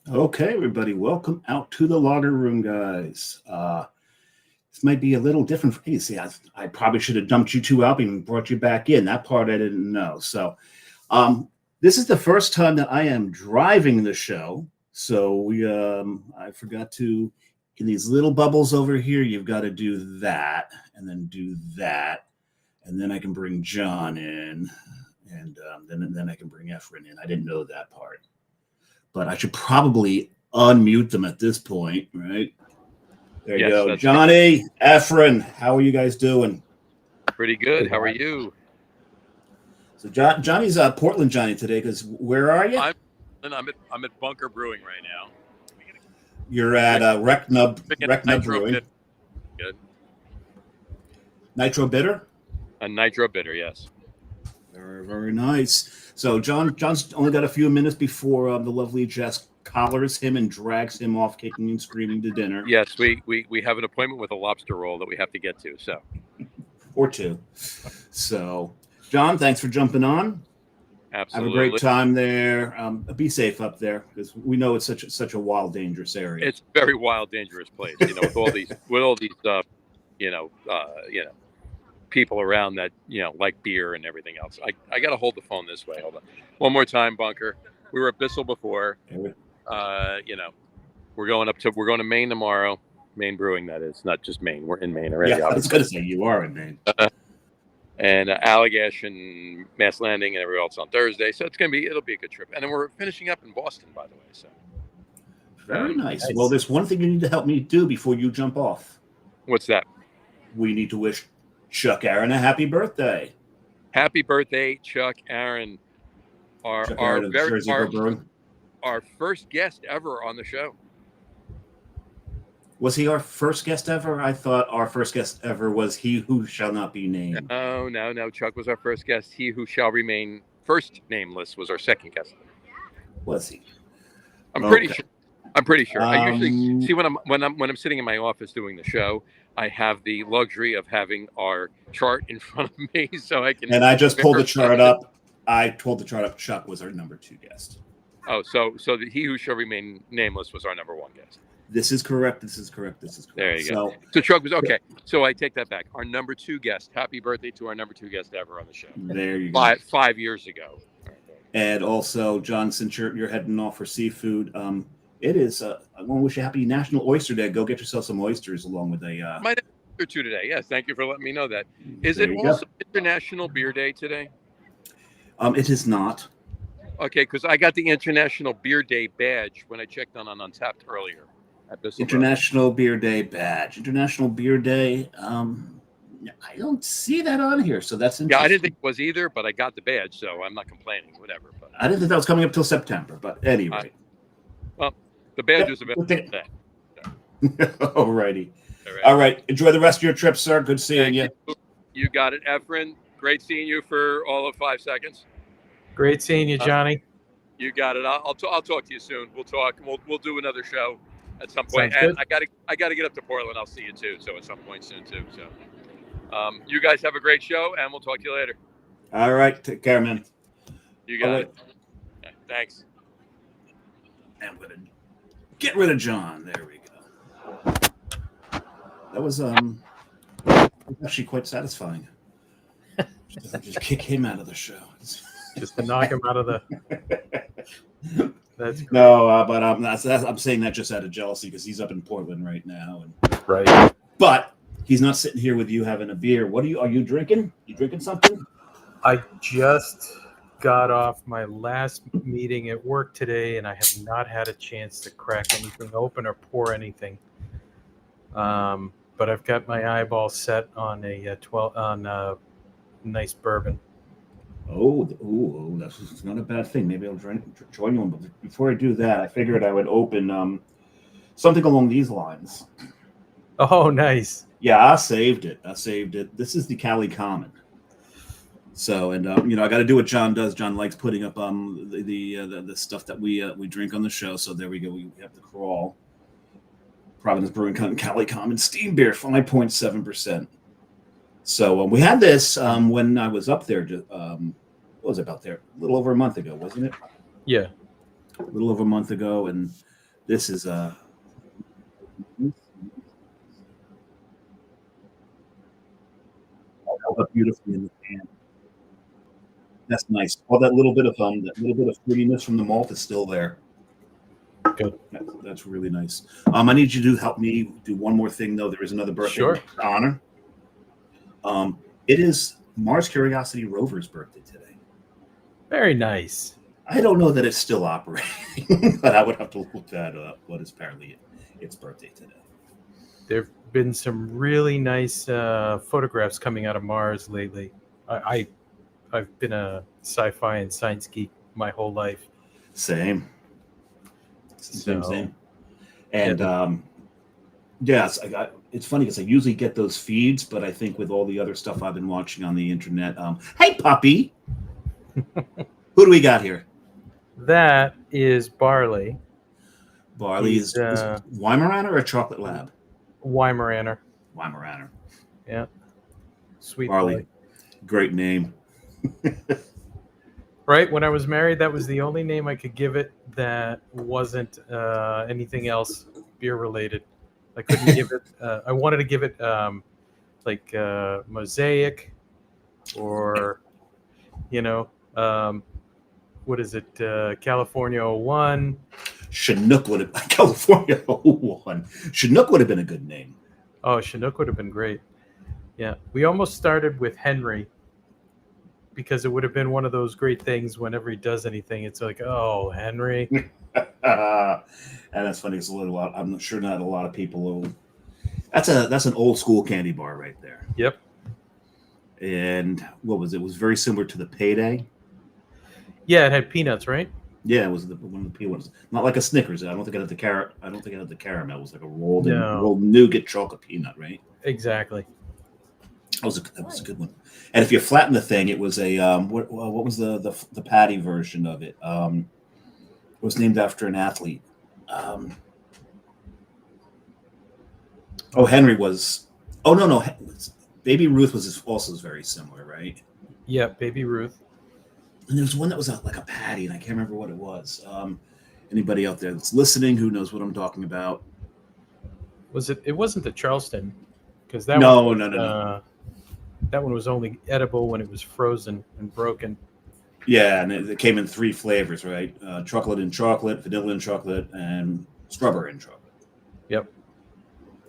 Okay, everybody, welcome out to the lager room, guys. This might be a little different for you. See, I probably should have dumped you two out and brought you back in. That part I didn't know. This is the first time that I am driving the show. I forgot to, in these little bubbles over here, you've got to do that and then do that. And then I can bring John in and then I can bring Efren in. I didn't know that part. But I should probably unmute them at this point, right? There you go. Johnny, Efren, how are you guys doing? Pretty good. How are you? So Johnny's Portland Johnny today, because where are you? I'm at Bunker Brewing right now. You're at Recnub Brewing. Good. Nitro Bitter? A Nitro Bitter, yes. Very, very nice. So John's only got a few minutes before the lovely Jess collars him and drags him off, kicking and screaming to dinner. Yes, we have an appointment with a lobster roll that we have to get to. So, or two. So, John, thanks for jumping on. Absolutely. Have a great time there. Be safe up there, because we know it's such a wild, dangerous area. It's a very wild, dangerous place. With all these people around that like beer and everything else. I got to hold the phone this way. Hold on, one more time, Bunker. We were at Bissell before. We're going to Maine tomorrow. Maine Brewing, that is, not just Maine. We're in Maine already. Yeah, I was going to say you are in Maine. And Allagash and Mass Landing and everywhere else on Thursday. So it'll be a good trip. And then we're finishing up in Boston, by the way. So very nice. Well, there's one thing you need to help me do before you jump off. What's that? We need to wish Chuck Aaron a happy birthday. Happy birthday, Chuck Aaron. Our first guest ever on the show. Was he our first guest ever? I thought our first guest ever was He Who Shall Not Be Named. No. Chuck was our first guest. He Who Shall Remain First Nameless was our second guest. Was he? I'm pretty sure. I usually see when I'm sitting in my office doing the show, I have the luxury of having our chart in front of me, so I can. And I just pulled the chart up. I pulled the chart up. Chuck was our number 2 guest. Oh, so the He Who Shall Remain Nameless was our number 1 guest. This is correct. There you go. So Chuck was okay. So I take that back. Our number 2 guest. Happy birthday to our number 2 guest ever on the show. There you go. 5 years ago. And also, John, since you're heading off for seafood, it is. I want to wish you a happy National Oyster Day. Go get yourself some oysters along with a. Might have or two today. Yes, thank you for letting me know that. Is it also International Beer Day today? It is not. Okay, because I got the International Beer Day badge when I checked on Untapped earlier. International Beer Day badge. International Beer Day. I don't see that on here, so that's interesting. Yeah, I didn't think it was either, but I got the badge, so I'm not complaining. Whatever. But I didn't think that was coming up till September, but anyway. Well, the badge was available today. Alrighty. All right. Enjoy the rest of your trip, sir. Good seeing you. You got it, Efren. Great seeing you for all of 5 seconds. Great seeing you, Johnny. You got it. I'll talk to you soon. We'll talk. We'll do another show at some point. Sounds and good. I gotta get up to Portland. I'll see you too. So at some point soon too. So you guys have a great show, and we'll talk to you later. All right. Take care, man. You got it. Yeah, thanks. And I'm gonna get rid of John. There we go. That was actually quite satisfying. Just kick him out of the show. Just to knock him out of the. That's great. No, but I'm saying that just out of jealousy because he's up in Portland right now, Right. But he's not sitting here with you having a beer. What are you drinking? You drinking something? I just got off my last meeting at work today, and I have not had a chance to crack anything open or pour anything. But I've got my eyeball set on a nice bourbon. Oh, that's not a bad thing. Maybe I'll join you on. But before I do that, I figured I would open something along these lines. Oh, nice. Yeah, I saved it. This is the Cali Common. So, and I got to do what John does. John likes putting up the stuff that we drink on the show. So there we go. We have the crawl. Providence Brewing Cali Common Steam Beer, 5.7%. So we had this when I was up there. What was it about there? A little over a month ago, wasn't it? Yeah. A little over a month ago, and This is held up beautifully in the pan. That's nice. All that little bit of fruitiness from the malt is still there. Good. That's really nice. I need you to help me do one more thing, though. There is another birthday Sure. to honor. It is Mars Curiosity Rover's birthday today. Very nice. I don't know that it's still operating, but I would have to look that up. But it's apparently its birthday today. There have been some really nice photographs coming out of Mars lately. I've been a sci-fi and science geek my whole life. Same. So, Same. And yes, it's funny because I usually get those feeds, but I think with all the other stuff I've been watching on the internet, hey puppy, who do we got here? That is Barley. Barley is Weimaraner or Chocolate Lab? Weimaraner. Weimaraner. Yeah. Sweet Barley. boy. Great name. Right? When I was married, that was the only name I could give it that wasn't anything else beer related. I couldn't give it. I wanted to give it like Mosaic, or what is it? California 01. Chinook would have California 01. Chinook would have been a good name. Oh, Chinook would have been great. Yeah, we almost started with Henry because it would have been one of those great things. Whenever he does anything, it's like, oh, Henry. And that's funny. It's I'm sure not a lot of people will. That's an old school candy bar right there. Yep. And what was it? It was very similar to the Payday. Yeah, it had peanuts, right? Yeah, it was one of the peanuts. Not like a Snickers. I don't think it had the carrot. I don't think it had the caramel. It was like a rolled nougat chocolate peanut, right? Exactly. That was a good one. And if you flatten the thing, it was a what was the patty version of it? It was named after an athlete. Henry was. Oh no, Baby Ruth was also very similar, right? Yeah, Baby Ruth. And there was one that was like a patty, and I can't remember what it was. Anybody out there that's listening who knows what I'm talking about? Was it? It wasn't the Charleston, because that No. That one was only edible when it was frozen and broken. Yeah, and it came in 3 flavors, right? Chocolate and chocolate, vanilla and chocolate, and strawberry and chocolate. Yep.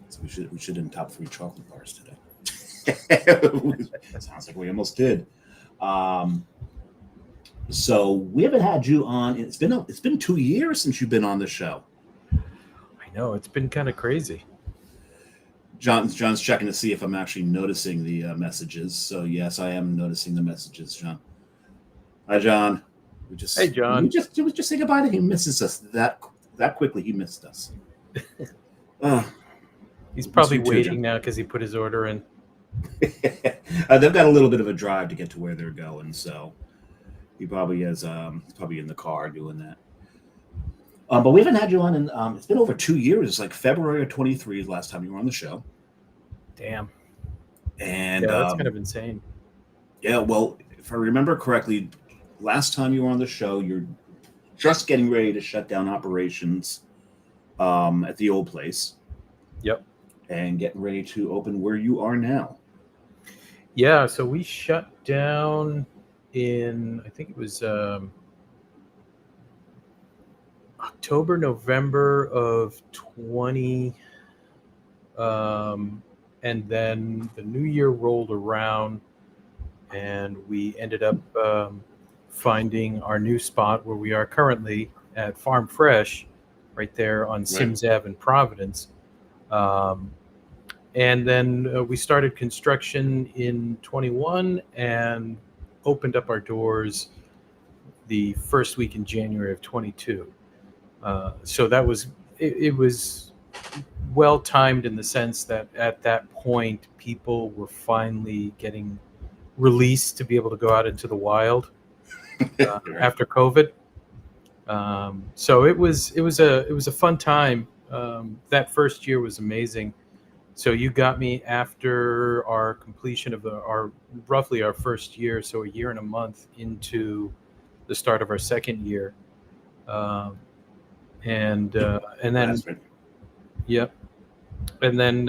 So we should in top 3 chocolate bars today. Sounds like we almost did. So we haven't had you on. It's been 2 years since you've been on the show. I know, it's been kind of crazy. John's checking to see if I'm actually noticing the messages. So yes, I am noticing the messages, John. Hi, John. Hey, John. We just say goodbye to him. He misses us that quickly. He missed us. He's probably waiting now because he put his order in. They've got a little bit of a drive to get to where they're going, so he probably is. He's probably in the car doing that. But we haven't had you on in. It's been over 2 years. It's like February of 23 is the last time you were on the show. Damn. And yeah, that's kind of insane. Yeah, well, if I remember correctly, last time you were on the show, you're just getting ready to shut down operations at the old place. Yep. And getting ready to open where you are now. Yeah, so we shut down in, I think it was October, November of 20. And then the new year rolled around and we ended up finding our new spot where we are currently at Farm Fresh, right there on Sims Ave in Providence. And then we started construction in 21 and opened up our doors the first week in January of 22. So that was, it was well timed in the sense that at that point, people were finally getting released to be able to go out into the wild after COVID. So it was a fun time. That first year was amazing. So you got me after our completion of our first year, so a year and a month into the start of our second year. and then That's right. yep, and then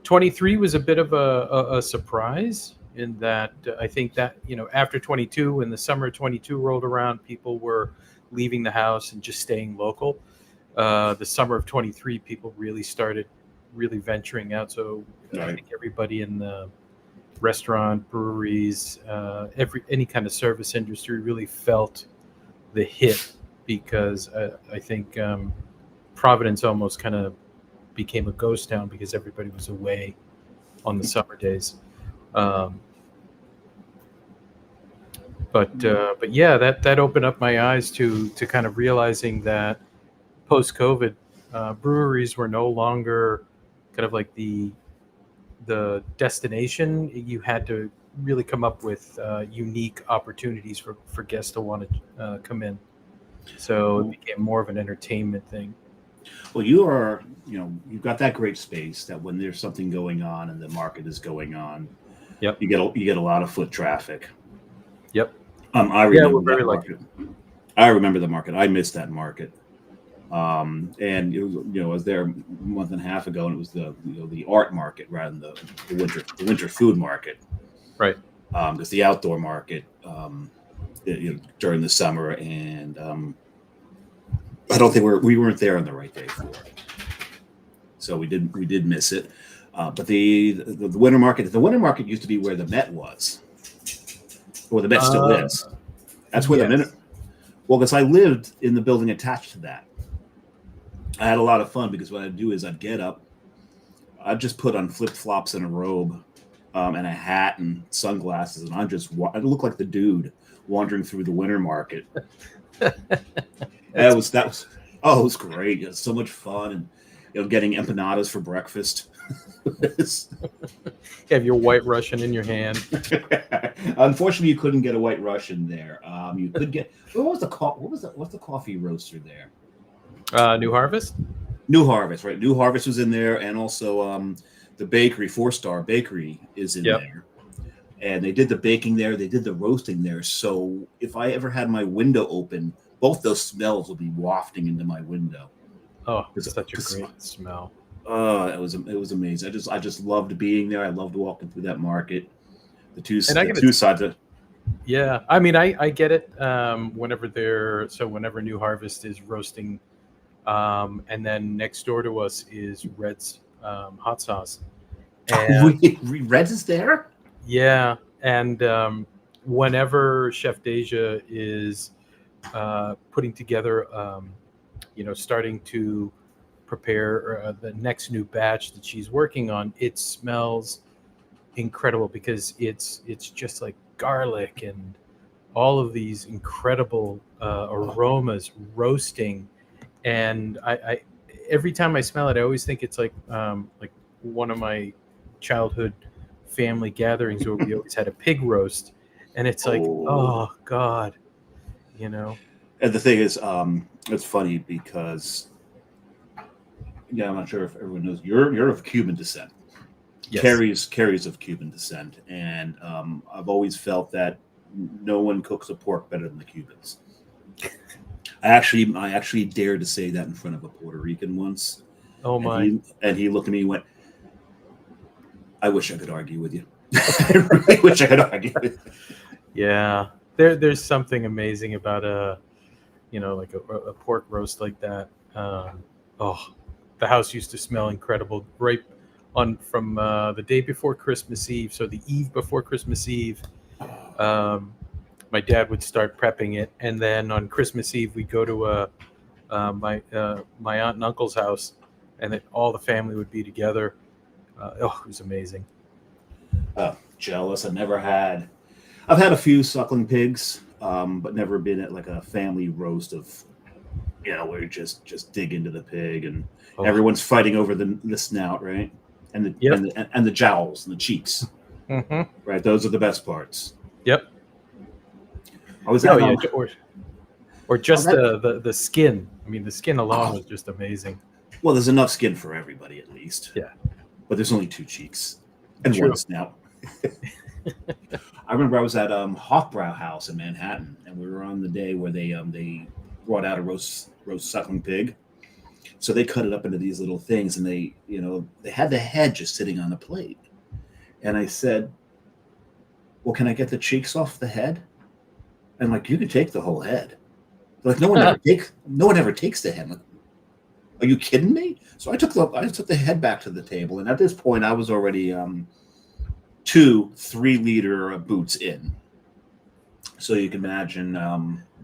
23 was a bit of a surprise in that I think that after 22, when the summer of 22 rolled around, people were leaving the house and just staying local. The summer of 23, people really started venturing out. So I think everybody in the restaurant, breweries, any kind of service industry really felt the hit, because I think Providence almost kind of became a ghost town because everybody was away on the summer days. But yeah, that opened up my eyes to kind of realizing that post-COVID, breweries were no longer kind of like the destination. You had to really come up with unique opportunities for guests to want to come in. So it became more of an entertainment thing. Well, you've got that great space that when there's something going on and the market is going on, yep, you get a lot of foot traffic. Yep. I remember we're very that lucky. market. I remember the market. I missed that market. And it was, I was there a month and a half ago, and it was the art market rather than the winter food market, right? Because the outdoor market during the summer, and I don't think we weren't there on the right day for it, so we did miss it. But the winter market used to be where the Met was, or the Met still is. That's where the Met. Well, because I lived in the building attached to that. I had a lot of fun because what I'd do is I'd get up, I'd just put on flip-flops and a robe, and a hat and sunglasses, and I'd look like the dude wandering through the winter market. It was great. It was so much fun, and getting empanadas for breakfast. You have your White Russian in your hand. Unfortunately, you couldn't get a White Russian there. You could get what's the coffee roaster there? New Harvest. New Harvest, right? New Harvest was in there, and also the bakery, 4-Star Bakery, is in there. And they did the baking there. They did the roasting there. So if I ever had my window open, both those smells would be wafting into my window. Oh, it's such a great smell. Oh, it was amazing. I just loved being there. I loved walking through that market. The two sides of. Yeah, I mean, I get it. Whenever New Harvest is roasting, and then next door to us is Red's hot sauce. And, Red's is there? Yeah, and whenever Chef Deja is putting together, starting to prepare the next new batch that she's working on, it smells incredible because it's just like garlic and all of these incredible aromas roasting. And I every time I smell it, I always think it's like one of my childhood family gatherings where we always had a pig roast, and it's like, oh God, And the thing is, it's funny because, I'm not sure if everyone knows, you're of Cuban descent. Yes. Carrie's of Cuban descent, and I've always felt that no one cooks a pork better than the Cubans. I actually dared to say that in front of a Puerto Rican once. Oh my! And he looked at me and went, "I wish I could argue with you. I really wish I could argue with you." Yeah, there's something amazing about like a pork roast like that. The house used to smell incredible right from the day before Christmas Eve. So the eve before Christmas Eve, my dad would start prepping it, and then on Christmas Eve we'd go to my aunt and uncle's house, and then all the family would be together. It was amazing. Jealous. I've had a few suckling pigs, but never been at like a family roast of, where you just dig into the pig and everyone's fighting over the snout, right? And the jowls and the cheeks, right? Those are the best parts. Yep. Or just the skin. I mean, the skin alone was just amazing. Well, there's enough skin for everybody, at least. Yeah. But there's only 2 cheeks and one snout. I remember I was at Hofbrau House in Manhattan, and we were on the day where they brought out a roast suckling pig. So they cut it up into these little things, and they had the head just sitting on the plate. And I said, well, can I get the cheeks off the head? And like, you can take the whole head. Like, no one ever takes the head. Like, are you kidding me? So I took the head back to the table, and at this point I was already 2 3-liter boots in. So you can imagine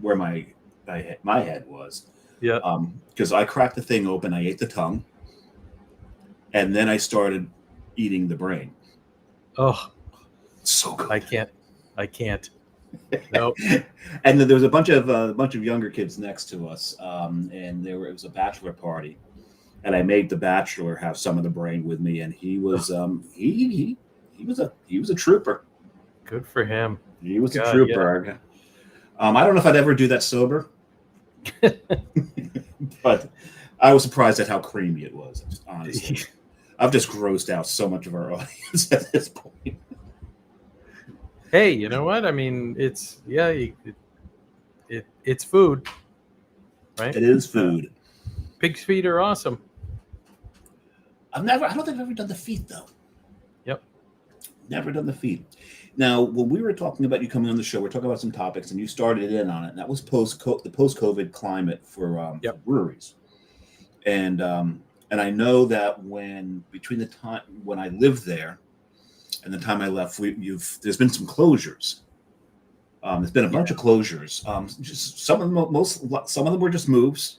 where my head was. Yeah. Because I cracked the thing open, I ate the tongue, and then I started eating the brain. Oh, so good. I can't. No. And then there was a bunch of younger kids next to us, and it was a bachelor party, and I made the bachelor have some of the brain with me, and he was he was a trooper. Good for him. He was a trooper. Yeah. I don't know if I'd ever do that sober, but I was surprised at how creamy it was. Honestly, I've just grossed out so much of our audience at this point. Hey, you know what? I mean, it's food, right? It is food. Pig's feet are awesome. I don't think I've ever done the feet though. Yep. Never done the feet. Now, when we were talking about you coming on the show, we're talking about some topics, and you started in on it. And that was the post-COVID climate for breweries, and I know that between the time when I lived there and the time I left, there's been some closures. There's been a bunch of closures. Just some of them were just moves,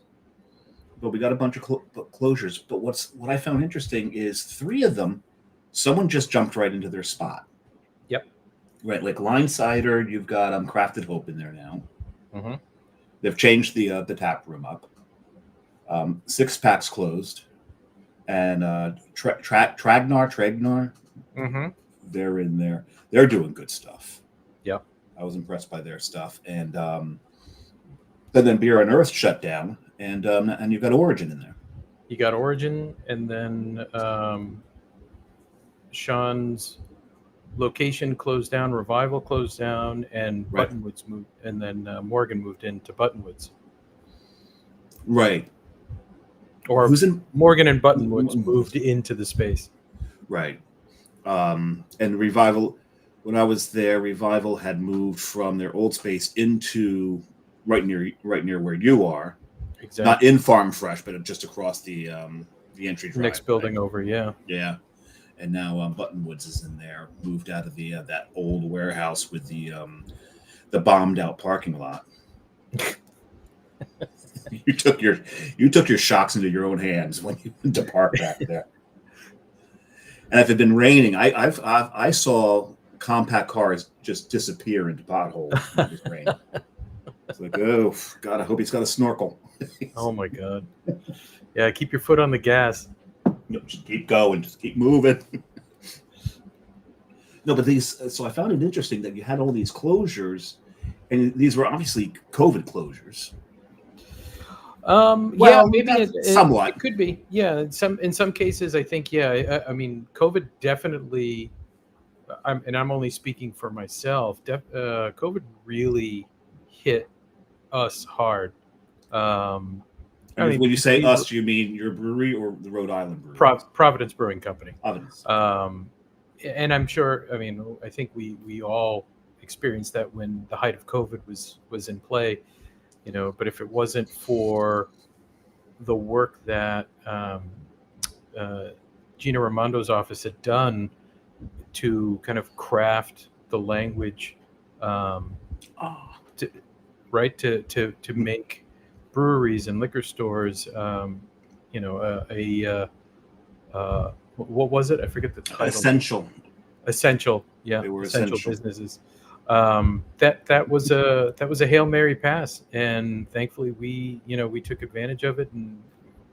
but we got a bunch of closures. But what I found interesting is 3 of them, someone just jumped right into their spot. Yep. Right, like Line Cider, you've got Crafted Hope in there now. Mm-hmm. They've changed the tap room up. 6 Packs closed, and Tragnar. Mm-hmm. They're in there. They're doing good stuff. Yep. I was impressed by their stuff, and then Beer on Earth shut down, and you've got Origin in there. You got Origin, and then Sean's location closed down, Revival closed down, and Right. Buttonwoods moved, and then Morgan moved into Buttonwoods. Right. Or Who's in Morgan and Buttonwoods moved into the space. Right. And Revival, when I was there, Revival had moved from their old space into right near where you are. Exactly. Not in Farm Fresh, but just across the entry drive. Next building over, yeah. Yeah. And now Buttonwoods is in there, moved out of the that old warehouse with the bombed out parking lot. You took your shocks into your own hands when you went to park back there. And if it had been raining, I saw compact cars just disappear into potholes when it was raining. It's like, oh God, I hope he's got a snorkel. Oh my God. Yeah, keep your foot on the gas. No, just keep going, just keep moving. No, but so I found it interesting that you had all these closures, and these were obviously COVID closures. Yeah, maybe somewhat. It could be. Yeah, in some cases, I think. Yeah, I mean, COVID definitely. I'm only speaking for myself. COVID really hit us hard. When you say us, do you mean your brewery or the Rhode Island Brewery? Providence Brewing Company. Providence. And I'm sure. I mean, I think we all experienced that when the height of COVID was in play. You know, but if it wasn't for the work that Gina Raimondo's office had done to kind of craft the language, to make breweries and liquor stores, what was it? I forget the title. Essential, yeah, they were essential businesses. That was a Hail Mary pass, and thankfully we took advantage of it, and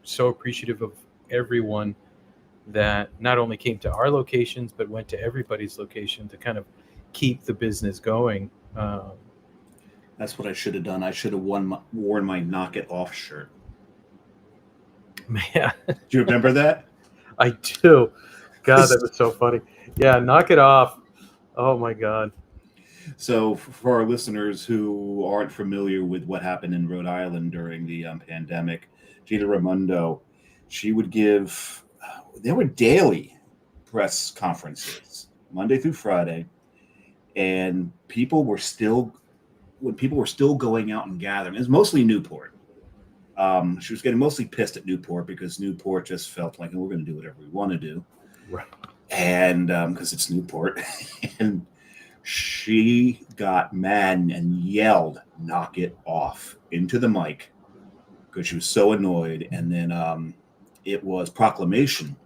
so appreciative of everyone that not only came to our locations but went to everybody's location to kind of keep the business going. That's what I should have done. I should have worn my Knock It Off shirt. Man, do you remember that? I do. God, that was so funny. Yeah, Knock It Off. Oh my God. So for our listeners who aren't familiar with what happened in Rhode Island during the pandemic, Gina Raimondo, she would give, there were daily press conferences, Monday through Friday, and when people were still going out and gathering, it was mostly Newport. She was getting mostly pissed at Newport because Newport just felt like, we're going to do whatever we want to do. Right. And because it's Newport. And she got mad and yelled, "Knock it off," into the mic because she was so annoyed. And then it was Proclamation.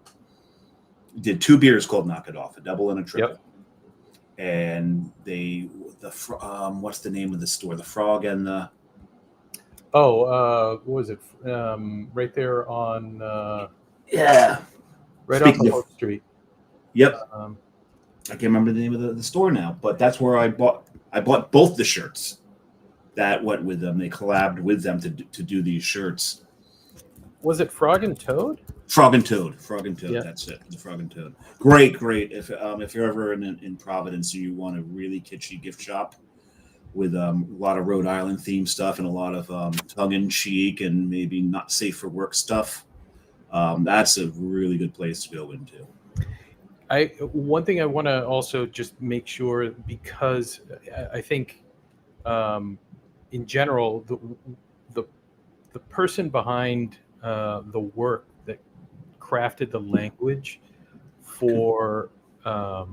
Did 2 beers called "Knock It Off," a double and a triple. Yep. And what's the name of the store? The Frog and the... what was it? Right there on Yeah. right Speaking off of- Hope Street. Yep. I can't remember the name of the store now, but that's where I bought both the shirts that went with them. They collabed with them to do these shirts. Was it Frog and Toad? Frog and Toad. Yeah. That's it. The Frog and Toad. Great. If you're ever in Providence, and you want a really kitschy gift shop with a lot of Rhode Island themed stuff and a lot of tongue in cheek and maybe not safe for work stuff, that's a really good place to go into. One thing I want to also just make sure, because I think in general the person behind the work that crafted the language for all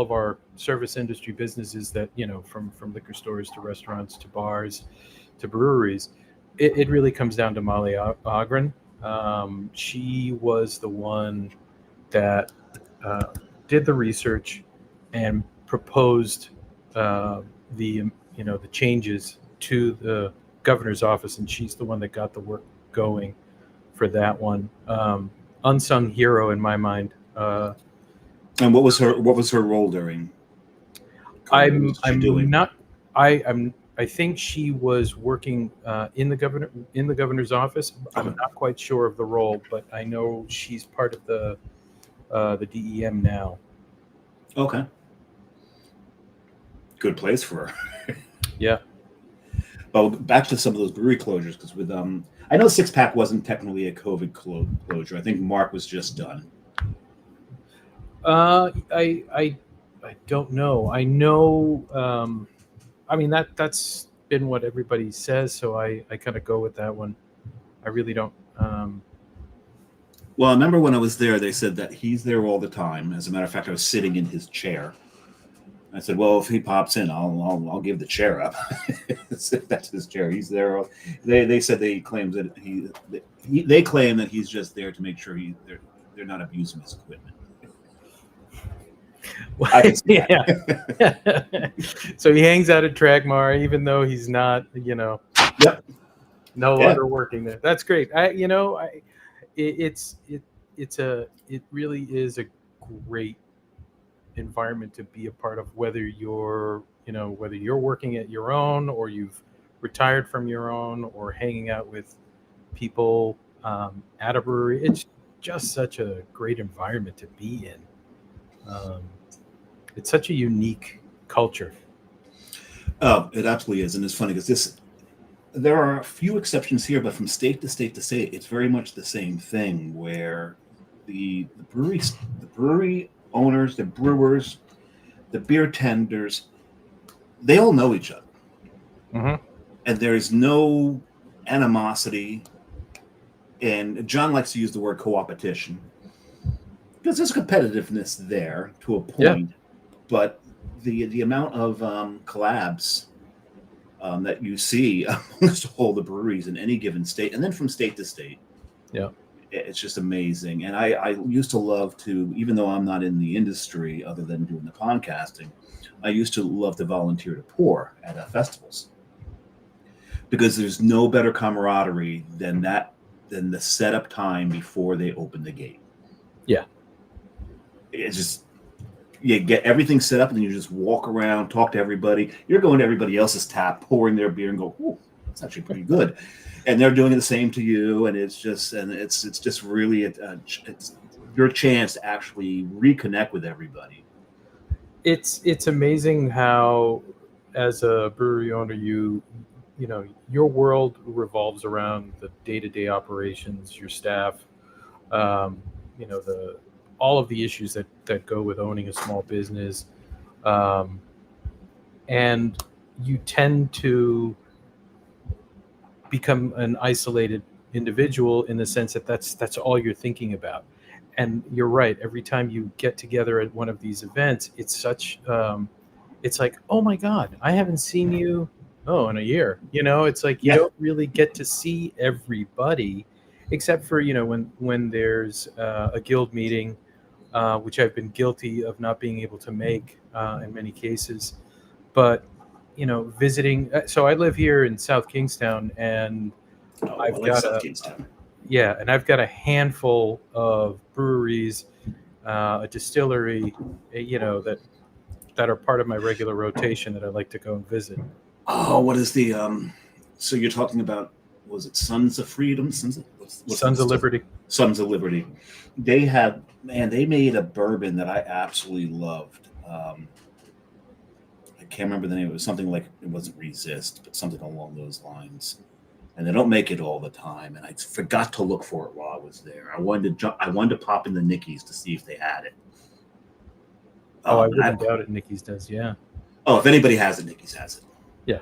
of our service industry businesses, that from liquor stores to restaurants to bars to breweries, it really comes down to Molly Ogren. She was the one that did the research and proposed the changes to the governor's office, and she's the one that got the work going for that one. Unsung hero in my mind. And what was her role during? I think she was working in the governor's office. I'm not quite sure of the role, but I know she's part of the DEM now. Okay. Good place for her. Yeah. Well, back to some of those brewery closures, because with I know Six Pack wasn't technically a COVID closure. I think Mark was just done. I don't know. I know. I mean, that's been what everybody says, so I kind of go with that one. I really don't. Well, I remember when I was there, they said that he's there all the time. As a matter of fact, I was sitting in his chair. I said, "Well, if he pops in, I'll give the chair up." That's his chair. He's there. They said they claim that he's just there to make sure they're not abusing his equipment. I can see that. Yeah. So he hangs out at Dragmar, even though he's not, Yep. no longer working there. That's great. It really is a great environment to be a part of, whether you're working at your own, or you've retired from your own, or hanging out with people at a brewery. It's just such a great environment to be in. It's such a unique culture. Oh, it absolutely is. And it's funny because there are a few exceptions here, but from state to state to state, it's very much the same thing, where the brewery owners, the brewers, the beer tenders, they all know each other. Mm-hmm. And there's no animosity. And John likes to use the word co-opetition, because there's competitiveness there to a point. Yeah. But the amount of collabs that you see amongst all the breweries in any given state, and then from state to state, yeah, it's just amazing. And I used to love to, even though I'm not in the industry other than doing the podcasting, I used to love to volunteer to pour at festivals, because there's no better camaraderie than the setup time before they open the gate. Yeah, it's just, you get everything set up and then you just walk around, talk to everybody. You're going to everybody else's tap, pouring their beer, and go, "Ooh, that's actually pretty good." And they're doing the same to you, and it's just really it's your chance to actually reconnect with everybody. It's amazing how, as a brewery owner, you know your world revolves around the day-to-day operations, your staff, um, the all of the issues that go with owning a small business, um, and you tend to become an isolated individual in the sense that that's all you're thinking about. And you're right, every time you get together at one of these events, it's like, oh my god, I haven't seen you in a year. It's like you Yeah. don't really get to see everybody, except for when there's a guild meeting, which I've been guilty of not being able to make in many cases. But visiting. So I live here in South Kingstown, and Oh, I I've like got South a Kingstown. yeah, and I've got a handful of breweries, a distillery, that are part of my regular rotation that I like to go and visit. Oh, what is the so you're talking about, was it Sons of Freedom? What's Sons of Liberty. Sons of Liberty. They made a bourbon that I absolutely loved. I can't remember the name. It was something like, it wasn't Resist, but something along those lines. And they don't make it all the time. And I forgot to look for it while I was there. I wanted to pop in the Nicky's to see if they had it. I wouldn't doubt it. Nicky's does, yeah. Oh, if anybody has it, Nicky's has it. Yeah.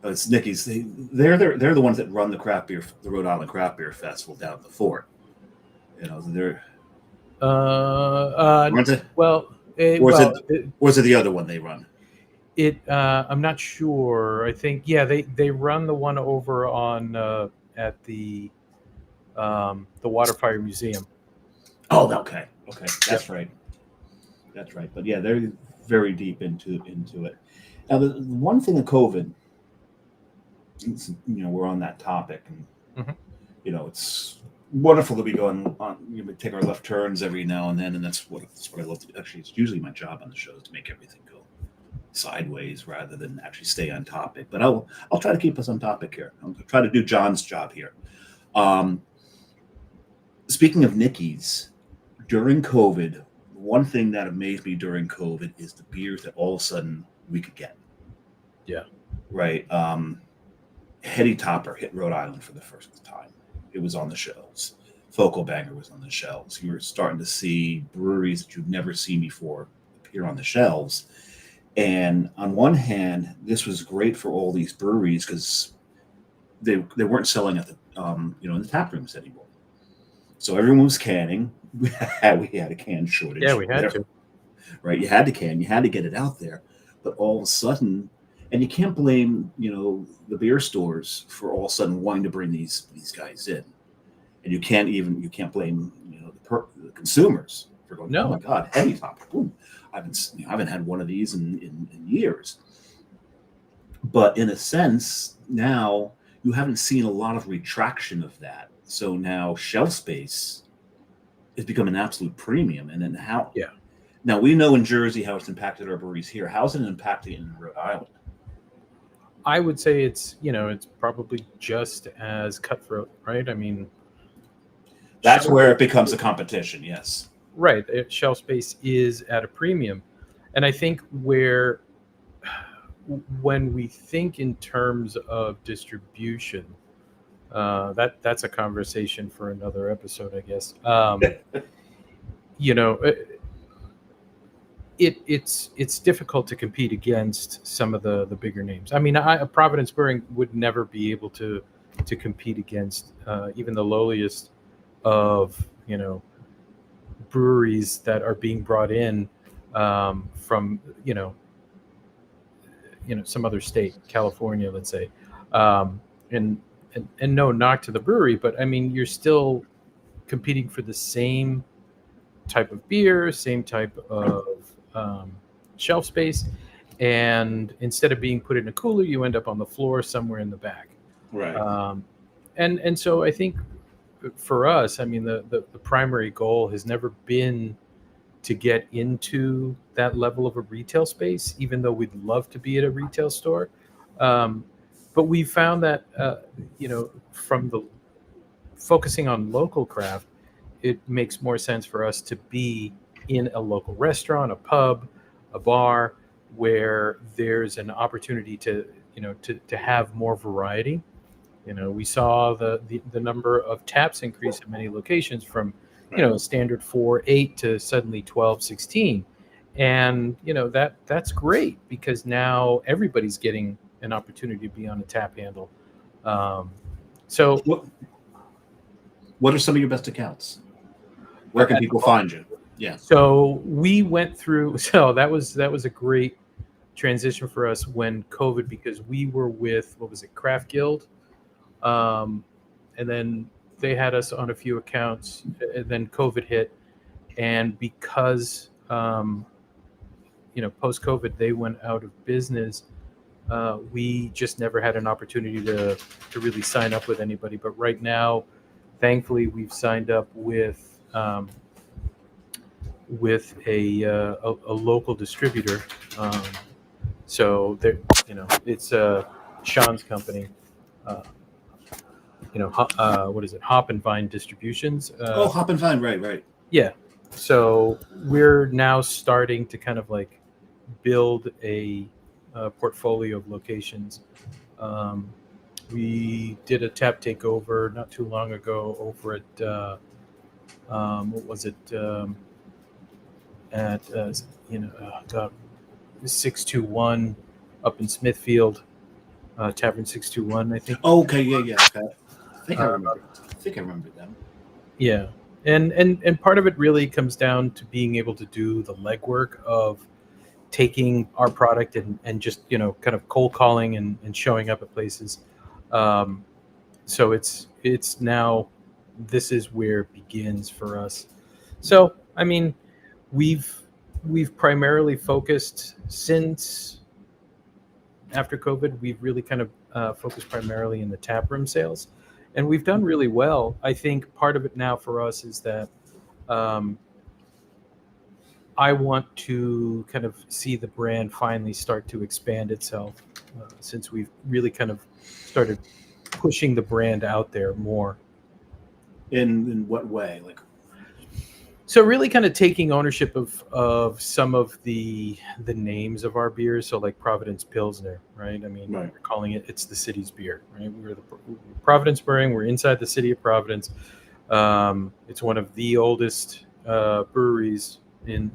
It's Nicky's. They're the ones that run the Rhode Island Craft Beer Festival down at the fort. They're. Well, or is it the other one they run? I'm not sure. I think they run the one over on at the Waterfire Museum. Oh, okay, that's right. That's right. But yeah, they're very deep into it. Now, the one thing of COVID, we're on that topic, and it's wonderful to be going on. We take our left turns every now and then, and that's what I love to do. Actually, it's usually my job on the show is to make everything go sideways rather than actually stay on topic. But I'll try to keep us on topic here. I'll try to do John's job here. Speaking of Nicky's, during COVID, one thing that amazed me during COVID is the beers that all of a sudden we could get. Yeah. Right. Heady Topper hit Rhode Island for the first time. It was on the shelves. Focal Banger was on the shelves. You were starting to see breweries that you've never seen before appear on the shelves. And on one hand, this was great for all these breweries because they weren't selling at the in the tap rooms anymore. So everyone was canning. We had a can shortage. Yeah, we had to. Right, you had to can. You had to get it out there. But all of a sudden, and you can't blame the beer stores for all of a sudden wanting to bring these guys in, and you can't blame the consumers for going. No. Oh my God, Heady Topper. Boom. I haven't had one of these in years. But in a sense, now you haven't seen a lot of retraction of that. So now shelf space has become an absolute premium. And then how? Yeah. Now we know in Jersey how it's impacted our breweries here. How's it impacting in Rhode Island? I would say it's probably just as cutthroat, right? I mean, that's where it becomes a competition. Yes. Right. Shelf space is at a premium. And I think when we think in terms of distribution, that's a conversation for another episode, I guess. It's difficult to compete against some of the bigger names. I mean, Providence Brewing would never be able to compete against even the lowliest of breweries that are being brought in from some other state, California, let's say, and no knock to the brewery, but I mean you're still competing for the same type of beer, same type of shelf space, and instead of being put in a cooler, you end up on the floor somewhere in the back. Right. And so I think for us, I mean the primary goal has never been to get into that level of a retail space, even though we'd love to be at a retail store. But we found that, from the focusing on local craft, it makes more sense for us to be in a local restaurant, a pub, a bar where there's an opportunity to have more variety. We saw the number of taps increase in many locations from a standard 4-8 to suddenly 12-16, and that's great because now everybody's getting an opportunity to be on a tap handle. So what are some of your best accounts? Where can people find you? Yeah. So we went through. So that was a great transition for us when COVID, because we were with, what was it, Craft Guild, and then they had us on a few accounts, and then COVID hit, and because post COVID they went out of business. We just never had an opportunity to really sign up with anybody. But right now, thankfully, we've signed up with a local distributor. So there, it's Sean's company. What is it? Hop and Vine Distributions. Hop and Vine, right. Yeah. So we're now starting to kind of like build a portfolio of locations. We did a tap takeover not too long ago over at what was it? At 621 up in Smithfield, Tavern 621, I think. Oh, okay, yeah. Okay. I think I remember them. Yeah, and part of it really comes down to being able to do the legwork of taking our product and just kind of cold calling and showing up at places. So it's now, this is where it begins for us. So I mean, we've primarily focused since after COVID. We've really kind of focused primarily in the taproom sales, and we've done really well. I think part of it now for us is that I want to kind of see the brand finally start to expand itself, since we've really kind of started pushing the brand out there more. In what way? Like, so really kind of taking ownership of some of the names of our beers. So like Providence Pilsner, right? I mean, We're calling it's the city's beer, right? We're the Providence Brewing. We're inside the city of Providence. It's one of the oldest breweries in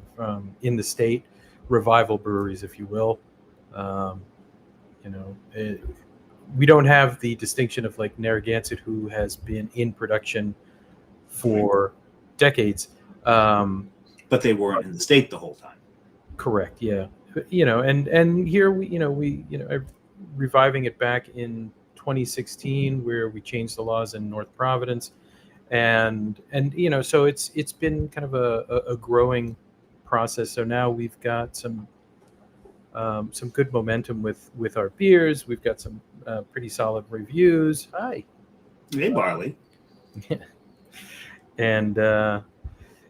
the state, revival breweries, if you will. We don't have the distinction of like Narragansett, who has been in production for decades. But they weren't in the state the whole time. Correct. Yeah. And here we reviving it back in 2016, where we changed the laws in North Providence, and so it's been kind of a growing process. So now we've got some good momentum with our beers. We've got some pretty solid reviews. Hi. Hey, Barley. And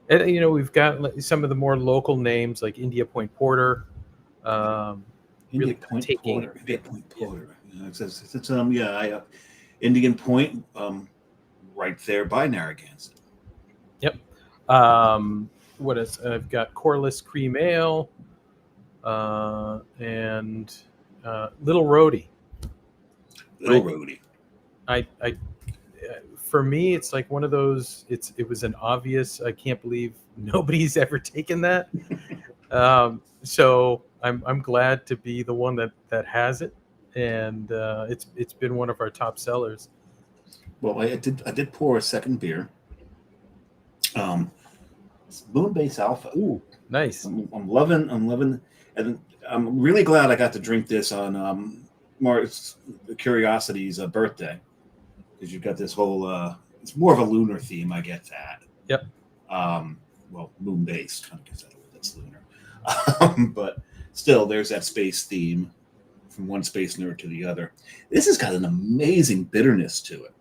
we've got some of the more local names like India Point Porter. India Point Porter. It's Indian Point, right there by Narragansett. Yep. What else? I've got Corliss Cream Ale, and Little Roadie. Little Roadie. I for me, it's like one of those. It was an obvious. I can't believe nobody's ever taken that. So I'm glad to be the one that has it, and it's been one of our top sellers. Well, I did pour a second beer. It's Moonbase Alpha. Ooh, nice. I'm loving, and I'm really glad I got to drink this on Mark's Curiosity's birthday, because you've got this whole. It's more of a lunar theme. I get that. Yep. Well, moon-based, kind of because that's lunar, but still, there's that space theme from one space nerd to the other. This has got an amazing bitterness to it.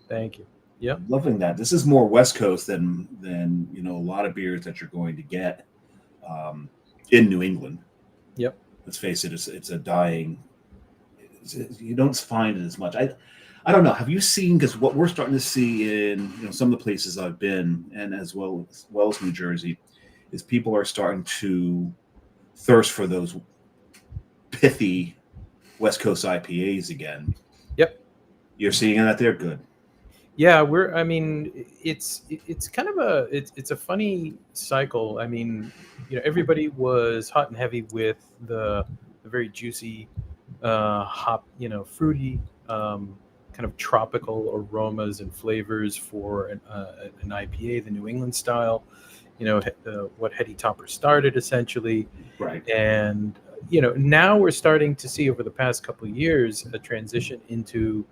Thank you. Yep. I'm loving that. This is more West Coast than a lot of beers that you're going to get in New England. Yep. Let's face it, it's a dying. You don't find it as much. I don't know. Have you seen? Because what we're starting to see in some of the places I've been, and as well as New Jersey, is people are starting to thirst for those pithy West Coast IPAs again. Yep. You're seeing that they're good. Yeah, it's kind of it's a funny cycle. I mean, everybody was hot and heavy with the very juicy, hop, fruity, kind of tropical aromas and flavors for an IPA, the New England style. What Heady Topper started essentially, Right. and now we're starting to see over the past couple of years a transition into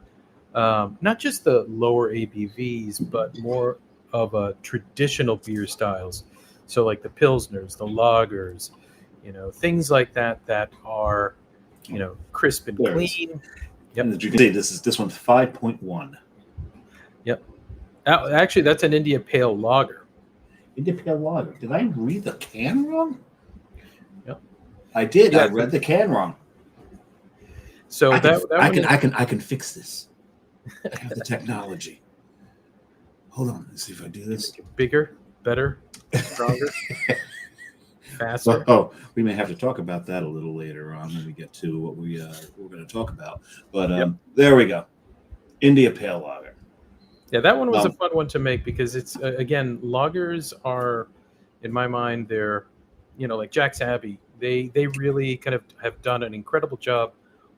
not just the lower ABVs, but more of a traditional beer styles. So like the Pilsners, the lagers, things like that are, crisp and clean. Yep. And as you can see, this one's 5.1. Yep. Actually, that's an India Pale Lager. India Pale Lager. Did I read the can wrong? Yep. I did. Yeah, I read the can wrong. So I can fix this. I have the technology. Hold on. Let's see if I do this. Bigger, better, stronger, faster. Oh, we may have to talk about that a little later on when we get to what we're going to talk about. But there we go. India Pale Lager. Yeah, that one was a fun one to make because it's, again, lagers are, in my mind, they're, like Jack's Abbey. They really kind of have done an incredible job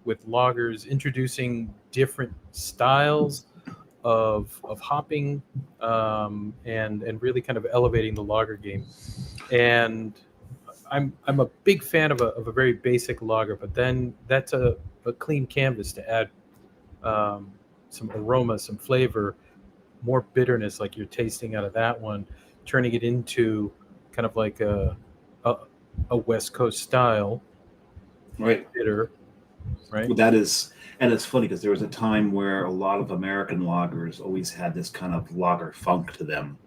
with lagers, introducing different styles of hopping, and really kind of elevating the lager game. And I'm a big fan of a very basic lager, but then that's a clean canvas to add some aroma, some flavor, more bitterness, like you're tasting out of that one, turning it into kind of like a West Coast style, right? Bitter. Right. Well, that is, and it's funny because there was a time where a lot of American lagers always had this kind of lager funk to them,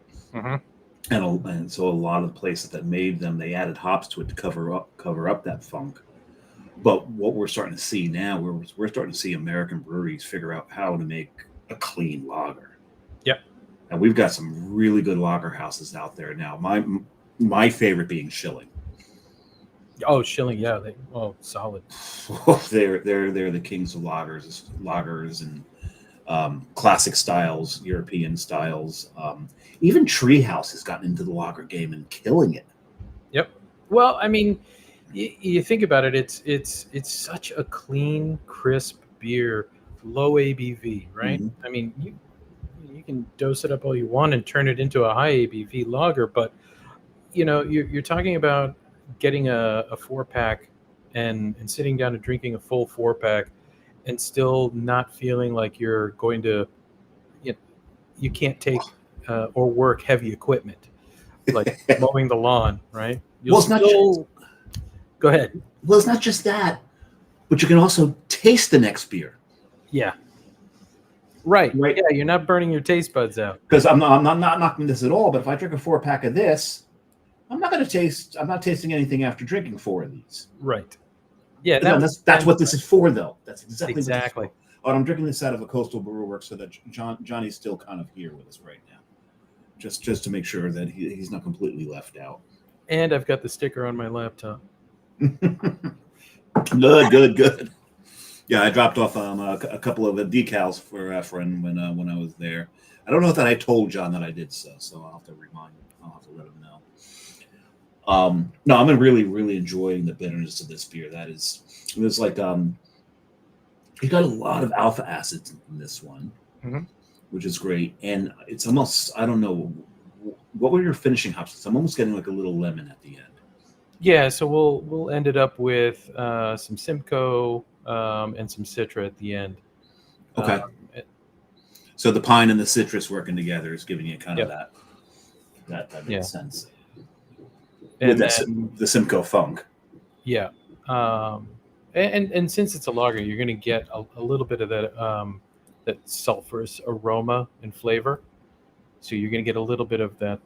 and so a lot of the places that made them, they added hops to it to cover up that funk. But what we're starting to see now, we're starting to see American breweries figure out how to make a clean lager. Yep. And we've got some really good lager houses out there now. My favorite being Schilling. Oh, Schilling, yeah, solid. They're the kings of lagers and classic styles, European styles. Even Treehouse has gotten into the lager game and killing it. Yep. Well, I mean, you think about it, it's such a clean, crisp beer, low ABV, right? Mm-hmm. I mean, you can dose it up all you want and turn it into a high ABV lager, but you're talking about getting a 4-pack and sitting down and drinking a full 4-pack and still not feeling like you're going to, you can't take or work heavy equipment like mowing the lawn, right? Go ahead. Well, it's not just that, but you can also taste the next beer. Yeah. Right. Yeah, you're not burning your taste buds out. Because I'm not knocking this at all, but if I drink a 4-pack of this, I'm not tasting anything after drinking 4 of these. Right. Yeah. That's what this is for, though. That's exactly. What this is for. Oh, I'm drinking this out of a Coastal Brewer Works so that Johnny's still kind of here with us right now. Just to make sure that he's not completely left out. And I've got the sticker on my laptop. Good. Yeah, I dropped off a couple of decals for Efren when I was there. I don't know that I told John that I did so I'll have to remind him. I'll have to let him know. No, I'm really, really enjoying the bitterness of this beer. It's like you got a lot of alpha acids in this one, which is great. And it's almost, I don't know, what were your finishing hops? I'm almost getting like a little lemon at the end. Yeah, so we'll end it up with some Simcoe and some Citra at the end. Okay. So the pine and the citrus working together is giving you kind of that makes sense. And with the Simcoe funk. Yeah. And since it's a lager, you're going to get a little bit of that sulfurous aroma and flavor. So you're going to get a little bit of that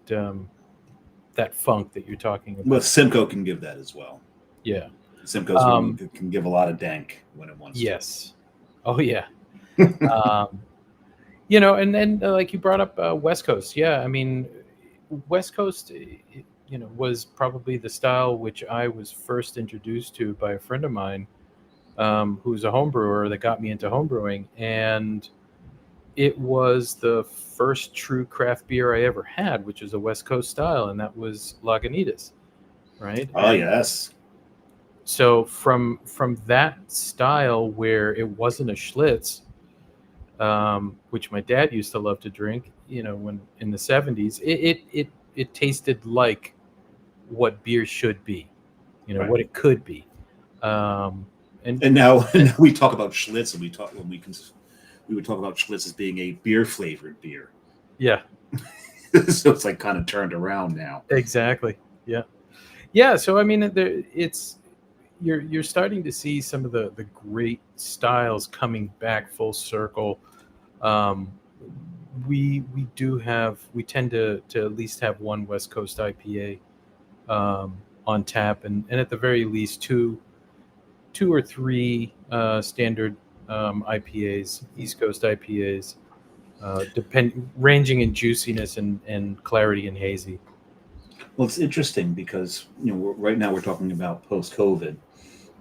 funk that you're talking about. Well, Simcoe can give that as well. Yeah. Simcoe's can give a lot of dank when it wants to. Yes. Oh, yeah. And then like you brought up West Coast. Yeah, I mean, West Coast was probably the style which I was first introduced to by a friend of mine, who's a home brewer that got me into home brewing. And it was the first true craft beer I ever had, which is a West Coast style, and that was Lagunitas, right? Oh, yes. So from that style where it wasn't a Schlitz, which my dad used to love to drink, when in the 70s, it tasted like what beer should be, Right. what it could be. And now we talk about Schlitz, and we would talk about Schlitz as being a beer flavored beer. Yeah. So it's like kind of turned around now. Exactly. Yeah. So I mean, you're starting to see some of the great styles coming back full circle. We tend to at least have one West Coast IPA on tap, and at the very least two or three standard IPAs, East Coast IPAs, ranging in juiciness and clarity and hazy. Well, it's interesting because right now we're talking about post-COVID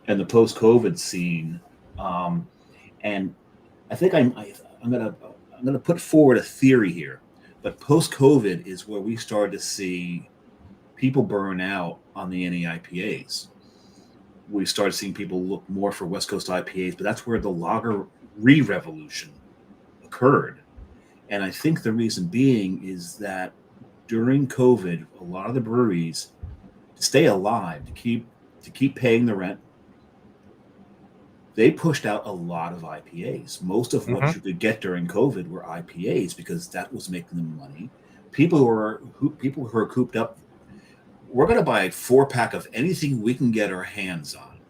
and the post-COVID scene, and I think I'm gonna put forward a theory here, but post-COVID is where we started to see people burn out on the NEIPAs. We started seeing people look more for West Coast IPAs, but that's where the lager revolution occurred. And I think the reason being is that during COVID, a lot of the breweries, to stay alive, to keep paying the rent, they pushed out a lot of IPAs. Most of what you could get during COVID were IPAs because that was making them money. People who are cooped up, we're going to buy a 4-pack of anything we can get our hands on.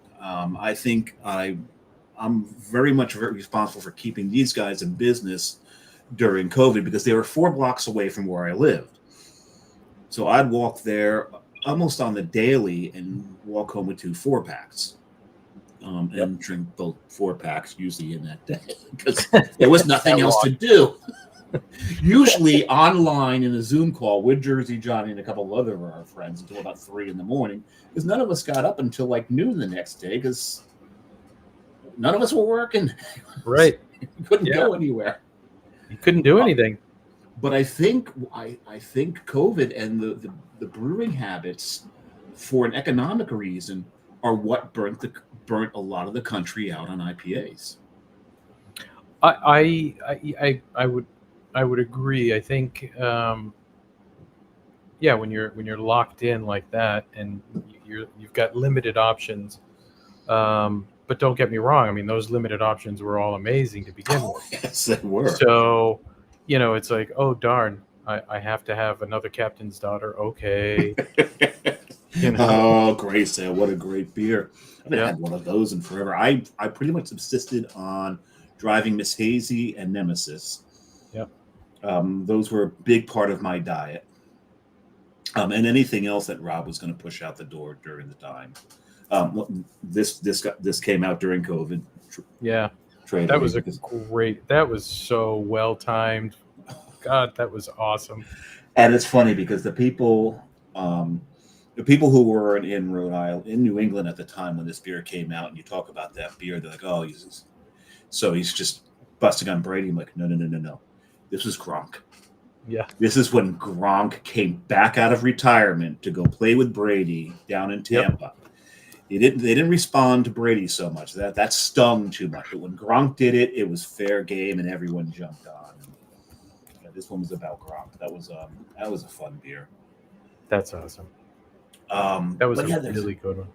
I think I'm very responsible for keeping these guys in business during COVID because they were 4 blocks away from where I lived. So I'd walk there almost on the daily and walk home with 2 4-packs. And drink both 4-packs usually in that day because there was nothing else to do. Usually online in a Zoom call with Jersey Johnny and a couple of other of our friends until about 3 a.m. because none of us got up until like noon the next day because none of us were working. Right. You couldn't go anywhere. You couldn't do anything. But I think COVID and the brewing habits for an economic reason are what burnt a lot of the country out on IPAs. I would agree. I think when you're locked in like that and you've got limited options, but don't get me wrong, I mean those limited options were all amazing to begin with. Yes, they were. So it's like, oh darn, I have to have another Captain's Daughter. Okay. Oh, Grace Ale, what a great beer. I haven't had one of those in forever. I pretty much subsisted on Driving Miss Hazy and Nemesis. Yep. Those were a big part of my diet. And anything else that Rob was going to push out the door during the time. This came out during COVID. Yeah. That was that was so well timed. God, that was awesome. And it's funny because the people who were in Rhode Island, in New England at the time when this beer came out, and you talk about that beer, they're like, "Oh, he's just busting on Brady." I'm like, no. This was Gronk. Yeah. This is when Gronk came back out of retirement to go play with Brady down in Tampa. Yep. They didn't respond to Brady so much. That stung too much. But when Gronk did it, it was fair game, and everyone jumped on. This one was about Gronk. That was a fun beer. That's awesome. That was a really good one.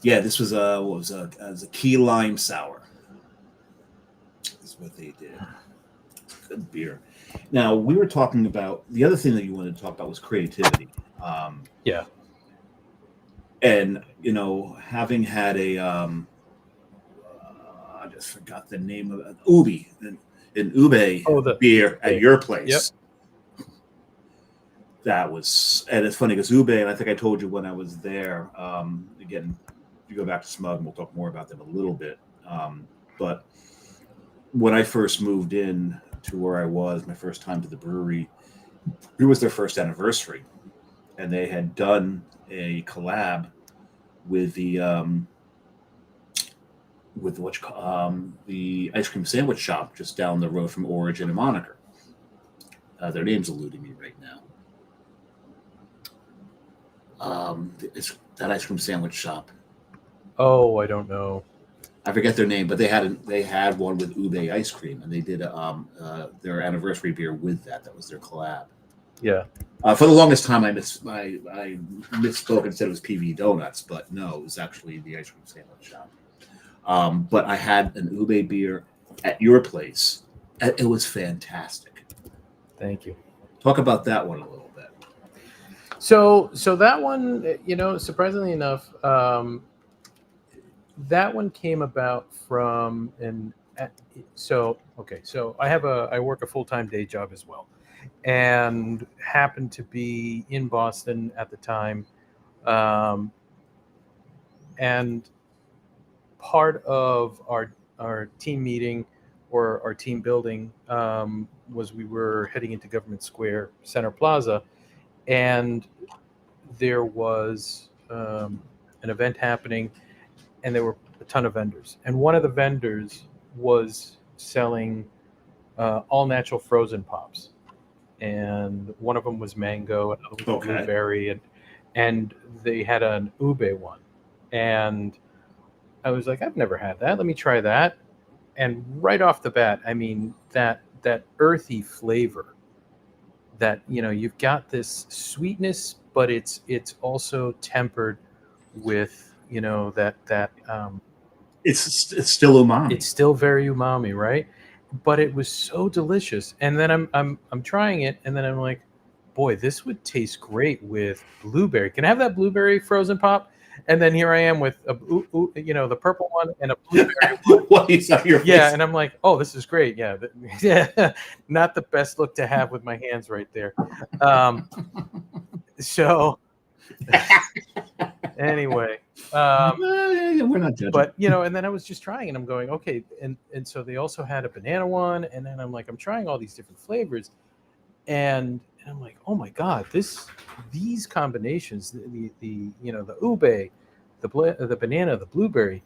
Yeah, this was a key lime sour. That's what they did. Good beer. Now we were talking about the other thing that you wanted to talk about was creativity. Yeah. And having had a I just forgot the name of it, Ubi, an Ube beer at your place. Yep. That was, and it's funny because Ube, and I think I told you when I was there. Again, if you go back to Smug, and we'll talk more about them a little bit. But when I first moved in to where I was, my first time to the brewery, it was their first anniversary. and they had done a collab with the the ice cream sandwich shop just down the road from Origin and Moniker. Their name's eluding me right now. It's that ice cream sandwich shop. Oh, I don't know. I forget their name, but they had one with ube ice cream, and they did their anniversary beer with that. That was their collab. Yeah. For the longest time, I misspoke and said it was PV Donuts, but no, it was actually the ice cream sandwich shop. But I had an ube beer at your place. It was fantastic. Thank you. Talk about that one a little bit. So that one, surprisingly enough, that one came about from so I work a full-time day job as well, and happened to be in Boston at the time, and part of our team meeting or our team building was we were heading into Government Square Center Plaza, and there was an event happening, and there were a ton of vendors. And one of the vendors was selling all natural frozen pops. And one of them was mango, another was blueberry, and they had an ube one. And I was like, I've never had that. Let me try that. And right off the bat, I mean, that earthy flavor, that, you've got this sweetness, but it's also tempered with, that it's still umami. It's still very umami, right? But it was so delicious. And then I'm trying it, and then I'm like, boy, this would taste great with blueberry. Can I have that blueberry frozen pop? And then here I am with the purple one and a blueberry one. Yeah, and I'm like, oh, this is great. Yeah, yeah, not the best look to have with my hands right there. So anyway, we're not judging. But and then I was just trying, and I'm going, okay, and so they also had a banana one, and then I'm like, I'm trying all these different flavors, and I'm like, oh my god, these combinations, the ube, the banana, the blueberry,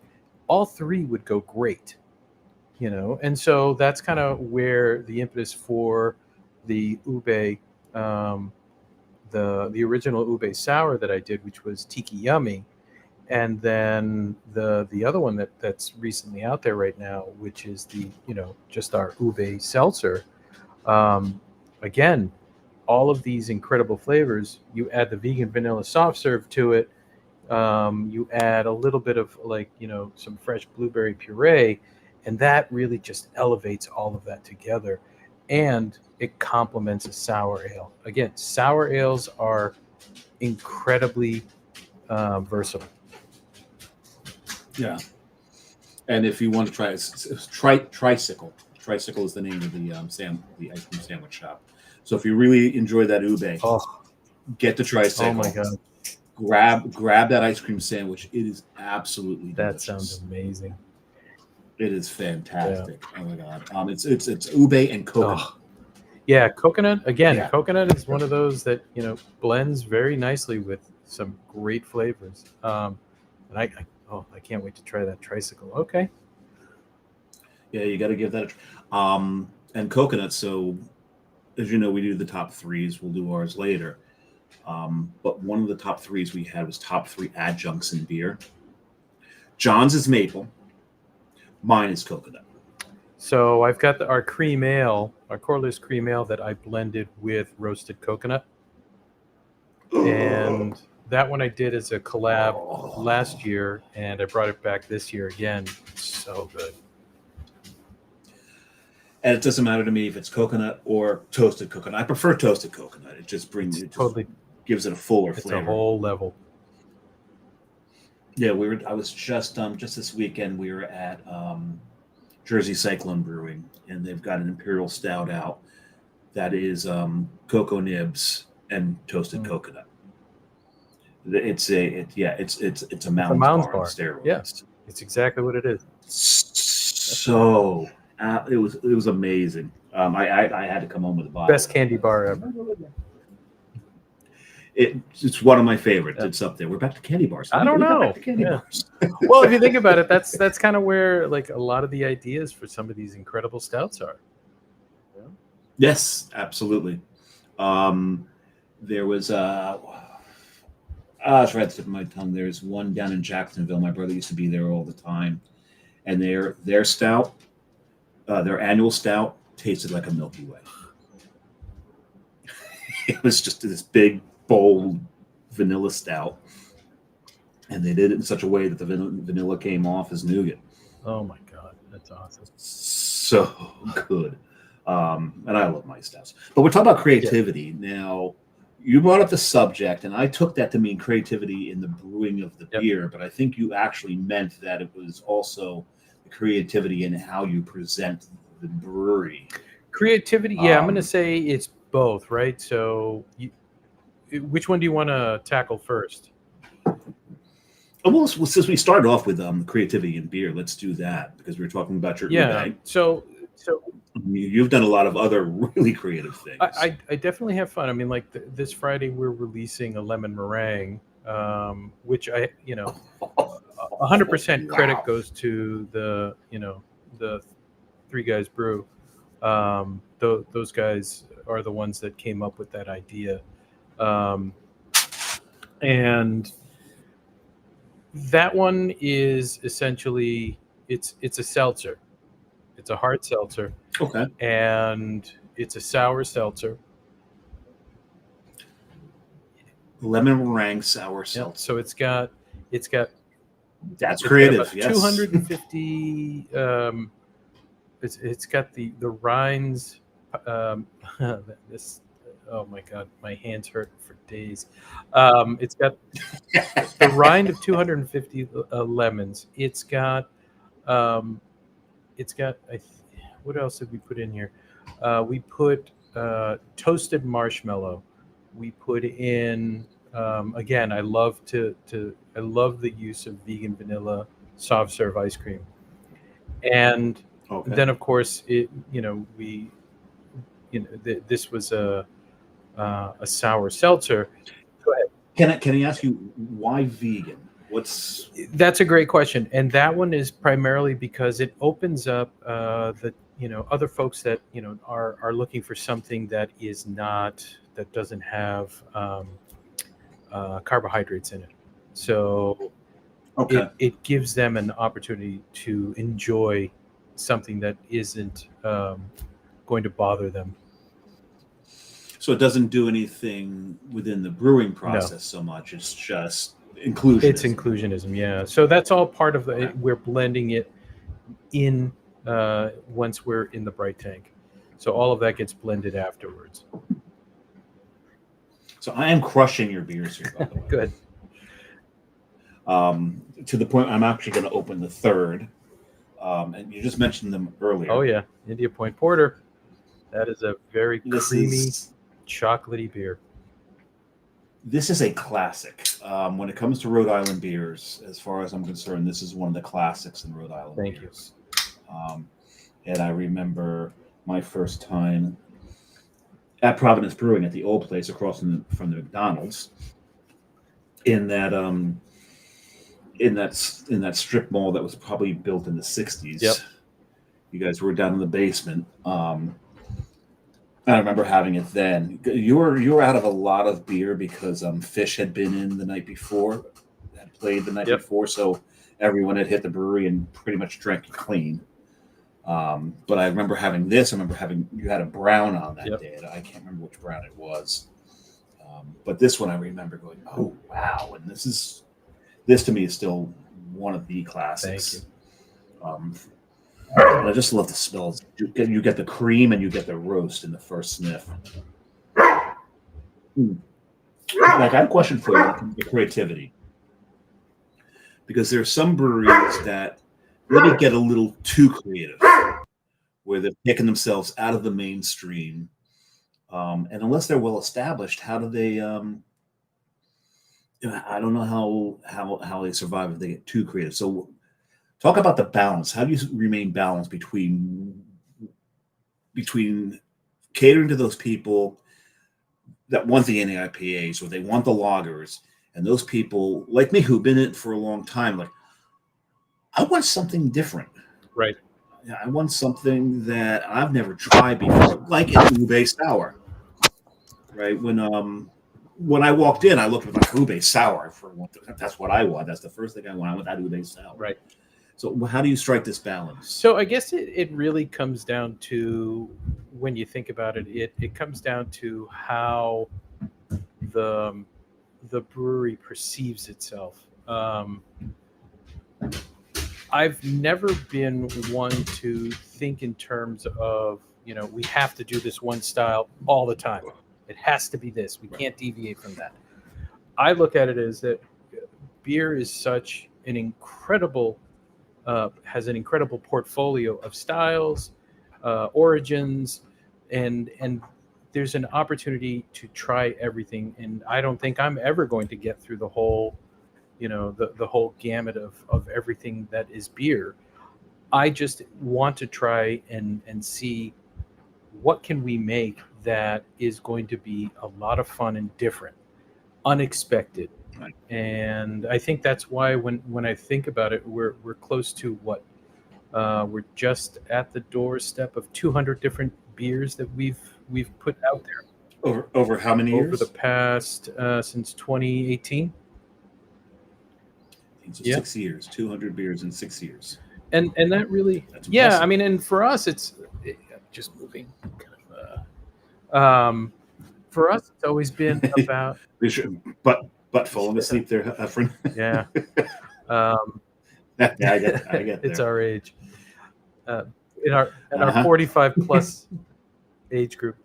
all three would go great, and so that's kind of where the impetus for the ube, the original ube sour that I did, which was Tiki Yummy, and then the other one that's recently out there right now, which is the just our ube seltzer. Again, all of these incredible flavors. You add the vegan vanilla soft serve to it. You add a little bit of some fresh blueberry puree, and that really just elevates all of that together. And it complements a sour ale. Again, sour ales are incredibly versatile. Yeah. And if you want to try it, it's Tricycle. Tricycle is the name of the ice cream sandwich shop. So if you really enjoy that ube, get the Tricycle. Oh my god! Grab that ice cream sandwich. It is absolutely delicious. That sounds amazing. It is fantastic. Yeah. Oh my god! It's ube and coconut. Oh. Yeah, coconut. Again, yeah. Coconut is one of those that blends very nicely with some great flavors. And I can't wait to try that Tricycle. Okay. Yeah, you got to give that and coconut. So, as you know, we do the top threes. We'll do ours later. But one of the top threes we had was top 3 adjuncts in beer. John's is maple. Mine is coconut. So I've got our cream ale, our Corliss cream ale that I blended with roasted coconut. And that one I did as a collab last year, and I brought it back this year again. It's so good. And it doesn't matter to me if it's coconut or toasted coconut. I prefer toasted coconut. It just gives it a fuller flavor. It's a whole level. Yeah, I was just this weekend. We were at Jersey Cyclone Brewing, and they've got an imperial stout out that is cocoa nibs and toasted coconut. It's a Mounds Bar on steroids. Yeah, it's exactly what it is. So it was amazing. I had to come home with a bottle. Best candy bar ever. It's one of my favorites. It's up there. We're back to candy bars. I don't know. Bars. Well, if you think about it, that's kind of where like a lot of the ideas for some of these incredible stouts are. Yeah. Yes, absolutely. There was it's right at the tip of my tongue. There's one down in Jacksonville. My brother used to be there all the time, and their stout, their annual stout, tasted like a Milky Way. It was just this big, bold vanilla stout, and they did it in such a way that the vanilla came off as nougat. Oh my God, that's awesome! So good, and I love my stouts. But we're talking about creativity now. You brought up the subject, and I took that to mean creativity in the brewing of the beer, but I think you actually meant that it was also the creativity in how you present the brewery. Creativity, yeah, I'm going to say it's both, right? So, which one do you want to tackle first? Well, since we started off with creativity in beer, let's do that because we were talking about your ube. So you've done a lot of other really creative things. I definitely have fun. I mean, like this Friday we're releasing a lemon meringue, which 100% credit goes to the Three Guys Brew. Those guys are the ones that came up with that idea, and that one is essentially it's a seltzer. It's a hard seltzer. Okay. And it's a sour seltzer. Lemon meringue sour seltzer. So it's got that's creative. Yes. 250 it's got the rinds this oh my God, my hands hurt for days. It's got the rind of 250 lemons. It's got what else did we put in here? We put toasted marshmallow. We put in again. I love the use of vegan vanilla soft serve ice cream, and then of course this was a sour seltzer. Go ahead. Can I ask you why vegan? That's a great question, and that one is primarily because it opens up other folks that are looking for something that doesn't have carbohydrates in it. So it gives them an opportunity to enjoy something that isn't going to bother them. So it doesn't do anything within the brewing process so much. It's just inclusionism. It's inclusionism, yeah. So that's all part of the. We're blending it in once we're in the bright tank. So all of that gets blended afterwards. So I am crushing your beers here, by the way. Good. To the point I'm actually going to open the third. And you just mentioned them earlier. Oh yeah, India Point Porter. That is a very creamy, chocolatey beer. This is a classic. When it comes to Rhode Island beers, as far as I'm concerned, this is one of the classics in Rhode Island beers. And I remember my first time at Providence Brewing at the old place across from the McDonald's in that strip mall that was probably built in the 60s. Yep. You guys were down in the basement. I remember having it then. You were out of a lot of beer because Fish had been in the night before, had played the night before, so everyone had hit the brewery and pretty much drank it clean. But I remember having this. I remember you had a brown on that day. I can't remember which brown it was. But this one I remember going, oh wow! And this to me is still one of the classics. Thank you. And I just love the smells. You get the cream and you get the roast in the first sniff. Like, I have a question for you, the creativity. Because there are some breweries that really get a little too creative, where they're taking themselves out of the mainstream. And unless they're well established, how do they I don't know how they survive if they get too creative. So talk about the balance. How do you remain balanced between catering to those people that want the NAIPAs or they want the lagers, and those people like me who've been in it for a long time, like, I want something different. Right. I want something that I've never tried before, like an ube sour. Right. When I walked in, I looked at my ube sour that's what I want. That's the first thing I want. I want that ube sour. Right. So how do you strike this balance? So I guess it really comes down to, when you think about it, it comes down to how the brewery perceives itself. I've never been one to think in terms of, we have to do this one style all the time. It has to be this. We can't deviate from that. I look at it as that beer is such an incredible, has an incredible portfolio of styles, origins, and there's an opportunity to try everything. And I don't think I'm ever going to get through the whole, the whole gamut of everything that is beer. I just want to try and see what can we make that is going to be a lot of fun and different, unexpected. Right. And I think that's why when I think about it, we're close to what we're just at the doorstep of 200 different beers that we've put out there. Over how many years? Over the past since 2018. So 6 years, 200 beers in 6 years. And that really, yeah, I mean, and for us, it's just moving kind of, for us, it's always been about, but falling asleep there, Efren. Yeah. Yeah, I get there. It's our age. In our 45 plus age group.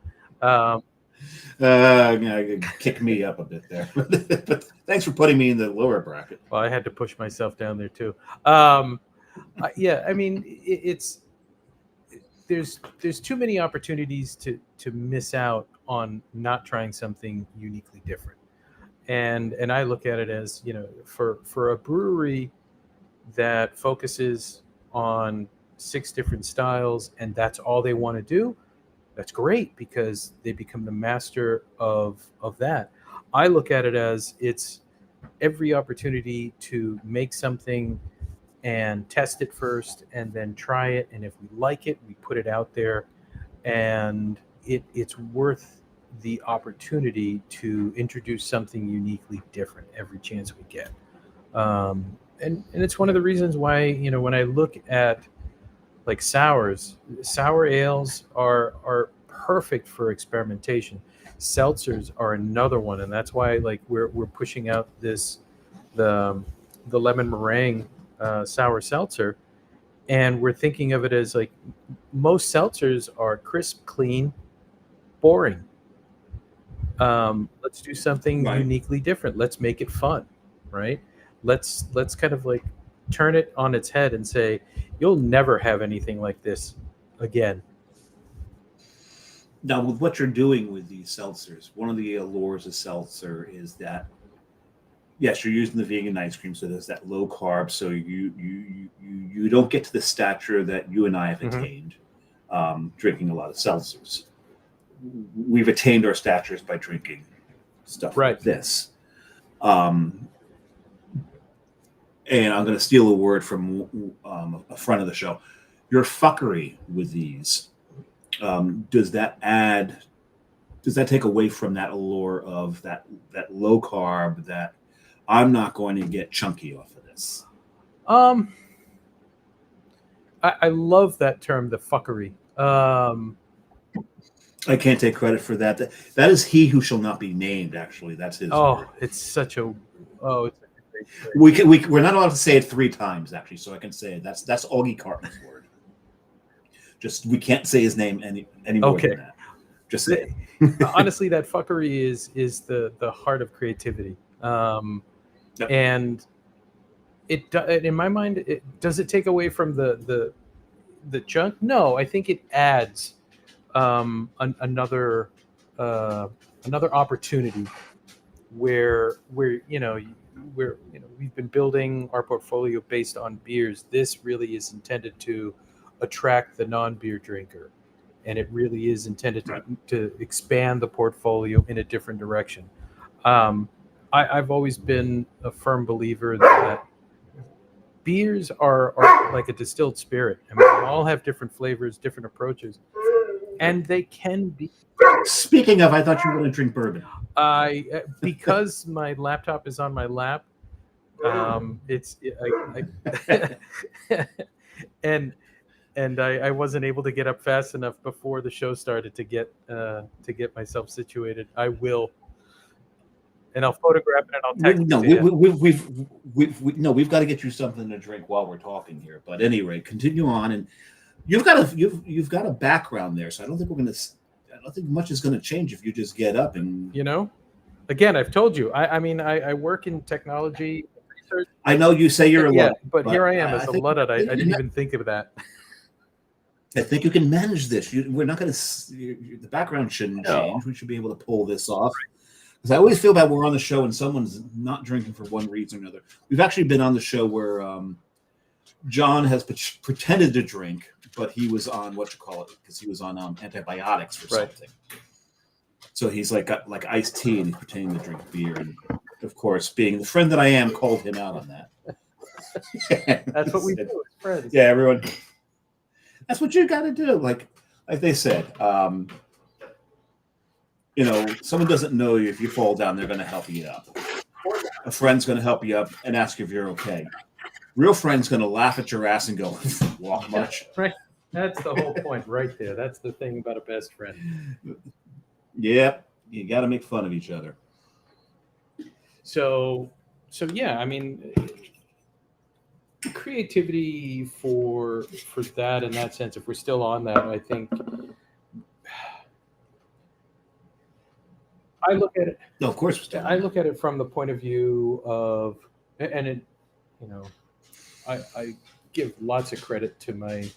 Kick me up a bit there. But thanks for putting me in the lower bracket. Well, I had to push myself down there too. Yeah, I mean, there's too many opportunities to miss out on not trying something uniquely different. And I look at it as, for a brewery that focuses on 6 different styles and that's all they want to do, that's great, because they become the master of that. I look at it as it's every opportunity to make something and test it first and then try it. And if we like it, we put it out there, and it's worth the opportunity to introduce something uniquely different every chance we get. And it's one of the reasons why, when I look at like sour ales are perfect for experimentation. Seltzers are another one, and that's why like we're pushing out the lemon meringue sour seltzer, and we're thinking of it as like most seltzers are crisp, clean, boring. Let's do something uniquely different. Let's make it fun, right? Let's kind of like turn it on its head and say, you'll never have anything like this again. Now, with what you're doing with these seltzers, one of the allures of seltzer is that, yes, you're using the vegan ice cream, so there's that low carb, so you don't get to the stature that you and I have attained drinking a lot of seltzers. We've attained our statures by drinking stuff like this. And I'm going to steal a word from a friend of the show. Your fuckery with these, does that take away from that allure of that low carb, that I'm not going to get chunky off of this? I love that term, the fuckery. I can't take credit for that. That is he who shall not be named. Actually, that's his. Word. It's such a it's we're not allowed to say it 3 times, actually, so I can say it. That's Augie Cartman's word. Just we can't say his name any more than that. Just say it. Honestly, that fuckery is the heart of creativity. And it in my mind, does it take away from the junk? No, I think it adds another opportunity where we've been building our portfolio based on beers. This really is intended to attract the non-beer drinker and it really is intended Right. to expand the portfolio in a different direction. I've always been a firm believer that beers are like a distilled spirit. I mean, they all have different flavors, different approaches, and they can be. Speaking of, I thought you were going to drink bourbon. Because my laptop is on my lap, and I wasn't able to get up fast enough before the show started to get myself situated. I will, and I'll photograph it and I'll text it to you. We've got to get you something to drink while we're talking here. But anyway, continue on, and you've got a background there, so I don't think much is going to change if you just get up and Again, I've told you. I work in technology research. I know you say you're a Luddite, but here I am as a Luddite. I didn't even think of that. I think you can manage this. We're not going to. The background shouldn't change. We should be able to pull this off. Because I always feel bad we're on the show and someone's not drinking for one reason or another. We've actually been on the show where John has pretended to drink, but he was on because he was on antibiotics or something. So he's got iced tea and he's pretending to drink beer. And of course, being the friend that I am, called him out on that. That's what we do as friends. Yeah, everyone. That's what you got to do. Like they said, someone doesn't know you. If you fall down, they're going to help you up. A friend's going to help you up and ask if you're okay. Real friend's going to laugh at your ass and go, walk much. Right. That's the whole point right there. That's the thing about a best friend. Yep. You got to make fun of each other. So yeah, I mean, creativity for that in that sense, if we're still on that, I think I look at it. No, of course. I look at it from the point of view of, and it, I give lots of credit to my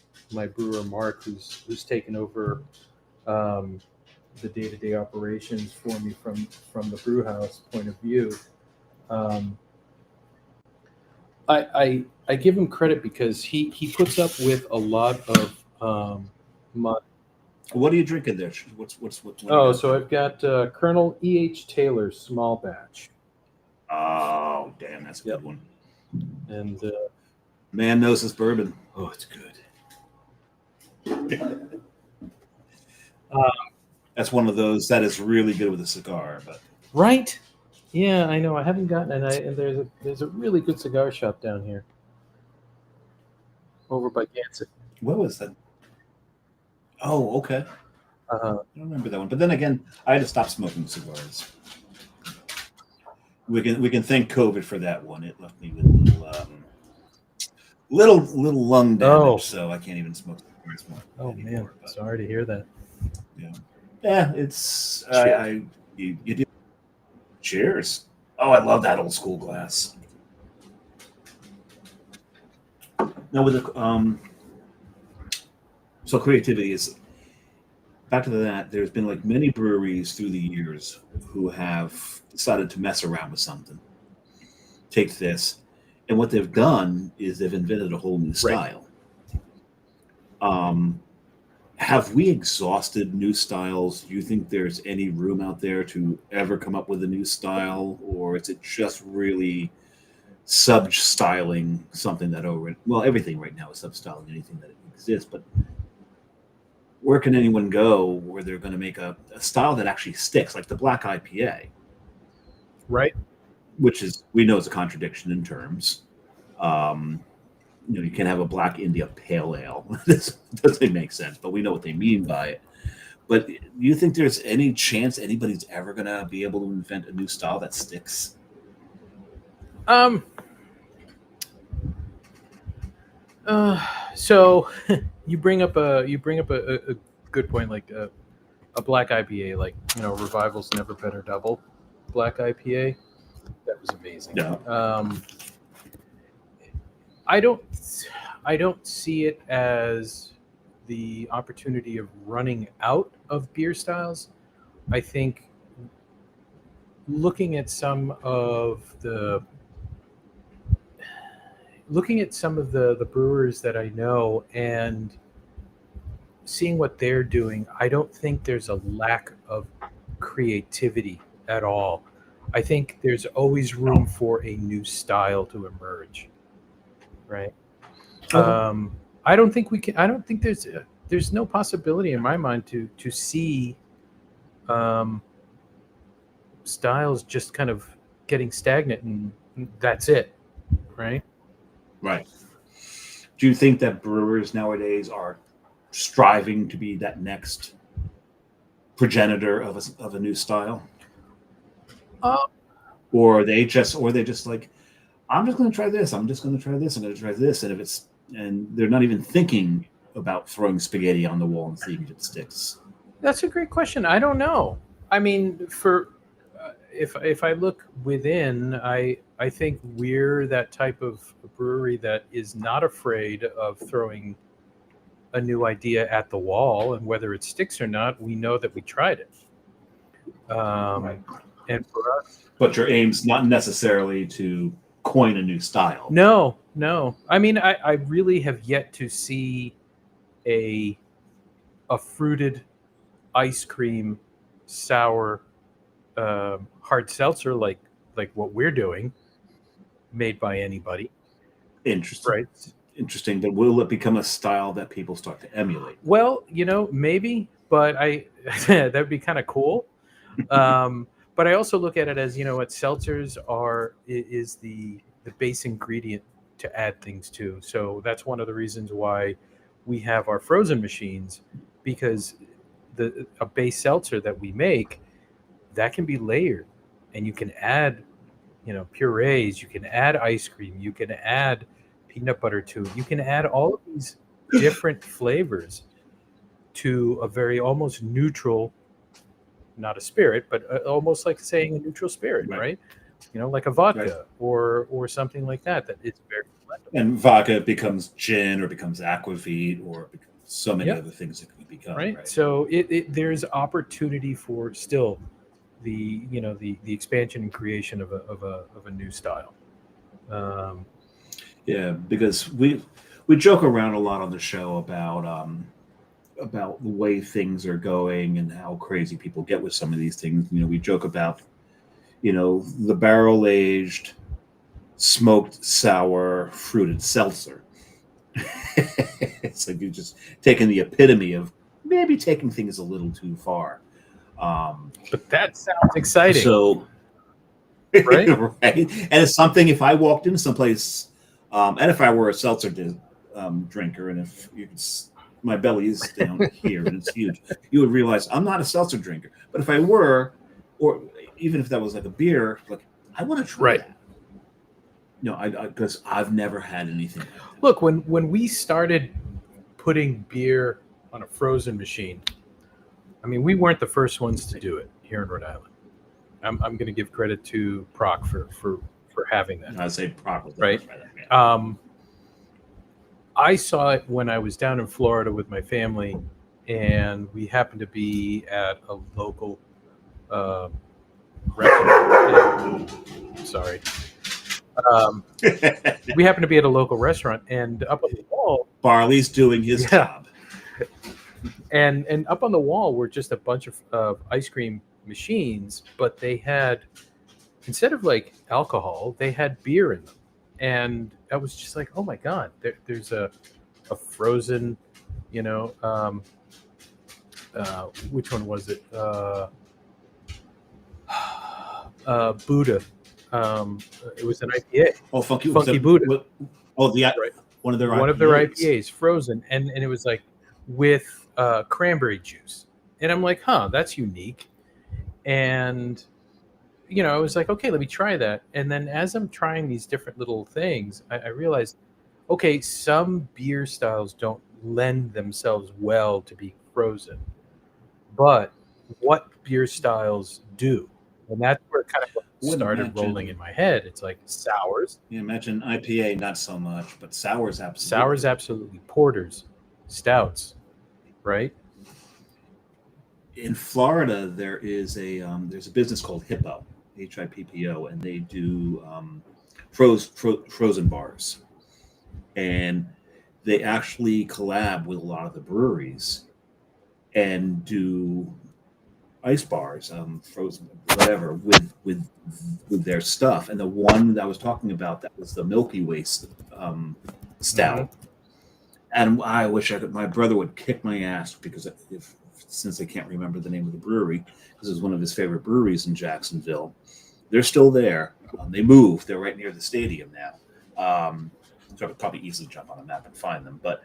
brewer Mark, who's taken over the day-to-day operations for me from the brew house point of view. I give him credit because he puts up with a lot of mud. What are you drinking there? What's so I've got Colonel E.H. Taylor's small batch. Oh, damn, that's a good one. And man knows his bourbon. Oh, it's good. That's one of those that is really good with a cigar, but right. Yeah, I know. I haven't gotten it. And there's a really good cigar shop down here, over by Gansett. What was that? Oh, okay. I don't remember that one. But then again, I had to stop smoking cigars. We can thank COVID for that one. It left me with little lung damage, so I can't even smoke cigars anymore. Man, sorry to hear that. Yeah. It's you do. Cheers. Oh, I love that old school glass. Now with the so creativity is back to that. There's been many breweries through the years who have decided to mess around with something. Take this, and what they've done is they've invented a whole new style. Right. Have we exhausted new styles? Do you think there's any room out there to ever come up with a new style, or is it just really sub-styling something that everything right now is sub-styling anything that exists, but where can anyone go where they're going to make a style that actually sticks, like the black IPA? Right. Which we know is a contradiction in terms. You can have a black India pale ale. This doesn't make sense, but we know what they mean by it. But do you think there's any chance anybody's ever going to be able to invent a new style that sticks? So you bring up a good point, like a black IPA, Revival's Never Better Double black IPA. That was amazing. Yeah. I don't see it as the opportunity of running out of beer styles. I think looking at some of the brewers that I know and seeing what they're doing, I don't think there's a lack of creativity at all. I think there's always room for a new style to emerge, right? Okay. I don't think we can. I don't think there's no possibility in my mind to see styles just kind of getting stagnant and that's it, right? Right. Do you think that brewers nowadays are striving to be that next progenitor of a new style, Um, or they just like, I'm just going to try this. I'm just going to try this. I'm going to try this, and they're not even thinking about throwing spaghetti on the wall and seeing if it sticks. That's a great question. I don't know. I mean, if I look within, I think we're that type of brewery that is not afraid of throwing a new idea at the wall, and whether it sticks or not, we know that we tried it. Right. And for us, But your aim's not necessarily to coin a new style. no. I mean, I really have yet to see a fruited ice cream sour hard seltzer like what we're doing, made by anybody. Interesting. Right. Interesting. But will it become a style that people start to emulate? Well, maybe, but that'd be kind of cool. But I also look at it as, what seltzers is the base ingredient to add things to. So that's one of the reasons why we have our frozen machines, because a base seltzer that we make, that can be layered, and you can add, purees, you can add ice cream, you can add peanut butter to it. You can add all of these different flavors to a very almost neutral, not a spirit, but almost like saying a neutral spirit, right? Like a vodka, right, or something like that it's very blendable. And vodka becomes gin, or becomes aquavit, or becomes so many other things it can become. Right. So there's opportunity for still the expansion and creation of a new style. Yeah, because we joke around a lot on the show about the way things are going and how crazy people get with some of these things. We joke about, the barrel aged, smoked, sour, fruited seltzer. It's like you're just taking the epitome of maybe taking things a little too far. But that sounds exciting. So, right? Right. And it's something, if I walked into someplace, and if I were a seltzer drinker, and if you could, my belly is down here and it's huge, you would realize I'm not a seltzer drinker. But if I were, or even if that was like a beer, like, I want to try that. Because I've never had anything like that. Look, when we started putting beer on a frozen machine, I mean, we weren't the first ones to do it here in Rhode Island. I'm going to give credit to Proc for having that. I'd say Proc was right. I saw it when I was down in Florida with my family, and we happened to be at a local restaurant. Sorry. We happened to be at a local restaurant, and up on the wall, Barley's doing his job. And up on the wall were just a bunch of ice cream machines, but they had, instead of like alcohol, they had beer in them. And I was just like, oh my God, there's a frozen, which one was it? Buddha. It was an IPA. Oh, Funky Buddha. Right. One of their IPAs, frozen, and it was like with cranberry juice, and I'm like, that's unique. And I was like, okay, let me try that. And then as I'm trying these different little things, I realized, okay, some beer styles don't lend themselves well to be frozen, but what beer styles do? And that's where it kind of started rolling in my head. It's like sours. You imagine IPA, not so much, but sours absolutely. Sours absolutely. Porters, stouts, right? In Florida, there's a business called Hippo, HIPPO, and they do frozen bars, and they actually collab with a lot of the breweries and do ice bars, frozen, whatever, with their stuff. And the one that I was talking about, that was the Milky Way stout. And I wish my brother would kick my ass because since I can't remember the name of the brewery, because it was one of his favorite breweries in Jacksonville. They're still there. They moved. They're right near the stadium now. So I could probably easily jump on a map and find them. But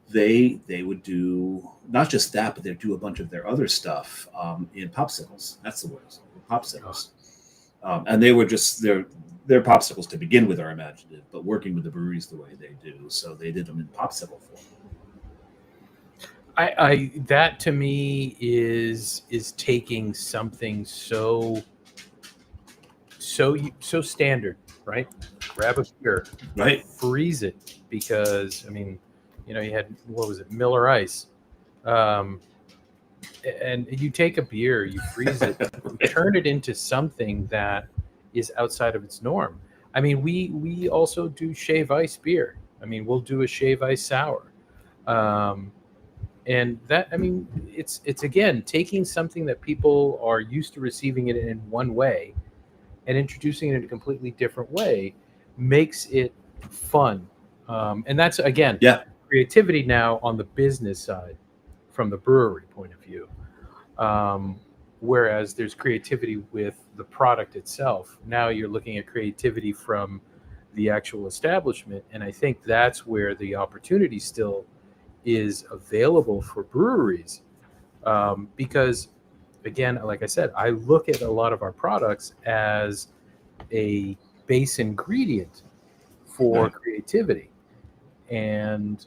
they would do not just that, but they'd do a bunch of their other stuff in popsicles. That's the word, popsicles. And they were just their popsicles to begin with are imaginative, but working with the breweries the way they do, so they did them in popsicle form. I that to me is taking something so standard, right? Grab a beer, right? Freeze it, because I mean, you had, what was it, Miller Ice, and you take a beer, you freeze it, you turn it into something that is outside of its norm. I mean, we also do shave ice beer. I mean, we'll do a shave ice sour. And that, I mean, it's again taking something that people are used to receiving it in one way and introducing it in a completely different way makes it fun. And that's, again, creativity now on the business side from the brewery point of view. Whereas there's creativity with the product itself. Now you're looking at creativity from the actual establishment. And I think that's where the opportunity still is available for breweries, because again, like I said, I look at a lot of our products as a base ingredient for creativity. And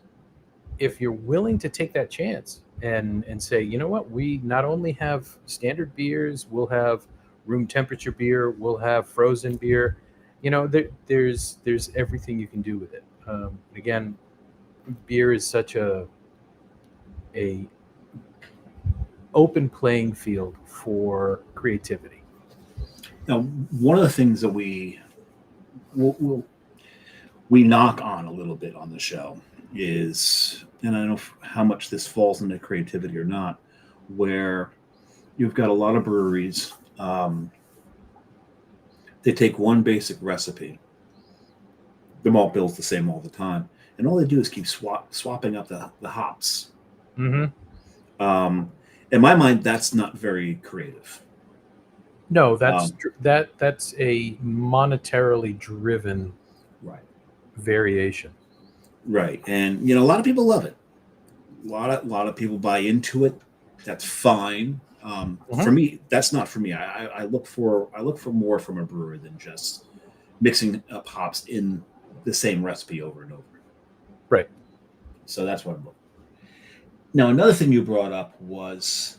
if you're willing to take that chance and say, you know what, we not only have standard beers, we'll have room temperature beer, we'll have frozen beer, there's everything you can do with it. Again, beer is such a open playing field for creativity. Now, one of the things that we knock on a little bit on the show is, and I don't know how much this falls into creativity or not, where you've got a lot of breweries, they take one basic recipe, the malt bill's the same all the time, and all they do is keep swapping up the hops. Mm-hmm. In my mind, that's not very creative. No, that's a monetarily driven variation. Right, and a lot of people love it. A lot of people buy into it. That's fine. For me, that's not for me. I look for more from a brewer than just mixing up hops in the same recipe over and over. Right. So that's what I'm looking for. Now, another thing you brought up was,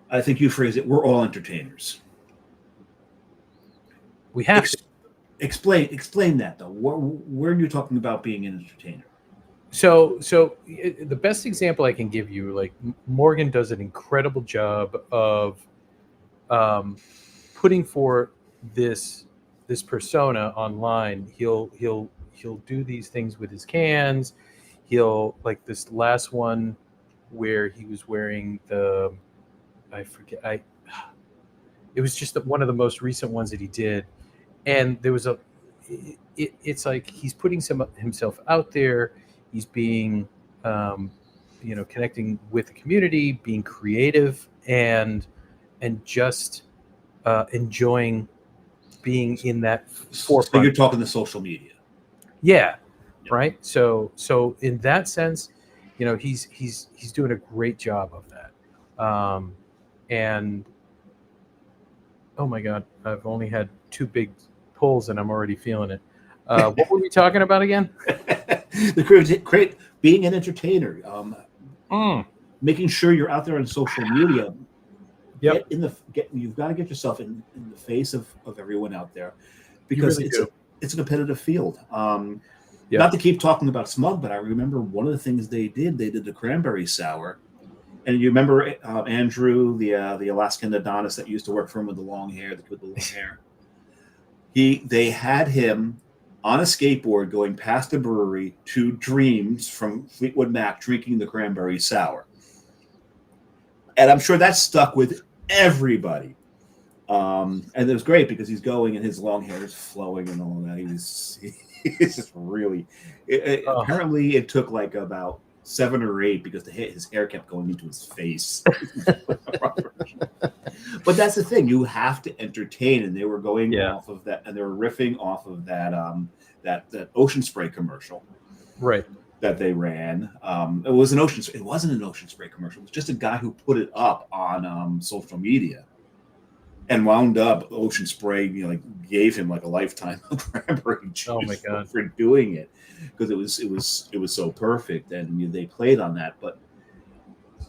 I think you phrased it, we're all entertainers. We have to. Explain that, though. Where are you talking about being an entertainer? So the best example I can give you, like, Morgan does an incredible job of putting forth this persona online. He'll do these things with his cans. He'll, like this last one where he was wearing it was just one of the most recent ones that he did. And there was it's like he's putting himself out there. He's being, connecting with the community, being creative, and just enjoying being in that forefront. So you're talking the social media. Yeah. Right. So in that sense, he's doing a great job of that. And oh my God, I've only had 2 big pulls and I'm already feeling it. What were we talking about again? The being an entertainer, making sure you're out there on social media. Yep. You've got to get yourself in the face of everyone out there, because it's a competitive field. Not to keep talking about Smug, but I remember one of the things they did the cranberry sour. And you remember Andrew, the Alaskan Adonis that used to work for him with the long hair, They had him on a skateboard going past the brewery to Dreams from Fleetwood Mac, drinking the cranberry sour. And I'm sure that stuck with everybody. And it was great because he's going and his long hair is flowing and all that. He's just really. Apparently, it took like about 7 or 8 because his hair kept going into his face. But that's the thing; you have to entertain, and they were going off of that, and they were riffing off of that that Ocean Spray commercial, right? That they ran. It was an Ocean. It wasn't an Ocean Spray commercial. It was just a guy who put it up on social media. And wound up Ocean Spray, gave him like a lifetime of cranberry juice for doing it because it was so perfect, and they played on that. But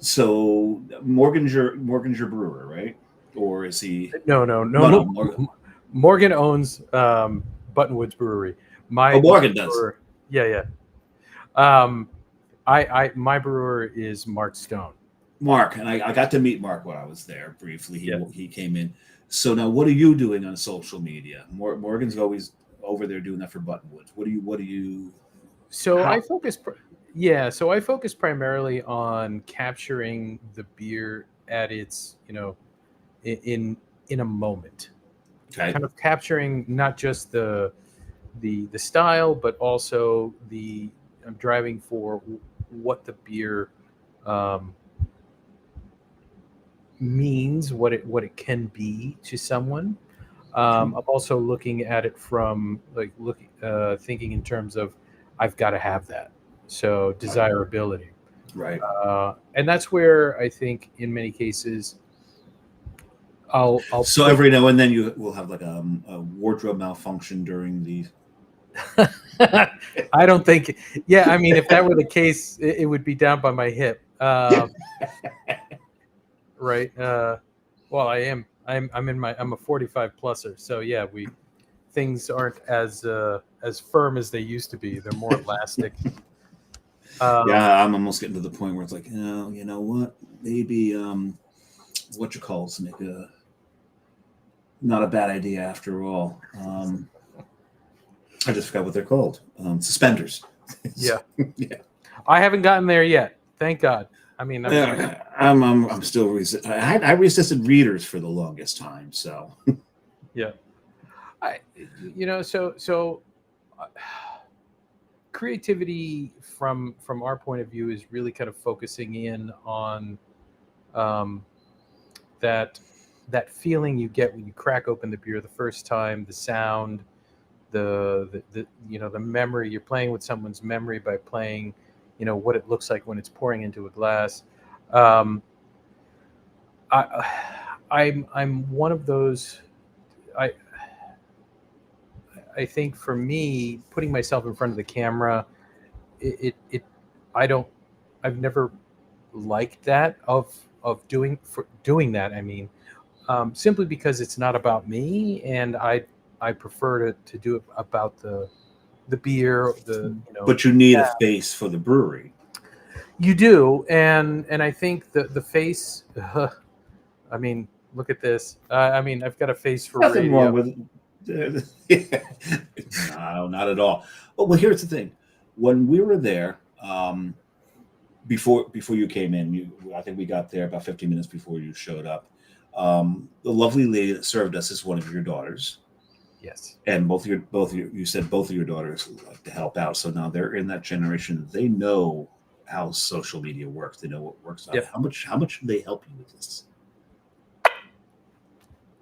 so Morgan's your brewer, right? Or is he? No. Morgan owns Buttonwoods Brewery. Morgan does. Yeah. My brewer is Mark Stone. Mark, and I got to meet Mark when I was there briefly. He came in. So now, what are you doing on social media? Morgan's always over there doing that for Buttonwoods. What do you? So I focus primarily on capturing the beer at its, in a moment. Okay. Kind of capturing not just the style, but also I'm driving for what the beer means, what it can be to someone. I'm also looking at it from thinking in terms of I've got to have that, so desirability, right? And that's where I think in many cases I'll so every now and then you will have like a wardrobe malfunction during the. I don't think. Yeah, I mean, if that were the case, it would be down by my hip. Right. Well, I'm a 45 pluser, so yeah, things aren't as firm as they used to be. They're more elastic. Yeah, I'm almost getting to the point where it's like, you know what? Maybe what you call it, make not a bad idea after all. I just forgot what they're called. Suspenders. Yeah. Yeah. I haven't gotten there yet. Thank God. I mean, I'm still I resisted readers for the longest time. So yeah, creativity from our point of view is really kind of focusing in on that feeling you get when you crack open the beer the first time, the sound, the memory. You're playing with someone's memory by playing what it looks like when it's pouring into a glass. I'm one of those. I think for me, putting myself in front of the camera, I've never liked that of doing that. I mean, simply because it's not about me, and I prefer to do it about the beer, But you need a face for the brewery. You do, and I think the face. I mean, look at this. I've got a face for Nothing radio. wrong with it. No, not at all. Well, here's the thing. When we were there, before you came in, I think we got there about 15 minutes before you showed up. The lovely lady that served us is one of your daughters. Yes. And you said both of your daughters like to help out. So now they're in that generation. They know how social media works. They know what works. Yep. How much do they help you with this?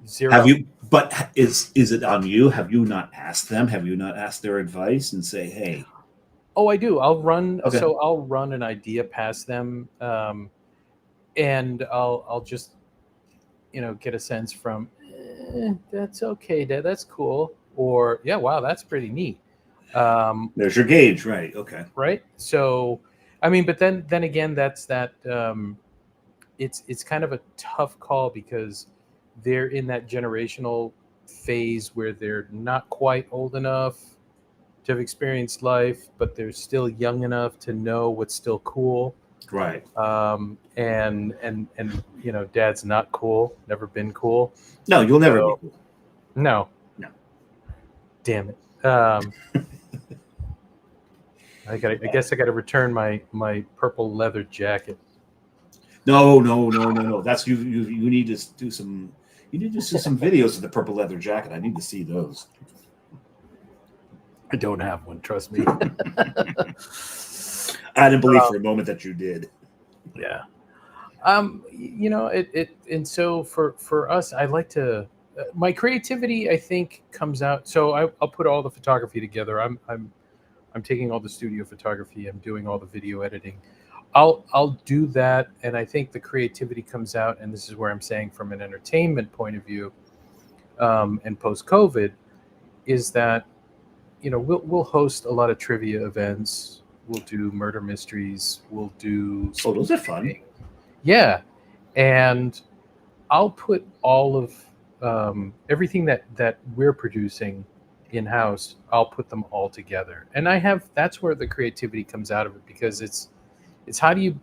0. Have you? But is it on you? Have you not asked them? Have you not asked their advice and say, hey? Oh, I do. I'll run. Okay. So I'll run an idea past them, and I'll just get a sense from that's okay, Dad. That's cool. Or yeah, wow, that's pretty neat. There's your gauge, right? Okay. Right. So, but then again, that's that. It's kind of a tough call because they're in that generational phase where they're not quite old enough to have experienced life, but they're still young enough to know what's still cool. Right. And Dad's not cool. Never been cool. No, you'll never be cool. No. Damn it. I guess I got to return my purple leather jacket. No. That's you. You need to do some. You need to do some videos of the purple leather jacket. I need to see those. I don't have one. Trust me. I didn't believe for a moment that you did. Yeah. And so for us, I like to. My creativity, I think, comes out. So I'll put all the photography together. I'm taking all the studio photography. I'm doing all the video editing. I'll do that, and I think the creativity comes out. And this is where I'm saying, from an entertainment point of view, and post COVID, is that we'll host a lot of trivia events. We'll do murder mysteries. We'll do. Oh, those are fun. Yeah, and I'll put all of everything that we're producing in-house. I'll put them all together, and that's where the creativity comes out of it, because it's how do you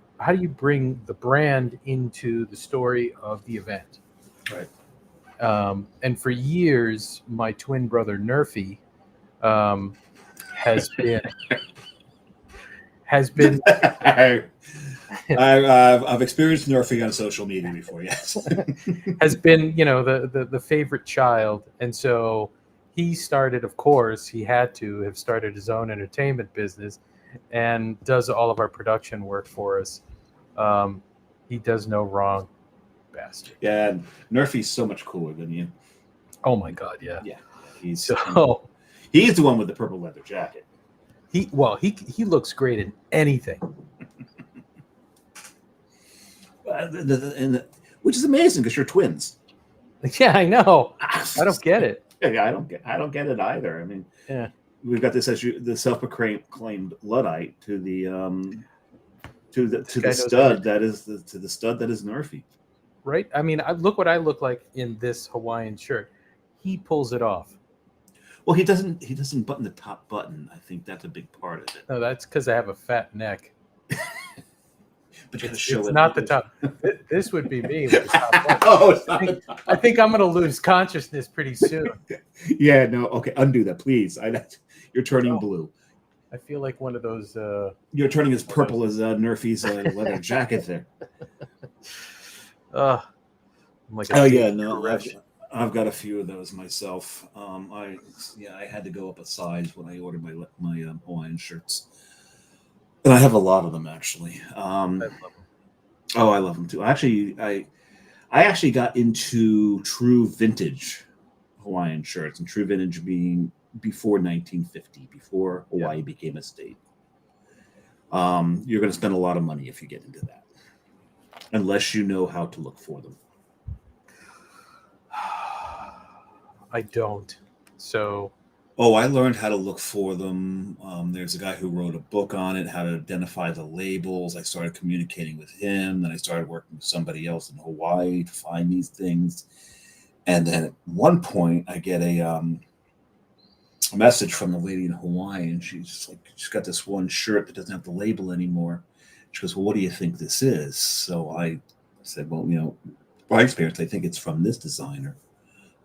bring the brand into the story of the event, right? And for years, my twin brother Nerfy has been. I've experienced Nerfing on social media before. Yes, has been the favorite child, and so he started. Of course, he had to have started his own entertainment business, and does all of our production work for us. He does no wrong, bastard. Yeah, Nerfy's so much cooler than you. Oh my God, yeah. Yeah, he's the one with the purple leather jacket. He looks great in anything. Which is amazing because you're twins. Yeah, I know. I don't get it. Yeah, I don't get it either. I mean, yeah, we've got this as the self-proclaimed Luddite to the stud that is Nerfy. Right. I mean, look what I look like in this Hawaiian shirt. He pulls it off. Well, he doesn't button the top button. I think that's a big part of it. No, that's because I have a fat neck. But you have to show it's it. Not the top. This would be me with the top button. Oh, it's not the top. I think I'm going to lose consciousness pretty soon. Yeah, no, okay, undo that, please. You're turning blue. I feel like one of those. You're turning as purple as Nerfy's leather jacket there. I've got a few of those myself. I had to go up a size when I ordered my Hawaiian shirts. And I have a lot of them, actually. I love them. Oh, I love them too. Actually, I actually got into true vintage Hawaiian shirts, and true vintage being before 1950, before Hawaii became a state. You're going to spend a lot of money if you get into that, unless you know how to look for them. I don't. So. Oh, I learned how to look for them. There's a guy who wrote a book on it, how to identify the labels. I started communicating with him. Then I started working with somebody else in Hawaii to find these things. And then at one point, I get a message from the lady in Hawaii, and she's got this one shirt that doesn't have the label anymore. She goes, "Well, what do you think this is?" So I said, "Well, by experience, I think it's from this designer.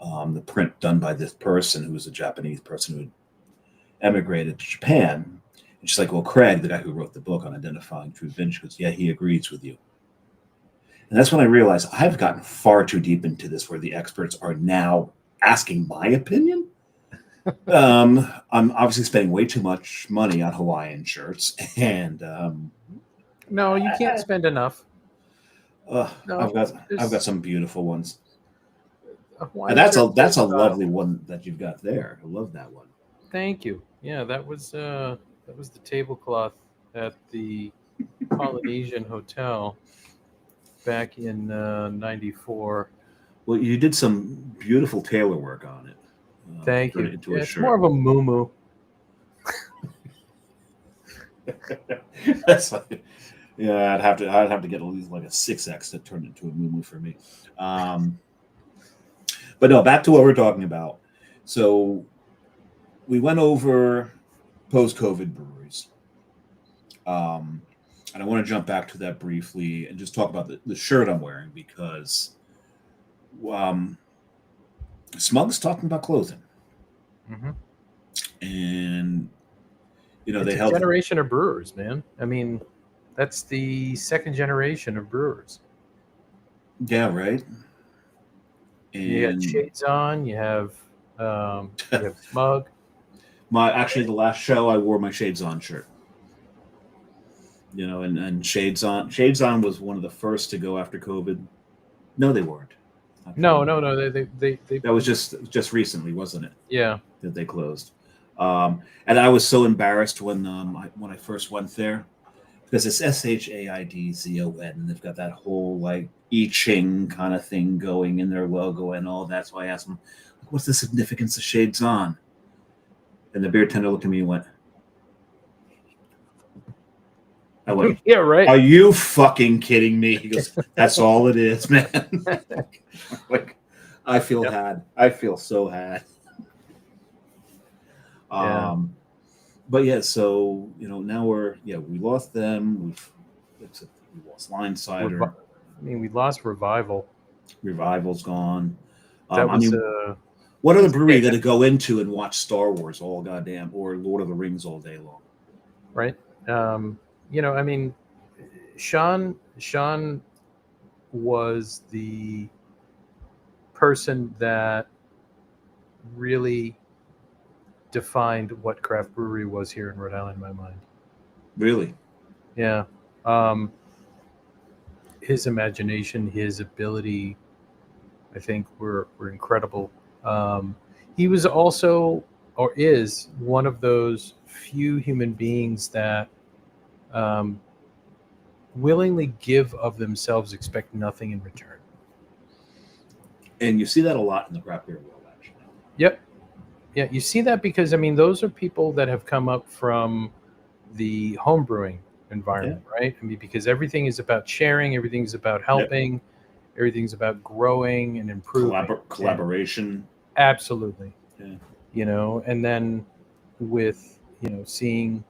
The print done by this person who was a Japanese person who had emigrated to Japan." And she's like, "Well, Craig, the guy who wrote the book on identifying true vintage," goes, "Yeah, he agrees with you." And that's when I realized I've gotten far too deep into this, where the experts are now asking my opinion. I'm obviously spending way too much money on Hawaiian shirts, and no, you can't spend enough. I've got some beautiful ones. And that's a lovely one that you've got there. I love that one. Thank you. Yeah, that was the tablecloth at the Polynesian Hotel back in '94. Well, you did some beautiful tailor work on it. Thank you. It's more of a muumuu. That's like, yeah, I'd have to get at least like a 6X to turn it into a muumuu for me. But no, back to what we're talking about. So we went over post-COVID breweries. And I want to jump back to that briefly and just talk about the shirt I'm wearing, because Smug's talking about closing. Mm-hmm. And, it's they a held generation of brewers, man. I mean, That's the second generation of brewers. Yeah, right. You got And Shades On. You have Smug. the last show I wore my Shades On shirt. And Shades On was one of the first to go after COVID. No, they weren't. No. They That was just recently, wasn't it? Yeah. That they closed. And I was so embarrassed when I first went there, because it's SHAIDZON, and they've got that whole like I Ching kind of thing going in their logo and all that. So I asked them, "What's the significance of Shades On?" And the beer tender looked at me and went, I went, yeah, right. "Are you fucking kidding me?" He goes, "That's all it is, man." Like, I feel had. I feel so had. But yeah, so now we lost them. We lost Line Cider. We lost Revival. Revival's gone. What other brewery that to go into and watch Star Wars all goddamn or Lord of the Rings all day long? Right. Sean was the person that really defined what craft brewery was here in Rhode Island in my mind. Really? Yeah. His imagination, his ability, I think were incredible. He was also, or is, one of those few human beings that willingly give of themselves, expect nothing in return. And you see that a lot in the craft beer world, actually. Yep. Yeah, you see that because, those are people that have come up from the home brewing environment, right? Because everything is about sharing, everything is about helping, everything's about growing and improving. Collaboration. Absolutely. Yeah. And then with, seeing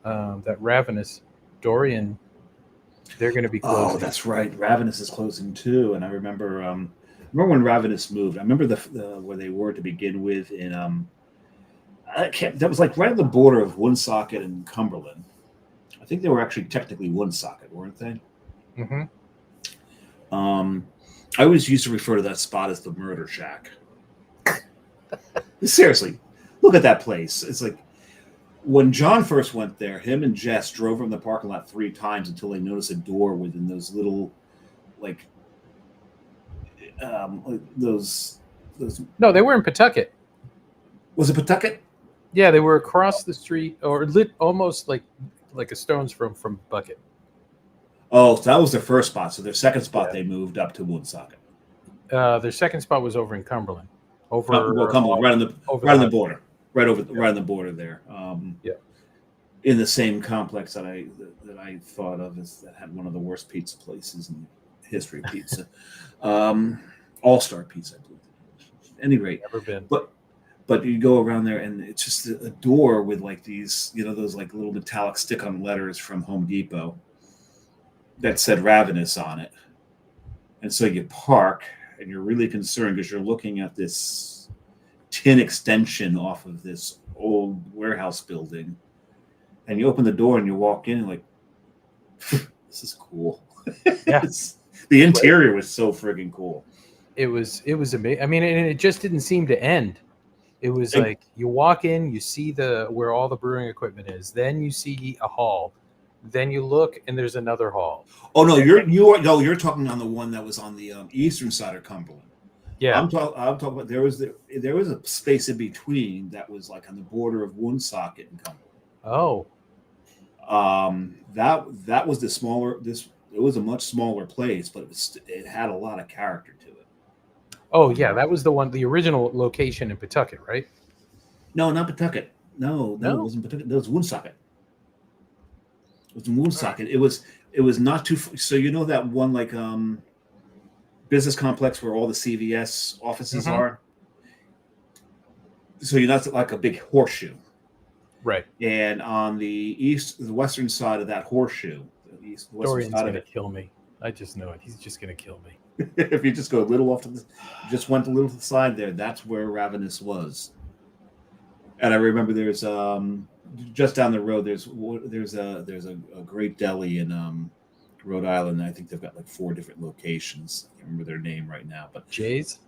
that Ravenous, Dorian, they're going to be closing. Oh, that's right. Ravenous is closing too. And I remember when Ravenous moved. I remember the where they were to begin with in that was like right on the border of Woonsocket and Cumberland. I think they were actually technically Woonsocket, weren't they? Mm-hmm. I always used to refer to that spot as the Murder Shack. Seriously, look at that place. It's like when John first went there, him and Jess drove from the parking lot 3 times until they noticed a door within those little, like, those. No, they were in Pawtucket. Was it Pawtucket? Yeah, they were across the street, or lit almost like a stone's from Bucket. Oh, so that was their first spot. So their second spot, they moved up to Woonsocket. Their second spot was over in Cumberland. Cumberland, right on the border, right on the border there. In the same complex that I thought of as that had one of the worst pizza places in the history of pizza, All-Star Pizza, I believe. At any rate, never been. But you go around there and it's just a door with like these, those like little metallic stick-on letters from Home Depot that said Ravenous on it. And so you park and you're really concerned because you're looking at this tin extension off of this old warehouse building. And you open the door and you walk in and like, this is cool. Yeah. The interior was so friggin' cool. It was amazing. And it just didn't seem to end. It was like you walk in, you see where all the brewing equipment is. Then you see a hall. Then you look, and there's another hall. Oh no, you're talking on the one that was on the eastern side of Cumberland. Yeah, I'm talking about there was a space in between that was like on the border of Woonsocket and Cumberland. Oh, that was the smaller. It was a much smaller place, but it had a lot of character to it. Oh yeah, that was the original location in Pawtucket, right? No, not Pawtucket. No, it wasn't Pawtucket. That was Woonsocket. It was in Woonsocket. It was not too. So that one like business complex where all the CVS offices are. So you're not like a big horseshoe, right? And on the western side of that horseshoe, Dorian's gonna kill me. I just know it. He's just gonna kill me. If you just go a little off just went a little to the side there, that's where Ravenous was. And I remember there's just down the road, there's a great deli in Rhode Island. I think they've got like 4 different locations. I can't remember their name right now, but Jay's.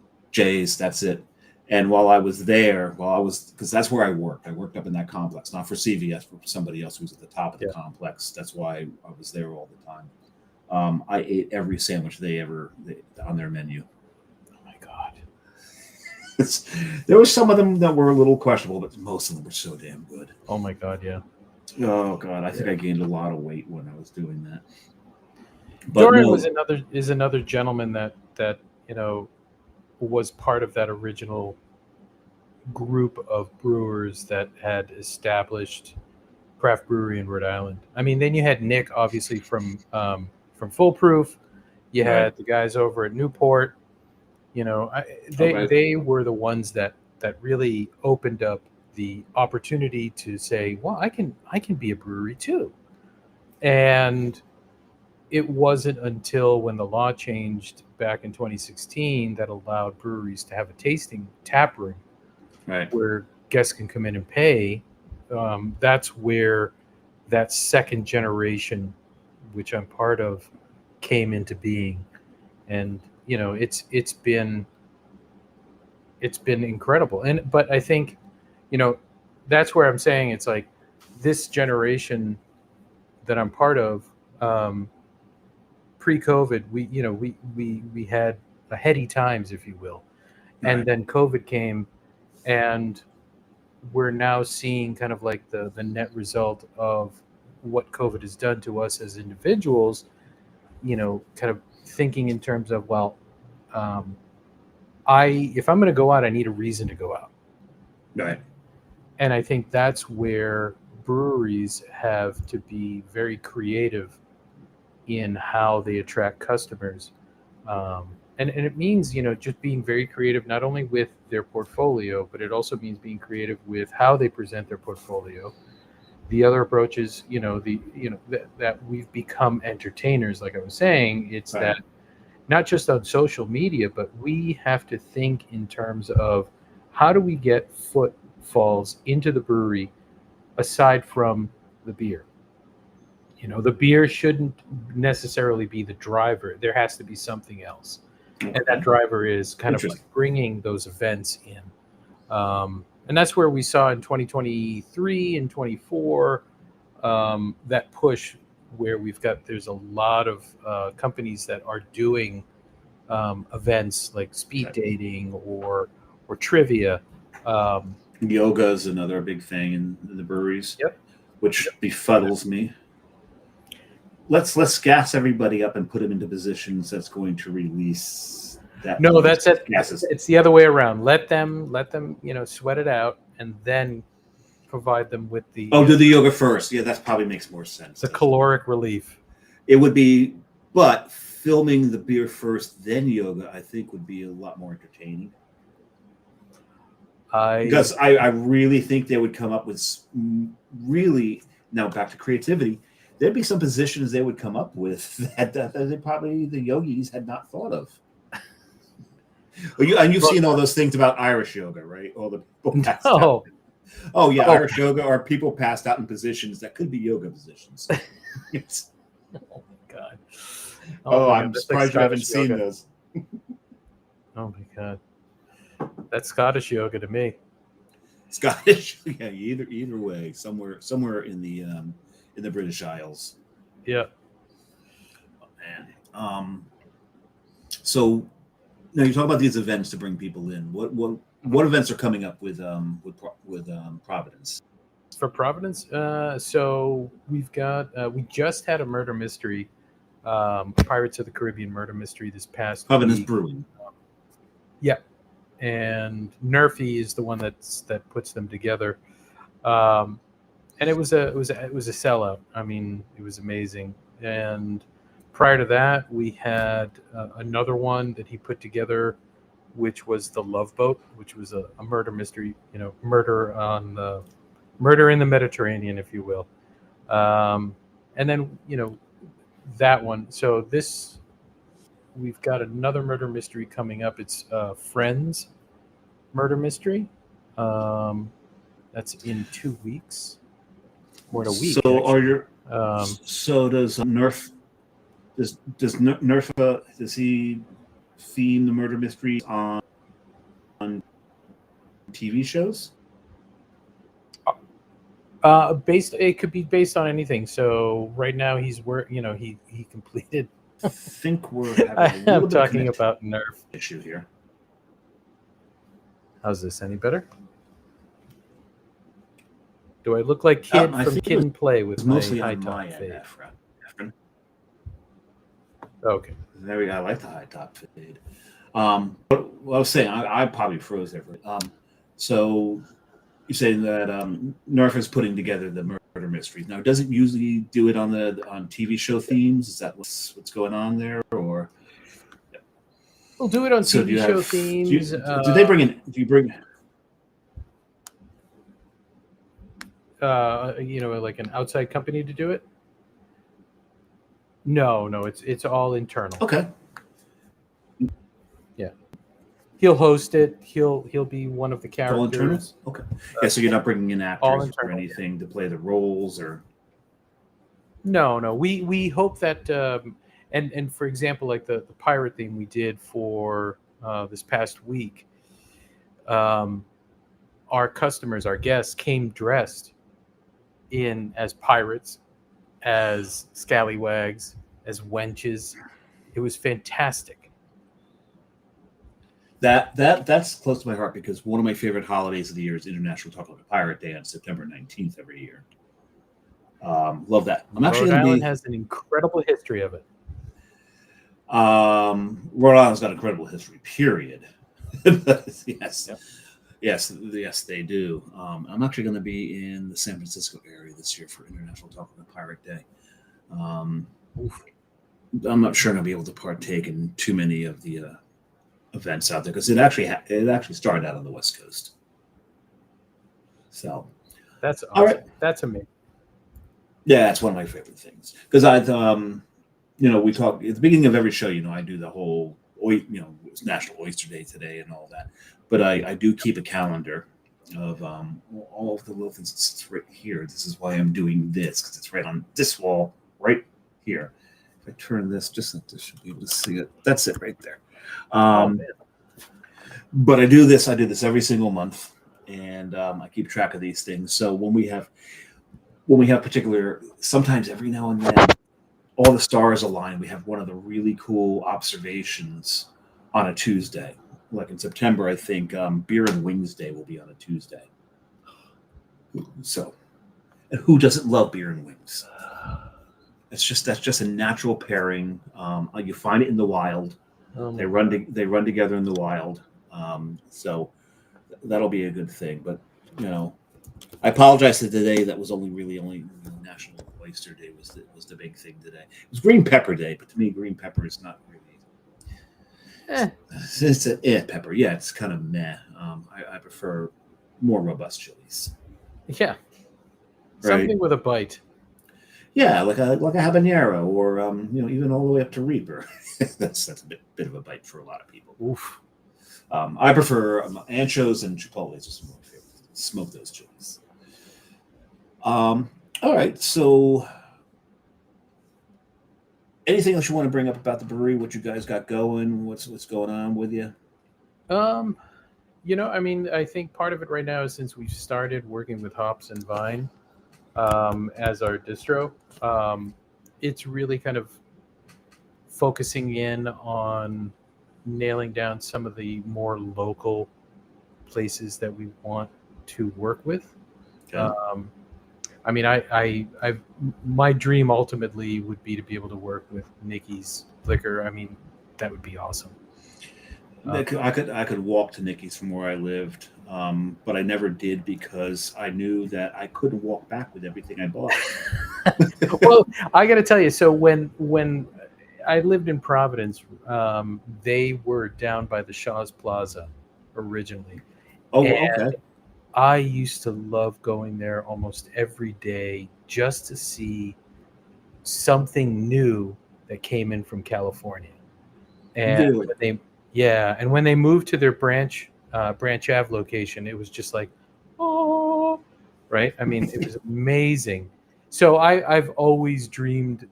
That's it. And while I was there, because that's where I worked up in that complex, not for CVS, but for somebody else who's at the top of the complex. That's why I was there all the time. I ate every sandwich they on their menu. Oh my God. There were some of them that were a little questionable, but most of them were so damn good. Oh my God, yeah. Oh God, I think I gained a lot of weight when I was doing that. But Dorian is another gentleman that was part of that original group of brewers that had established craft brewery in Rhode Island. I mean, then you had Nick, obviously from Foolproof. You had the guys over at Newport. They were the ones that really opened up the opportunity to say, well, I can be a brewery too. And it wasn't until when the law changed back in 2016 that allowed breweries to have a tasting tap room, where guests can come in and pay. That's where that second generation, which I'm part of, came into being. And it's been incredible. But I think that's where I'm saying it's like this generation that I'm part of, pre-COVID, we had a heady times, if you will, and then COVID came, and we're now seeing kind of like the net result of what COVID has done to us as individuals. Kind of thinking in terms of, well, if I'm going to go out, I need a reason to go out. Right. And I think that's where breweries have to be very creative in how they attract customers. And it means, just being very creative, not only with their portfolio, but it also means being creative with how they present their portfolio. The other approach is, that we've become entertainers. Like I was saying, it's that not just on social media, but we have to think in terms of how do we get footfalls into the brewery aside from the beer. The beer shouldn't necessarily be the driver. There has to be something else. And that driver is kind of like bringing those events in. And that's where we saw in 2023 and 24 that push where there's a lot of companies that are doing events like speed dating or trivia. Yoga is another big thing in the breweries, which befuddles me. Let's gas everybody up and put them into positions that's going to release that. No, that's it. It's the other way around. Let them sweat it out, and then provide them with the do the yoga first. Yeah, that probably makes more sense. The caloric relief. It would be, but filming the beer first, then yoga, I think would be a lot more entertaining. Because I really think they would come up with now back to creativity. There'd be some positions they would come up with that they probably the yogis had not thought of. And you've seen all those things about Irish yoga, right? All the people passed out. Irish yoga are people passed out in positions that could be yoga positions. Oh my God. I'm surprised you haven't seen those. Oh my God. That's Scottish yoga to me. Scottish, either way, somewhere in the British Isles. Yeah. Oh, man. So now you talk about these events to bring people in. What events are coming up with Providence? For Providence, so we've got we just had a murder mystery, Pirates of the Caribbean murder mystery this past Providence week. Brewing. Yeah, and Nerfy is the one that puts them together. And it was a sellout. I mean, it was amazing. And prior to that, we had another one that he put together, which was the Love Boat, which was a murder mystery. Murder in the Mediterranean, if you will. And then that one. So we've got another murder mystery coming up. It's Friends murder mystery. That's in 2 weeks. more than a week. So actually. are your so does Nerf does Nerf does he theme the murder mysteries on TV shows? It could be based on anything. So right now he completed. I think we're having a little I'm bit talking of about Nerf issue here. How's this? Any better? Do I look like Kid from Kid and Play with my high top fade? Efren. Okay. There we go. I like the high top fade. But what I was saying, I probably froze there. So you're saying that Nerf is putting together the murder mysteries. Now, does it usually do it on TV show themes? Is that what's going on there, or? We'll do it on TV show themes. Do they bring in? Do you bring? Like an outside company to do it? No, it's all internal. Okay. Yeah. He'll host it. He'll be one of the characters. All internal? Okay. Yeah, so you're not bringing in actors or anything to play the roles, or? No. We hope that, and for example, like the pirate theme we did for this past week, our customers, our guests, came dressed in as pirates, as scallywags, as wenches. It was fantastic. That's close to my heart because one of my favorite holidays of the year is International Talk Like a Pirate Day on September 19th every year. Love that. I'm actually Rhode Island has an incredible history of it. Rhode Island's got an incredible history, period. Yes. Yep. Yes, they do. I'm actually going to be in the San Francisco area this year for International Talk Like a Pirate Day. I'm not sure I'll be able to partake in too many of the events out there because it actually started out on the West Coast. So that's awesome. All right. That's amazing. Yeah, it's one of my favorite things because we talk at the beginning of every show. I do the whole it's National Oyster Day today and all that. But I do keep a calendar of all of the little things. It's right here. This is why I'm doing this because it's right on this wall right here. If I turn this, just like this, should be able to see it. That's it right there. But I do this every single month, and I keep track of these things. So when we have particular, sometimes every now and then, all the stars align. We have one of the really cool observations on a Tuesday. Like in September, I think Beer and Wings Day will be on a Tuesday. So, and who doesn't love beer and wings? That's just a natural pairing. You find it in the wild. They run together in the wild. So that'll be a good thing. But I apologize that today that was only National Oyster Day was the big thing today. It was Green Pepper Day, but to me, green pepper is not really. It's a pepper. Yeah, it's kind of meh. I prefer more robust chilies. Yeah, something with a bite. Yeah, like a habanero, or even all the way up to Reaper. that's a bit of a bite for a lot of people. Oof. I prefer anchos and chipotles. Are some of my favorites. Smoke those chilies. All right, so. Anything else you want to bring up about the brewery? What you guys got going? What's going on with you? I think part of it right now is since we've started working with hops and vine as our distro, it's really kind of focusing in on nailing down some of the more local places that we want to work with. Okay. My dream ultimately would be to be able to work with Nikki's Liquor. That would be awesome. I could walk to Nikki's from where I lived, but I never did because I knew that I couldn't walk back with everything I bought. Well, I got to tell you, so when I lived in Providence, they were down by the Shaw's Plaza originally. Oh, okay. I used to love going there almost every day just to see something new that came in from California. And when they moved to their Branch Ave location, it was just like, oh, right? It was amazing. So I've always dreamed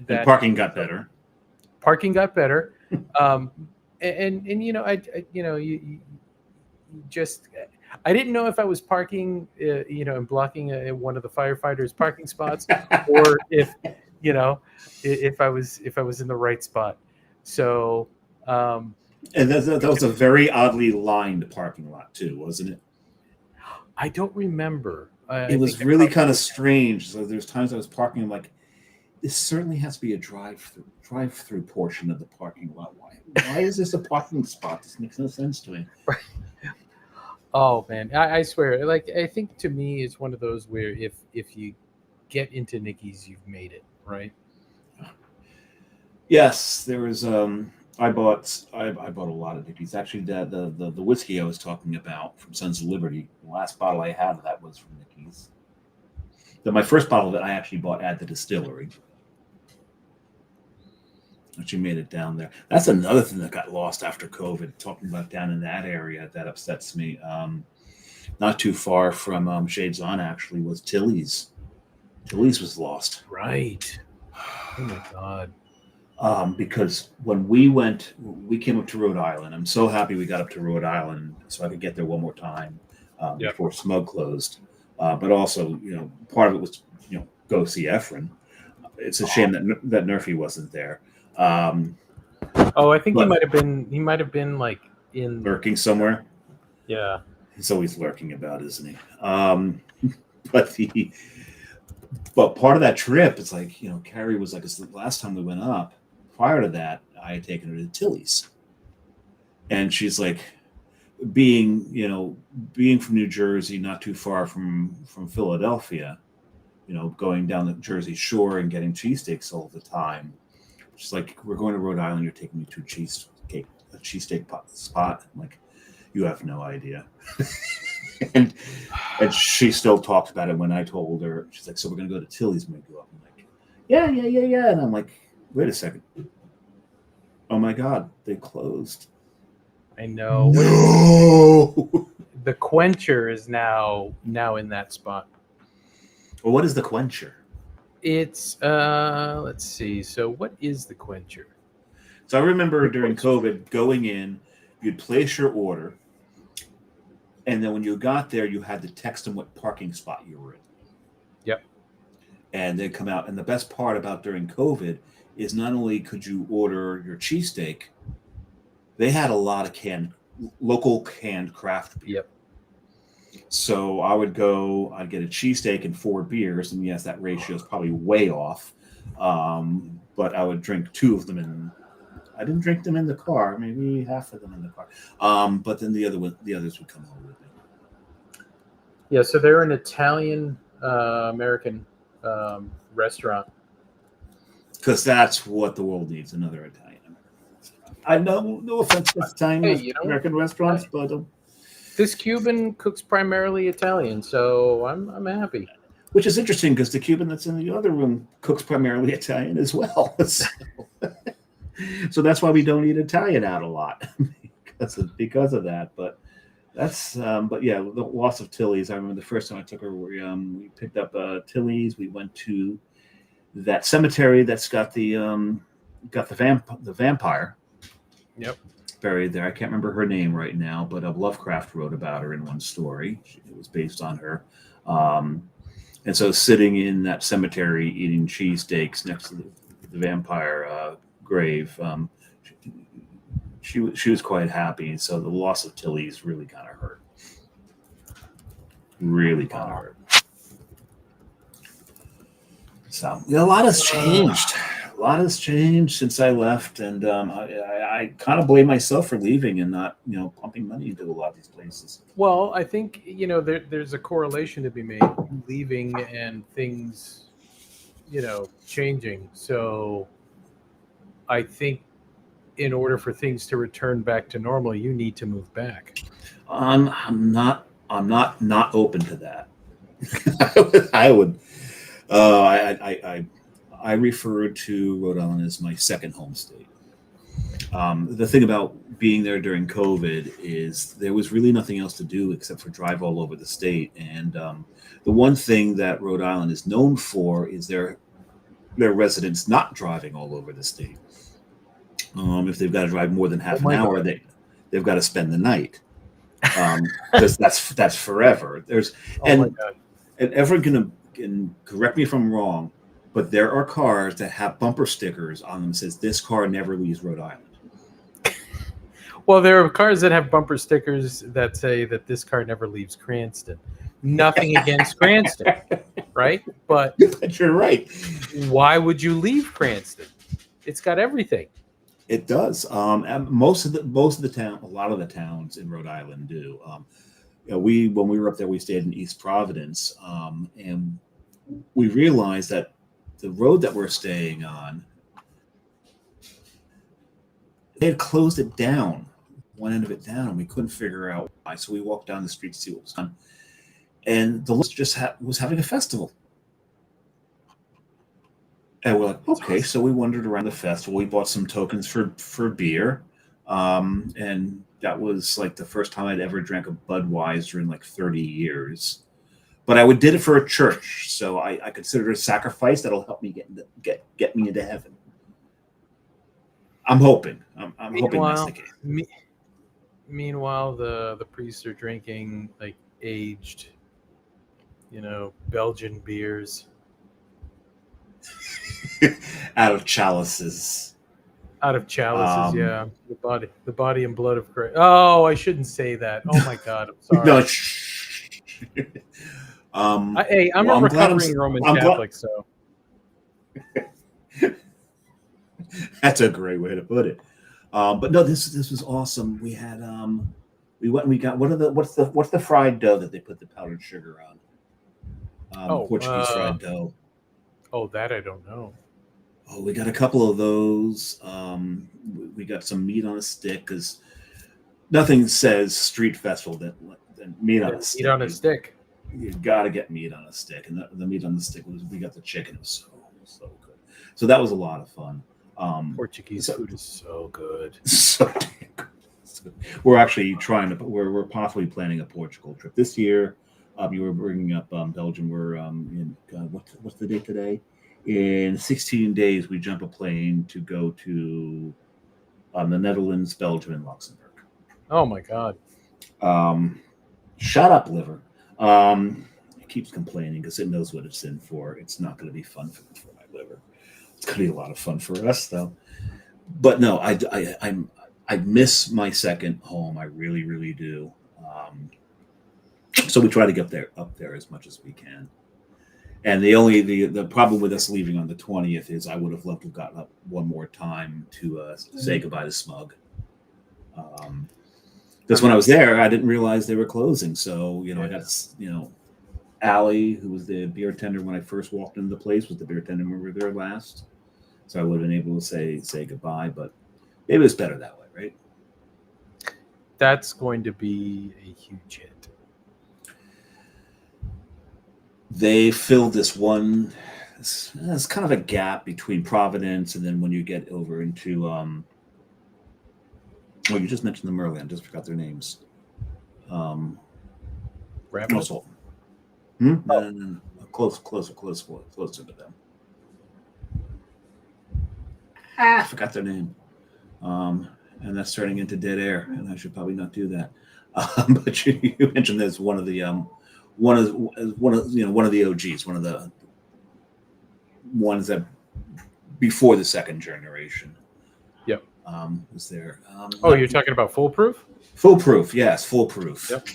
that And parking got better. Parking got better, and you know, you just I didn't know if I was parking, and blocking one of the firefighters' parking spots, or if if I was in the right spot. So, And that was a very oddly lined parking lot too, wasn't it? I don't remember. It was really kind of strange. So there's times I was parking, I'm like, this certainly has to be a drive-through portion of the parking lot. Why is this a parking spot? This makes no sense to me. Oh man, I swear, like I think to me it's one of those where if you get into Nicky's, you've made it, right? Yes, there was. I bought a lot of Nicky's. Actually, the whiskey I was talking about from Sons of Liberty, the last bottle I had of that was from Nicky's. My first bottle that I actually bought at the distillery. Actually made it down there. That's another thing that got lost after COVID. Talking about down in that area, that upsets me. Not too far from Shades On, actually, was Tilly's. Tilly's was lost. Right. Oh my God. Because when we came up to Rhode Island. I'm so happy we got up to Rhode Island so I could get there one more time before Smug closed. But also, part of it was, go see Efren. It's a shame that Nerfy wasn't there. I think he might have been like in lurking somewhere. Yeah, he's always lurking about, isn't he? But part of that trip, it's like, Carrie was like, it's the last time we went up. Prior to that, I had taken her to Tilly's, and she's like, being from New Jersey, not too far from Philadelphia, going down the Jersey Shore and getting cheesesteaks all the time. She's like, we're going to Rhode Island. You're taking me to a cheesesteak spot. I'm like, you have no idea. and she still talks about it when I told her. She's like, so we're going to go to Tilly's when we go up. I'm like, yeah. And I'm like, wait a second. Oh my God, they closed. I know. No. The Quencher is now in that spot. Well, what is the Quencher? It's let's see. So what is the Quencher? So I remember during COVID going in, you'd place your order, and then when you got there, you had to text them what parking spot you were in. Yep. And they'd come out. And the best part about during COVID is not only could you order your cheesesteak, they had a lot of local canned craft beer. Yep. So I'd get a cheesesteak and 4 beers, and yes, that ratio is probably way off. But I would drink 2 of them, and I didn't drink them in the car, maybe half of them in the car. But then the others would come home with me. Yeah, so they're an Italian American restaurant. Because that's what the world needs, another Italian American. I know, no offense to Italian American restaurants, but this Cuban cooks primarily Italian, so I'm happy. Which is interesting because the Cuban that's in the other room cooks primarily Italian as well. So that's why we don't eat Italian out a lot because of that. But that's but yeah, the loss of Tilly's. I remember the first time I took her, we picked up Tilly's. We went to that cemetery that's got the vampire. Yep. Buried there. I can't remember her name right now, but Lovecraft wrote about her in one story. It was based on her. And so sitting in that cemetery eating cheesesteaks next to the vampire grave, she was quite happy. So the loss of Tilly's really kind of hurt. Really kind of hurt. So a lot has changed. A lot has changed since I left, and I kind of blame myself for leaving and not, pumping money into a lot of these places. Well, I think there's a correlation to be made, leaving and things, changing. So, I think in order for things to return back to normal, you need to move back. I'm not open to that. I would. I refer to Rhode Island as my second home state. The thing about being there during COVID is there was really nothing else to do except for drive all over the state. And the one thing that Rhode Island is known for is their residents not driving all over the state. If they've got to drive more than half an hour, they've got to spend the night. Because that's forever. And everyone can correct me if I'm wrong, but there are cars that have bumper stickers on them that says this car never leaves Rhode Island. Well, there are cars that have bumper stickers that say that this car never leaves Cranston. Nothing against Cranston, right? But you're right. Why would you leave Cranston? It's got everything. It does. And most of the town, a lot of the towns in Rhode Island do. When we were up there, we stayed in East Providence, and we realized that the road that we're staying on, they had closed it down, one end of it down, and we couldn't figure out why. So we walked down the street to see what was on, and the list just was having a festival. And we're like, okay, so we wandered around the festival. We bought some tokens for beer, and that was like the first time I'd ever drank a Budweiser in like 30 years. But I did it for a church, so I consider it a sacrifice that'll help me get me into heaven. I'm hoping. I'm hoping that's the case. Meanwhile, the priests are drinking like aged, Belgian beers. Out of chalices. Yeah. The body and blood of Christ. Oh, I shouldn't say that. Oh my God, I'm sorry. No. I'm a recovering Roman Catholic, so. That's a great way to put it. But no, this was awesome. We had we went and we got what's the fried dough that they put the powdered sugar on? Portuguese fried dough. Oh, that I don't know. Oh, we got a couple of those. We got some meat on a stick because nothing says street festival than meat on a stick. Meat on a stick. You got to get meat on a stick, and the meat on the stick we got the chicken. It was so good. So that was a lot of fun. Portuguese food is so good. So damn good. We're actually we're possibly planning a Portugal trip this year. You were bringing up Belgium. We're in what's the date today? In 16 days, we jump a plane to go to the Netherlands, Belgium, and Luxembourg. Oh my God! Shut up, liver. It keeps complaining because it knows what it's in for. It's not going to be fun for my liver. It's going to be a lot of fun for us, though. But no, I miss my second home. I really, really do. So we try to get up there as much as we can. And the problem with us leaving on the 20th is I would have loved to have gotten up one more time to say goodbye to Smug. Because when I was there, I didn't realize they were closing. So I got Allie, who was the beer tender when I first walked into the place, was the beer tender when we were there last. So I would have been able to say goodbye, but maybe it was better that way, right? That's going to be a huge hit. They filled this one. It's kind of a gap between Providence and then when you get over into you just mentioned the Merlin. I just forgot their names. Rabbit? No. Closer to them. I forgot their name. And that's turning into dead air, and I should probably not do that. But you mentioned there's one of the one of the OGs, one of the ones that before the second generation. Yep. Was there? You're talking about Foolproof? Foolproof, yes, Foolproof. Yep.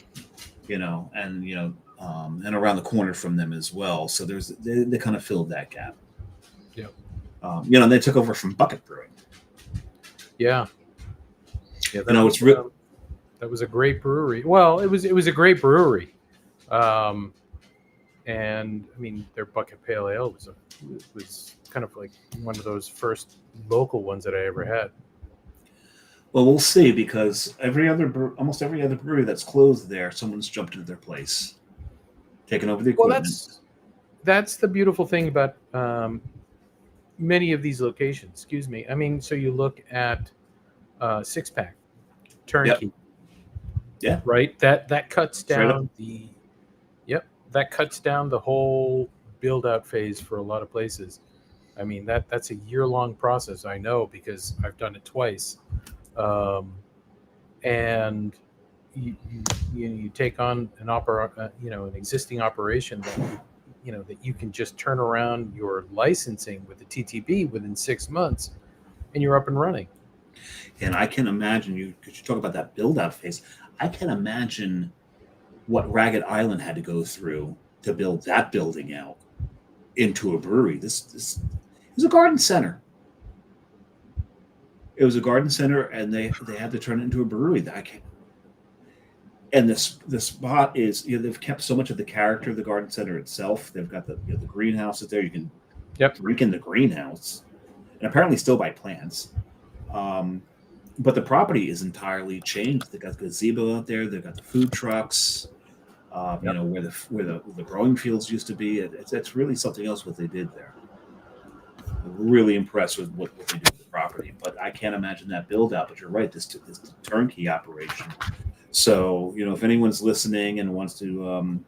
And around the corner from them as well. So they kind of filled that gap. Yep. They took over from Bucket Brewing. Yeah. Yeah. That was a great brewery. Well, it was a great brewery. And I mean, their Bucket Pale Ale was kind of like one of those first local ones that I ever had. Well, we'll see, because almost every other brewery that's closed there, someone's jumped into their place, taken over the equipment. Well, that's the beautiful thing about many of these locations. Excuse me. I mean, so you look at Six Pack, turnkey. Yeah. Right. That cuts Straight down that cuts down the whole build out phase for a lot of places. I mean, that's a year-long process. I know because I've done it twice. And you take on an existing operation that you can just turn around your licensing with the TTB within 6 months, and you're up and running. And I can imagine because you talk about that build out phase. I can imagine what Ragged Island had to go through to build that building out into a brewery. This was a garden center. It was a garden center, and they had to turn it into a brewery. And the spot is, they've kept so much of the character of the garden center itself. They've got the greenhouses there. You can drink in the greenhouse, and apparently still buy plants. But the property is entirely changed. They've got the gazebo out there. They've got the food trucks. Where the growing fields used to be. It's really something else what they did there. I'm really impressed with what they did with the property. But I can't imagine that build out. But you're right. This turnkey operation. So if anyone's listening and wants to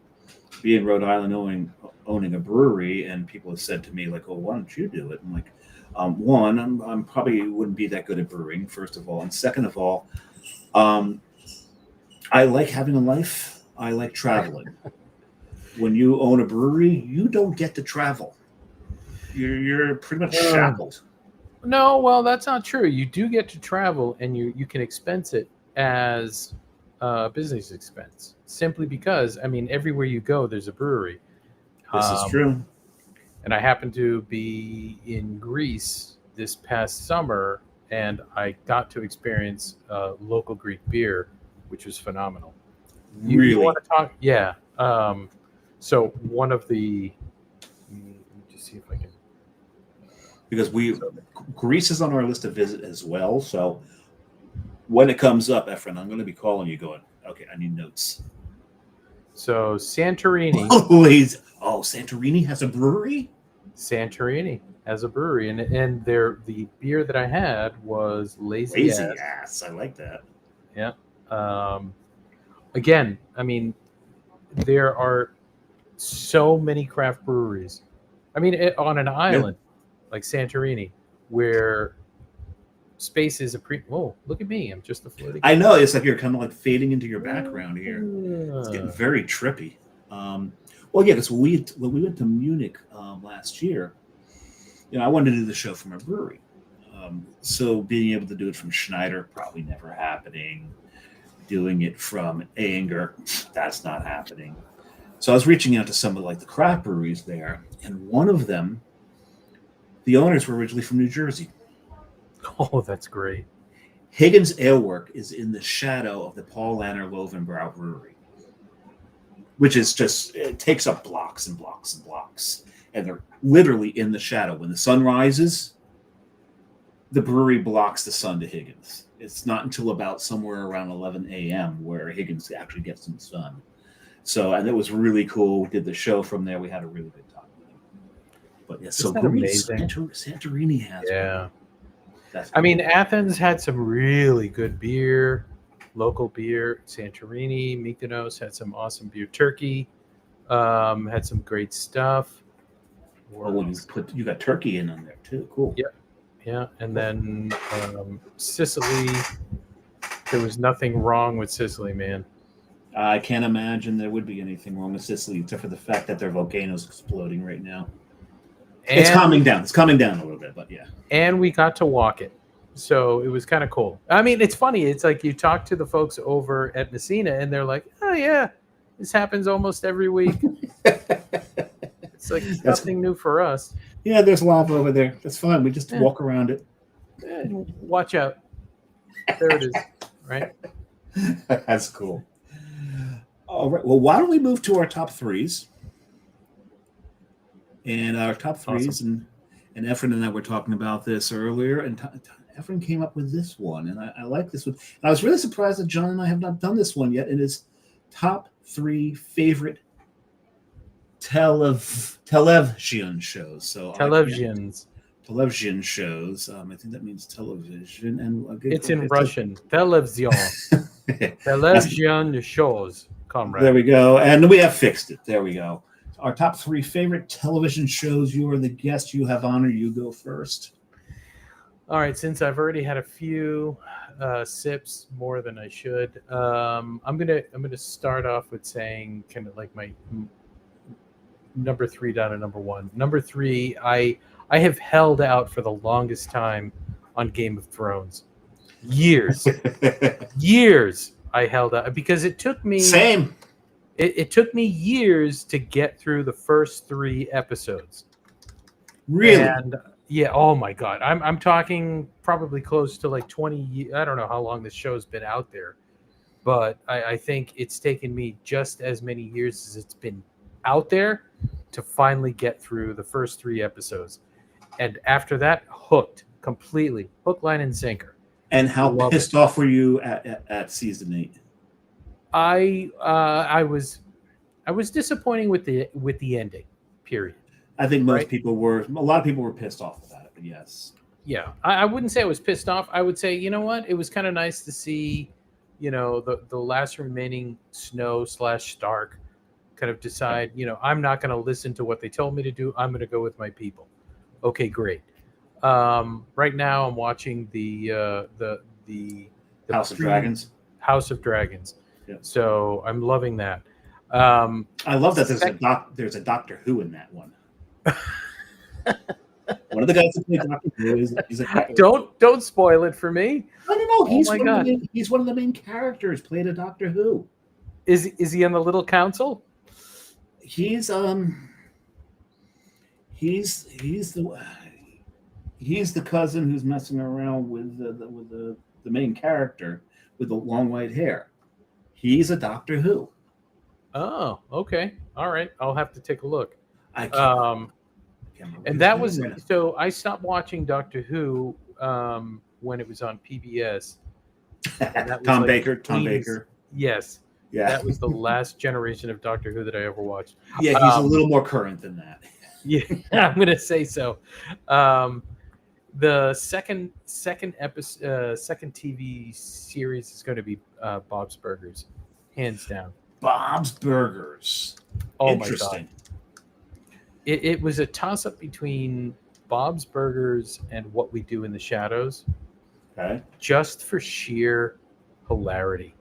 be in Rhode Island owning a brewery, and people have said to me like, "Oh, why don't you do it?" I'm like, one, I'm probably wouldn't be that good at brewing, first of all, and second of all, I like having a life. I like traveling. When you own a brewery, you don't get to travel. You're pretty much shackled. No, well, that's not true. You do get to travel, and you can expense it as a business expense, simply because, everywhere you go, there's a brewery. This is true. And I happened to be in Greece this past summer, and I got to experience local Greek beer, which was phenomenal. Really? You want to talk? Yeah. So one of the, let me just see if I can. Because Greece is on our list to visit as well. So when it comes up, Efren, I'm going to be calling you going, okay, I need notes. So Santorini. Santorini has a brewery? Santorini has a brewery. And the beer that I had was Lazy Ass. I like that. Yeah. Again, there are so many craft breweries. On an island like Santorini, where space is look at me. I'm just a floating. I know. It's like you're kind of like fading into your background here. It's getting very trippy. Because when we went to Munich last year, I wanted to do the show from a brewery. So being able to do it from Schneider, probably never happening. Doing it from Anger, that's not happening. So I was reaching out to some of the craft breweries there, and one of them, the owners were originally from New Jersey. Oh, that's great. Higgins Ale Work is in the shadow of the Paul Lanner Lovenbrow Brewery, which is it takes up blocks and blocks and blocks, and they're literally in the shadow. When the sun rises, the brewery blocks the sun to Higgins. It's not until about somewhere around 11 a.m. where Higgins actually gets some sun. So, and it was really cool. We did the show from there. We had a really good time with him. But yeah, so Santorini has. Yeah. That's cool. Athens had some really good beer, local beer. Santorini, Mykonos had some awesome beer. Turkey had some great stuff. You got Turkey in on there too. Cool. Yep. Yeah, and then Sicily, there was nothing wrong with Sicily, man. I can't imagine there would be anything wrong with Sicily, except for the fact that their volcano's exploding right now. It's calming down. It's calming down a little bit, but yeah. And we got to walk it, so it was kind of cool. It's funny. It's like you talk to the folks over at Messina, and they're like, "Oh yeah, this happens almost every week." It's like nothing new for us. Yeah, there's lava over there. That's fine. We just walk around it. Watch out. There it is. Right? That's cool. All right. Well, why don't we move to our top threes? And our top threes, awesome. and Efren and I were talking about this earlier, and Efren came up with this one, and I like this one. And I was really surprised that John and I have not done this one yet. It is top 3 favorite television shows. So televisions. television shows. I think that means television, and It's in Russian. Television. Television shows, comrade. There we go, and we have fixed it. There we go. Our top 3 favorite television shows. You are the guest. You have honor. You go first. All right, since I've already had a few sips, more than I should, I'm gonna start off with saying kind of like my number 3 down to number 1. Number 3, I have held out for the longest time on Game of Thrones. Years I held out because it took me same. It took me years to get through the first 3 episodes. Really? And yeah, oh my God. I'm talking probably close to like 20 years. I don't know how long this show's been out there, but I think it's taken me just as many years as it's been out there to finally get through the first 3 episodes. And after that, hooked completely. Hook, line, and sinker. And how pissed off were you at season 8? I was disappointing with the ending, period. I think most people were. A lot of people were pissed off about it, but yes. Yeah, I wouldn't say I was pissed off. I would say, you know what? It was kind of nice to see, the last remaining Snow/Stark kind of decide, I'm not going to listen to what they told me to do. I'm going to go with my people. Okay, great. Right now, I'm watching the House of Dragons. House of Dragons. Yeah. So I'm loving that. I love that there's a Doctor Who in that one. One of the guys who played Doctor Who is a don't spoil it for me. No. He's God. He's one of the main characters. Played a Doctor Who. Is he on the Little Council? He's the cousin who's messing around with the main character with the long white hair. He's a Doctor Who. Oh, okay. All right. I'll have to take a look. And that was so I stopped watching Doctor Who when it was on PBS. Tom Baker. Yes. Yeah. That was the last generation of Doctor Who that I ever watched. Yeah, he's a little more current than that. Yeah, I'm gonna say so. The second episode, second TV series is going to be Bob's Burgers, hands down. Bob's Burgers. Oh Interesting. My God. It was a toss-up between Bob's Burgers and What We Do in the Shadows. Okay. Just for sheer hilarity.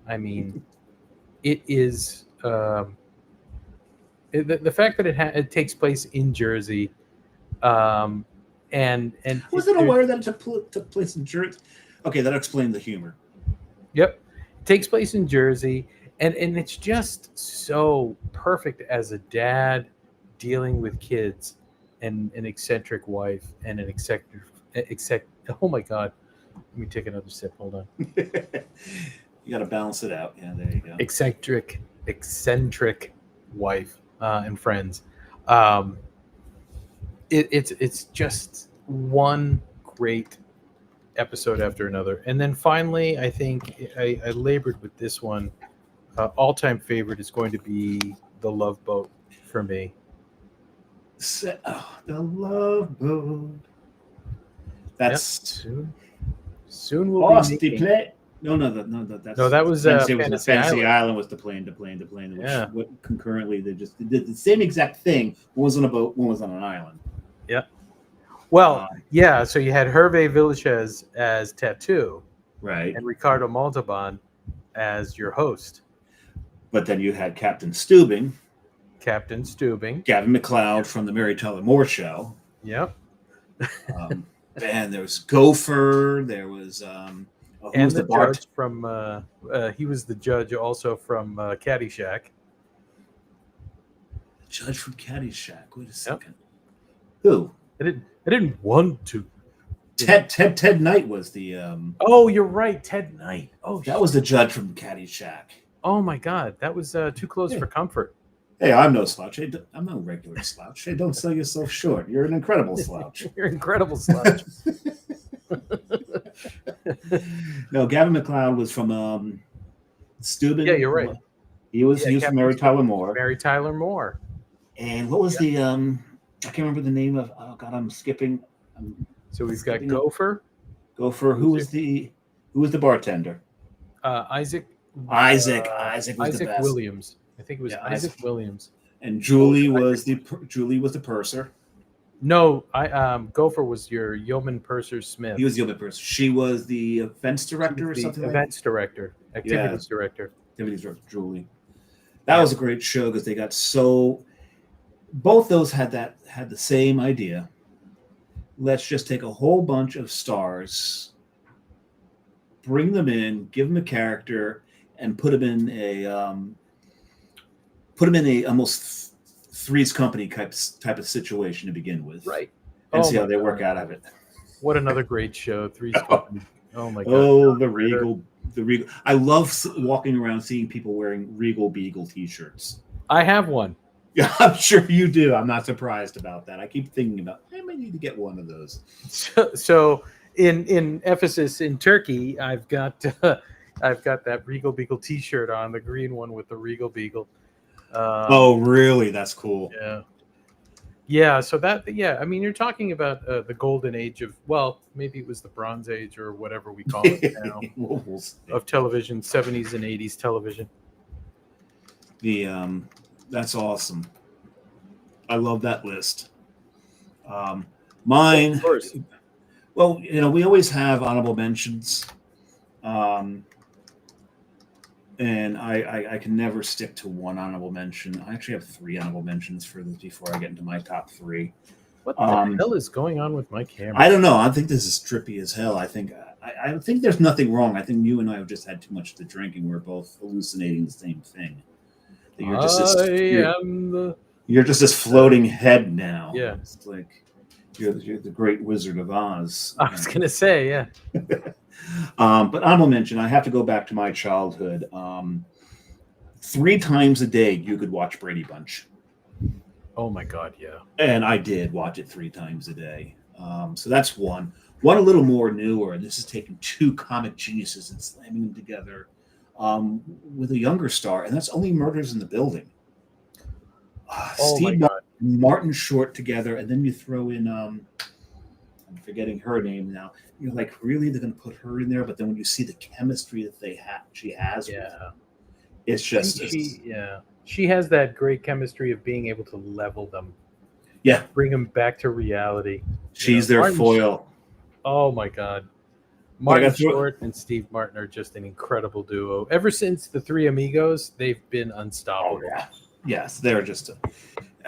I mean, it is the fact that it takes place in Jersey, and I wasn't aware that it took place in Jersey. Okay, that explained the humor. Yep, it takes place in Jersey, and it's just so perfect as a dad dealing with kids and an eccentric wife and an eccentric. Oh my God! Let me take another sip. Hold on. You got to balance it out. Yeah, there you go. Eccentric wife and friends. It's just one great episode after another, and then finally, I think I labored with this one. All-time favorite is going to be The Love Boat for me. The Love Boat. That's soon we'll be making... play. No, that was Fantasy Island was the plane. Yeah. Concurrently, they did the same exact thing. One was on a boat, one was on an island. Yeah. Well, yeah. So you had Hervé Villechaize as Tattoo, right, and Ricardo Montalban as your host. But then you had Captain Steubing, Gavin McLeod from the Mary Tyler Moore Show. Yep. And there was Gopher. There was and the judge from he was the judge also from Caddyshack. Judge from Caddyshack. Wait a second. Yep. Who? I didn't want to. Ted Knight was the. Oh, you're right, Ted Knight. Oh, that was the judge from Caddyshack. Oh my God, that was too close for comfort. Hey, I'm no slouch. I'm no regular slouch. Hey, don't sell yourself short. You're an incredible slouch. You're an incredible slouch. No, Gavin McLeod was from Steubing. Yeah, you're right. He was from Mary Tyler Moore. Mary Tyler Moore. And what was the I can't remember the name of. Oh God, I'm skipping. So we've got Gopher. Gopher. Who was the bartender? Isaac. Isaac was the best. Williams. I think it was Isaac Williams. And Julie was the purser. No, Gopher was your yeoman purser Smith. He was the yeoman purser. She was the events director or something. Events director, activities director. Activities director, Julie. That was a great show because they got so. Both those had the same idea. Let's just take a whole bunch of stars, bring them in, give them a character, and put them in a almost Three's Company type of situation to begin with, right? And see how they work out of it. What another great show, Three's Company. Oh my god! Oh, the Regal. I love walking around seeing people wearing Regal Beagle T-shirts. I have one. Yeah, I'm sure you do. I'm not surprised about that. I keep thinking about I might need to get one of those. So in Ephesus in Turkey, I've got that Regal Beagle T-shirt on, the green one with the Regal Beagle. Oh, really? That's cool. Yeah. So I mean, you're talking about the golden age of, well, maybe it was the Bronze Age or whatever we call it now of television, 70s and 80s television. That's awesome. I love that list. Mine. Of course. Well, we always have honorable mentions. And I can never stick to one honorable mention. I actually have 3 honorable mentions for this before I get into my top 3. What the hell is going on with my camera? I don't know. I think this is trippy as hell. I think there's nothing wrong. I think you and I have just had too much to drink, and we're both hallucinating the same thing. You're just this floating head now. Yeah, it's like you're the Great Wizard of Oz. I was gonna say, yeah. But honorable mention, I have to go back to my childhood. 3 times a day, you could watch Brady Bunch. Oh my God, yeah. And I did watch it 3 times a day. So that's one. One a little more newer, and this is taking 2 comic geniuses and slamming them together with a younger star, and that's Only Murders in the Building. Steve Martin Short together, and then you throw in I'm forgetting her name now. You're like, really? They're going to put her in there? But then when you see the chemistry that she has, it's just she has that great chemistry of being able to level them, bring them back to reality. She's their foil. Oh my God. Martin Short and Steve Martin are just an incredible duo. Ever since the Three Amigos, they've been unstoppable. Oh, yeah. Yes, they're just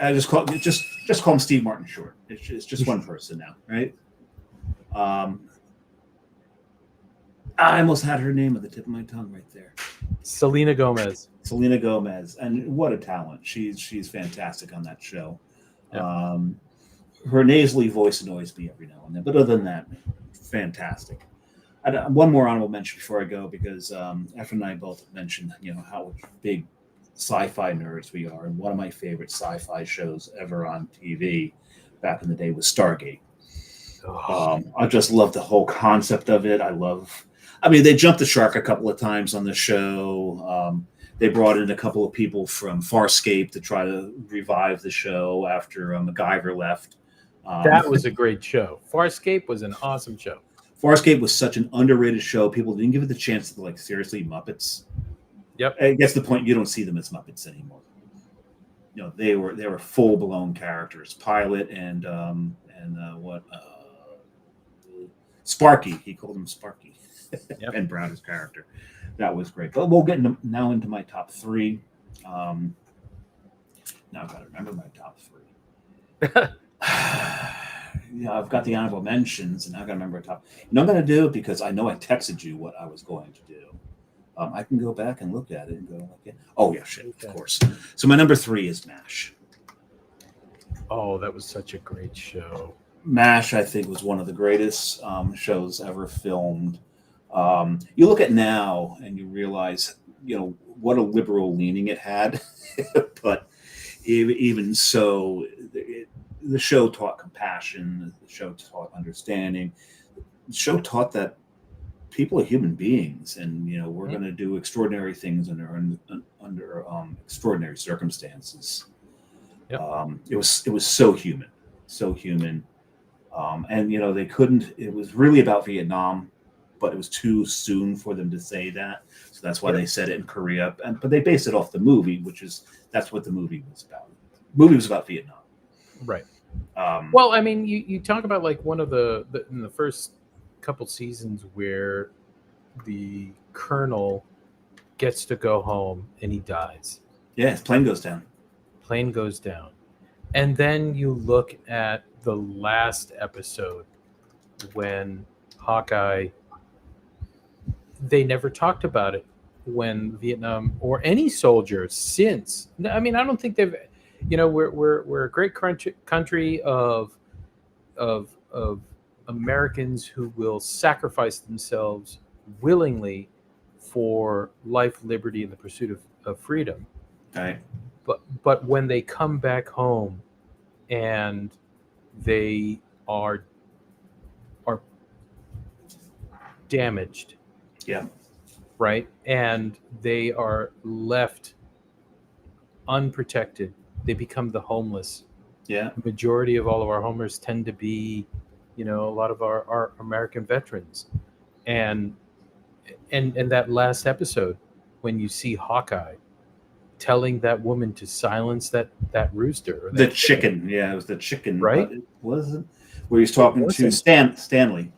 I just call them Steve Martin Short. It's just one person now, right? I almost had her name at the tip of my tongue right there. Selena Gomez, and what a talent! She's fantastic on that show. Yeah. Her nasally voice annoys me every now and then, but other than that, fantastic. One more honorable mention before I go, because Efren and I both mentioned how big sci-fi nerds we are, and one of my favorite sci-fi shows ever on TV back in the day was Stargate. I just love the whole concept of it. They jumped the shark a couple of times on the show. They brought in a couple of people from Farscape to try to revive the show after MacGyver left. That was a great show. Farscape was an awesome show. Farscape was such an underrated show. People didn't give it the chance to seriously Muppets. Yep. It gets to the point you don't see them as Muppets anymore. They were full blown characters. Pilot and Sparky. He called him Sparky. Yep. Ben Brown's character. That was great. But we'll get into my top 3. Now I've got to remember my top 3. I've got the honorable mentions, and I've got to remember top. I'm going to do it because I know I texted you what I was going to do. I can go back and look at it and go, oh yeah, shit, of course. So my number 3 is MASH. Oh, that was such a great show. MASH, I think, was one of the greatest shows ever filmed. You look at now and you realize, what a liberal leaning it had. But even so, the show taught compassion. The show taught understanding. The show taught that people are human beings, and we're going to do extraordinary things under extraordinary circumstances. Yep. It was so human, so human. And they couldn't. It was really about Vietnam, but it was too soon for them to say that. So that's why they said it in Korea. But they based it off the movie, that's what the movie was about. The movie was about Vietnam. Right. Well, I mean, you talk about like one of in the first couple seasons where the colonel gets to go home and he dies. Yeah, his plane goes down. Plane goes down. And then you look at the last episode when Hawkeye, they never talked about it when Vietnam or any soldier since. I mean, I don't think they've, we're a great country of Americans who will sacrifice themselves willingly for life, liberty, and the pursuit of freedom. Right. But when they come back home and they are damaged, yeah, right, and they are left unprotected, they become the homeless. Yeah, the majority of all of our homeless tend to be, a lot of our American veterans, and that last episode when you see Hawkeye telling that woman to silence that rooster, or the chicken. Yeah, it was the chicken, right? It wasn't where he's talking to Stanley,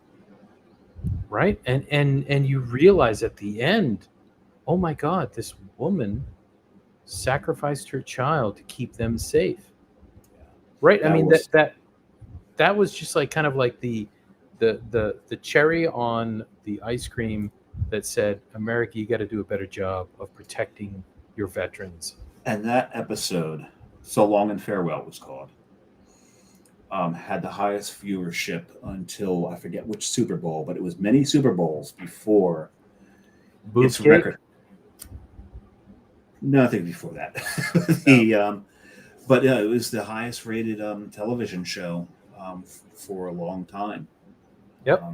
right? And you realize at the end, oh my God, this woman sacrificed her child to keep them safe, right? I mean, that was just like kind of like the cherry on the ice cream that said, America, you got to do a better job of protecting your veterans. And that episode, So Long and Farewell was called, had the highest viewership until I forget which Super Bowl, but it was many Super Bowls before its record. No, I think before that. But it was the highest rated television show for a long time. Yep.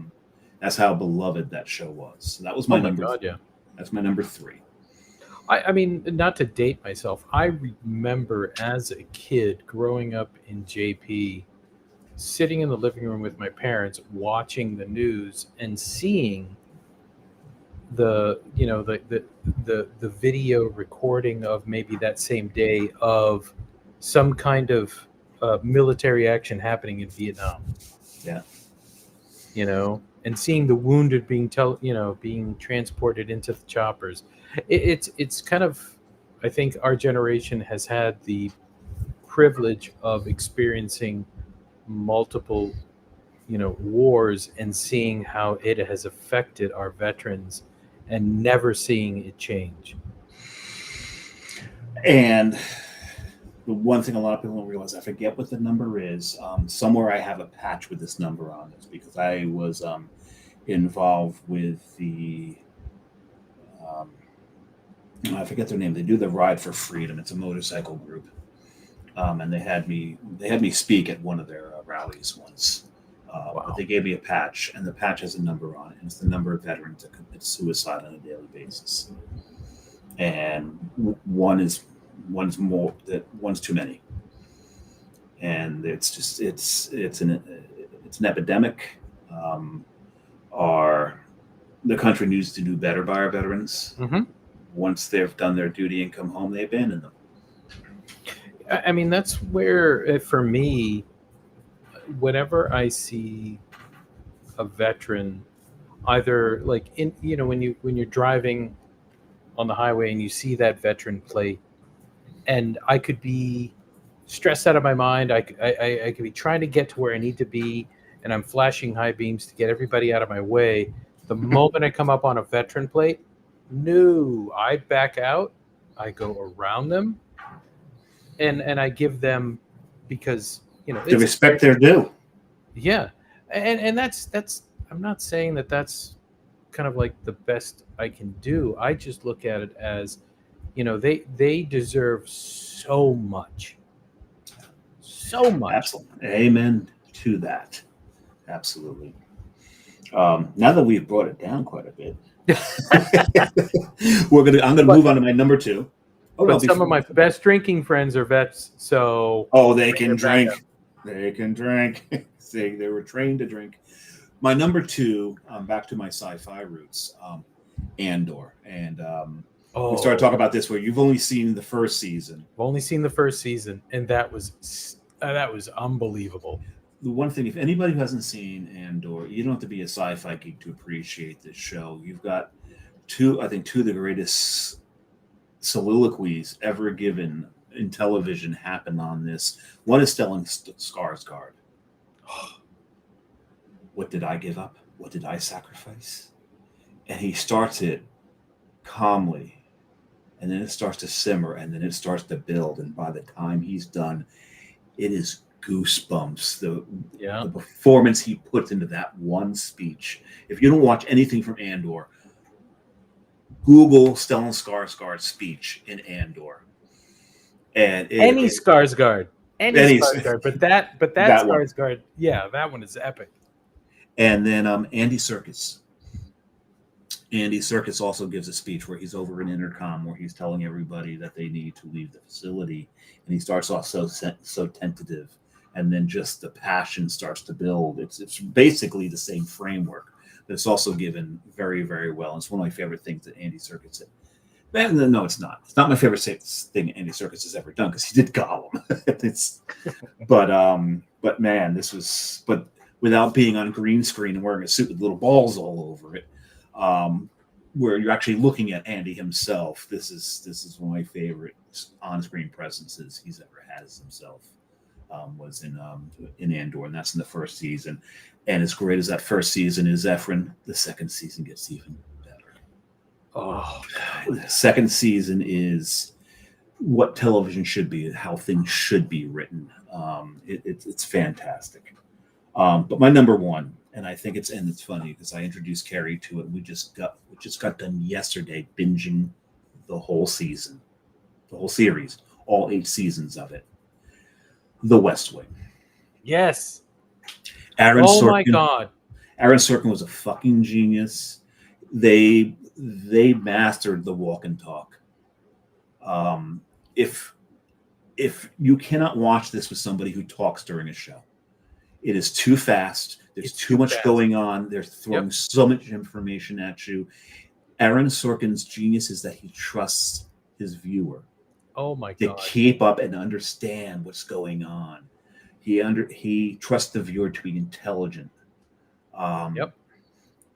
That's how beloved that show was. So that was my number. God, yeah. That's my number 3. I mean, not to date myself, I remember as a kid growing up in JP, sitting in the living room with my parents, watching the news and seeing the video recording of maybe that same day of some kind of military action happening in Vietnam. Yeah. And seeing the wounded being transported into the choppers. It's kind of, I think our generation has had the privilege of experiencing multiple, wars and seeing how it has affected our veterans and never seeing it change. And the one thing a lot of people don't realize, I forget what the number is. Somewhere I have a patch with this number on this because I was involved with the I forget their name. They do the Ride for Freedom. It's a motorcycle group, and they had me speak at one of their rallies once. Wow. But they gave me a patch, and the patch has a number on it. And it's the number of veterans that commit suicide on a daily basis, and one's too many, and it's an epidemic. The country needs to do better by our veterans. Mm-hmm. Once they've done their duty and come home, they abandon them. I mean, that's where, for me, whenever I see a veteran, either like when you're driving on the highway and you see that veteran plate, and I could be stressed out of my mind, I could be trying to get to where I need to be, and I'm flashing high beams to get everybody out of my way. The moment I come up on a veteran plate, no, I back out, I go around them, and I give them, because the respect they're due. Yeah, and that's I'm not saying that that's kind of like the best I can do. I just look at it as, they deserve so much. Absolutely. Amen to that. Absolutely. Now that we've brought it down quite a bit, I'm gonna move on to my number 2. But some of my best drinking friends are vets, so they can drink. They can drink. See, they were trained to drink. My number two, back to my sci-fi roots, Andor. And we started talking about this where you've only seen the first season. I've only seen the first season, and that was unbelievable. The one thing, if anybody who hasn't seen Andor, you don't have to be a sci-fi geek to appreciate this show. You've got two of the greatest soliloquies ever given in television happen on this. One is Stellan Skarsgård. What did I give up? What did I sacrifice? And he starts it calmly, and then it starts to simmer, and then it starts to build. And by the time he's done, it is goosebumps. The performance he puts into that one speech. If you don't watch anything from Andor, Google Stellan Skarsgård's speech in Andor. And Skarsgård, but that Skarsgård, that one is epic. And then Andy Serkis. Andy Serkis also gives a speech where he's over an intercom where he's telling everybody that they need to leave the facility, and he starts off so tentative, and then just the passion starts to build. It's basically the same framework, but it's also given very, very well. It's one of my favorite things that Andy Serkis did. No, it's not. It's not my favorite thing Andy Serkis has ever done because he did Gollum. But man, this was without being on green screen and wearing a suit with little balls all over it. Where you're actually looking at Andy himself. This is one of my favorite on-screen presences he's ever had as himself. Was in Andor, and that's in the first season. And as great as that first season is, Efren, the second season gets even better. Oh, the second season is what television should be, how things should be written. It's fantastic. But my number one, and I think it's funny because I introduced Carrie to it. We just got done yesterday binging the whole season, the whole series, all 8 seasons of it. The West Wing. Yes. Aaron Sorkin, my God. Aaron Sorkin was a fucking genius. They mastered the walk and talk. If you cannot watch this with somebody who talks during a show, it is too fast. There's too much going on. They're throwing so much information at you. Aaron Sorkin's genius is that he trusts his viewer. Oh my God! To keep up and understand what's going on. He trusts the viewer to be intelligent. And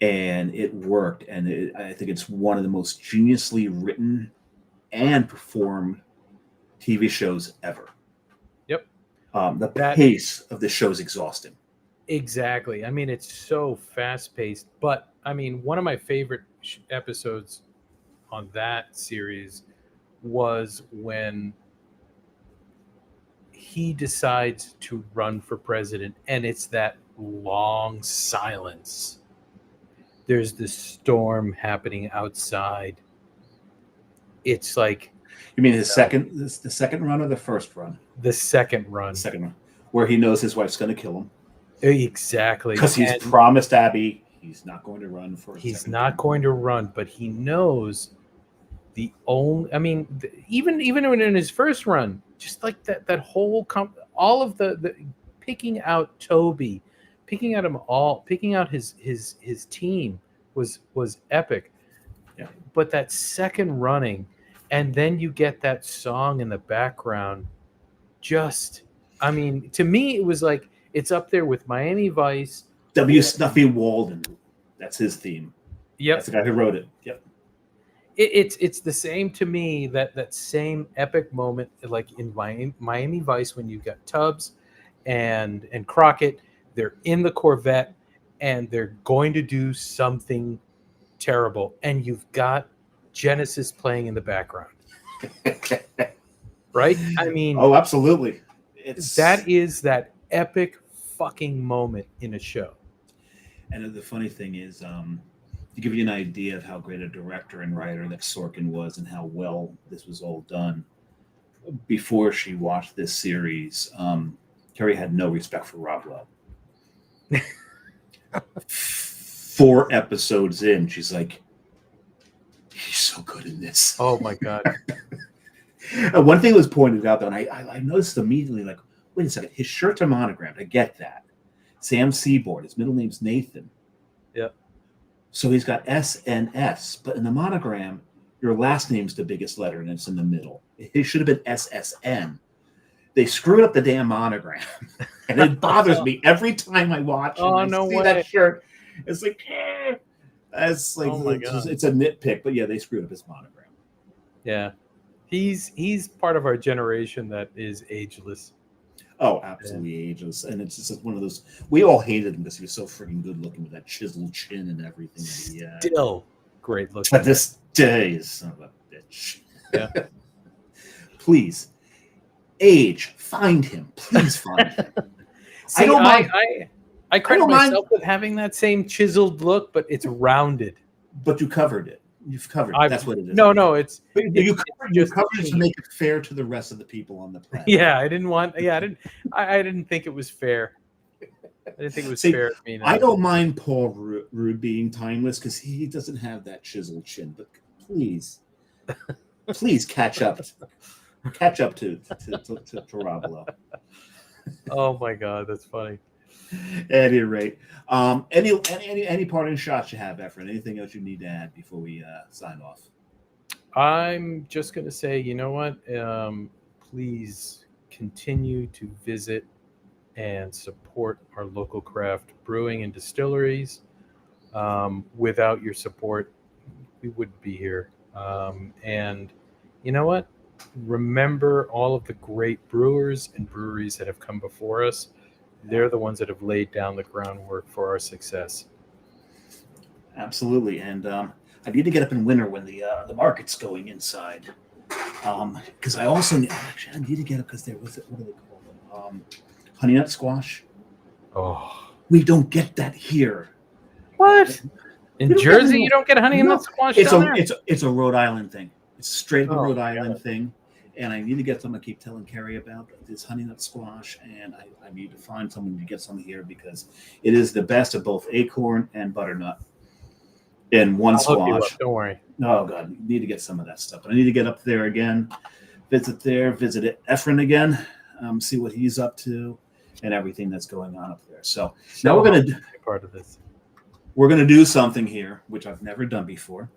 it worked. And I think it's one of the most geniusly written and performed TV shows ever. Yep. The pace of the show is exhausting. Exactly. I mean, it's so fast-paced. But, I mean, one of my favorite episodes on that series was when he decides to run for president, and it's that long silence. There's this storm happening outside. It's like... You mean the second run or the first run? The second run. The second run. Where he knows his wife's going to kill him. Exactly. Because he's promised Abby he's not going to run for a He's not going to run, but he knows the only... I mean, even in his first run, just like that whole... all of the picking out Toby, picking out his team was epic. Yeah. But that second running, and then you get that song in the background, just... I mean, to me, it was like... It's up there with Miami Vice. W. Snuffy Walden. That's his theme. Yep. That's the guy who wrote it. Yep. It's the same to me, that same epic moment like in Miami Vice when you've got Tubbs and Crockett. They're in the Corvette and they're going to do something terrible. And you've got Genesis playing in the background. Right? I mean... Oh, absolutely. That is that epic fucking moment in a show. And the funny thing is, to give you an idea of how great a director and writer that Sorkin was and how well this was all done, before she watched this series, Carrie had no respect for Rob Lowe. 4 episodes in, she's like, he's so good in this. Oh my God. One thing was pointed out, though, and I noticed immediately, like, wait a second, his shirts are monogrammed. I get that. Sam Seaboard, his middle name's Nathan. Yeah. So he's got S and S, but in the monogram, your last name's the biggest letter and it's in the middle. It should have been SSN. They screwed up the damn monogram. And it bothers me every time I watch and I see that shirt. It's like, it's like, oh my God. It's a nitpick, but yeah, they screwed up his monogram. Yeah. He's part of our generation that is ageless. Oh, absolutely ageless. And it's just one of those, we all hated him because he was so freaking good looking with that chiseled chin and everything. Still great looking. To this day is son of a bitch. Yeah. Please, age, find him. Please find him. See, I credit myself with having that same chiseled look, but it's rounded. But you covered it. You've covered it. That's what it is. No, you covered it to make it fair to the rest of the people on the planet. Yeah, I didn't think it was fair. I didn't think it was fair. I don't mind Paul Rudd being timeless because he doesn't have that chiseled chin. But please catch up. Catch up to Rob Lowe. Oh my God, that's funny. At any rate, any parting shots you have, Efren? Anything else you need to add before we sign off? I'm just going to say, you know what? Please continue to visit and support our local craft brewing and distilleries. Without your support, we wouldn't be here. And you know what? Remember all of the great brewers and breweries that have come before us. They're the ones that have laid down the groundwork for our success. Absolutely. And I need to get up in winter when the market's going inside. Because I also need to get up because there was, what do they call them? Honey nut squash. Oh. We don't get that here. What? In Jersey, you don't get honey nut squash? It's a Rhode Island thing. It's straight up a Rhode Island thing. And I need to get some. I keep telling Carrie about this honey nut squash, and I need to find someone to get some here because it is the best of both acorn and butternut in one squash. Don't worry. Oh God, you need to get some of that stuff. But I need to get up there again, visit Efren again, see what he's up to, and everything that's going on up there. So now we're gonna do part of this. We're gonna do something here, which I've never done before.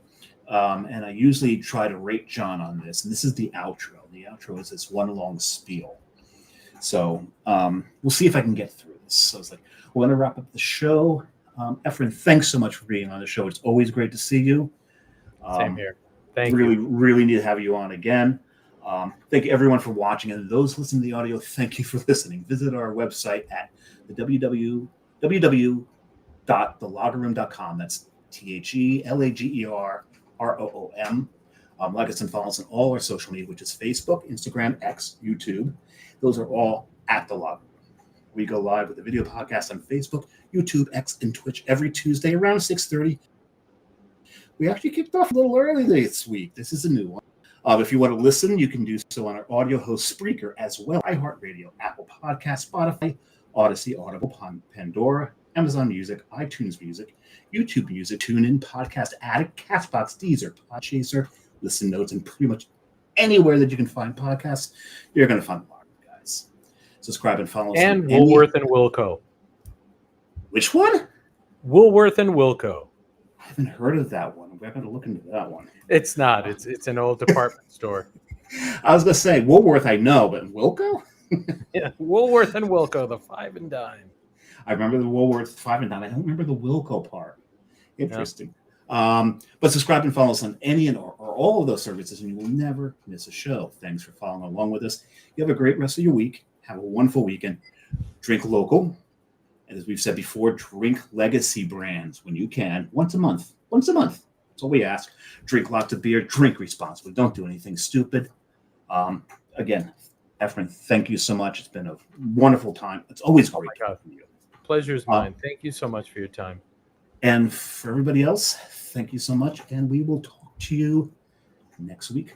And I usually try to rate John on this. And this is the outro. The outro is this one long spiel. So we'll see if I can get through this. So it's like, we're going to wrap up the show. Efren, thanks so much for being on the show. It's always great to see you. Same here. Thank you. Really need to have you on again. Thank you, everyone, for watching. And those listening to the audio, thank you for listening. Visit our website at the www.thelagerroom.com. That's THELAGERROOM. Like us and follow us on all our social media, which is Facebook, Instagram, X, YouTube. Those are all at The Lager Room. We go live with a video podcast on Facebook, YouTube, X, and Twitch every Tuesday around 6:30. We actually kicked off a little early this week. This is a new one. If you want to listen, you can do so on our audio host Spreaker as well. iHeartRadio, Apple Podcasts, Spotify, Odyssey, Audible, Pandora, Amazon Music, iTunes Music, YouTube Music, TuneIn, Podcast Addict, Castbox, Deezer, Podchaser, Listen Notes, and pretty much anywhere that you can find podcasts, you're going to find one, guys. Subscribe and follow us. And Woolworth and Wilco. Which one? Woolworth and Wilco. I haven't heard of that one. We're going to look into that one. It's not. It's an old department store. I was going to say Woolworth, I know, but Wilco? Yeah, Woolworth and Wilco, the 5 and dime. I remember the Woolworth 5 and dime. I don't remember the Wilco part. Interesting. Yeah. But subscribe and follow us on any or all of those services, and you will never miss a show. Thanks for following along with us. You have a great rest of your week. Have a wonderful weekend. Drink local. And as we've said before, drink legacy brands when you can. Once a month. Once a month. That's all we ask. Drink lots of beer. Drink responsibly. Don't do anything stupid. Again, Efren, thank you so much. It's been a wonderful time. It's always great to talk to you. Pleasure's mine. Thank you so much for your time. And for everybody else, thank you so much. And we will talk to you next week.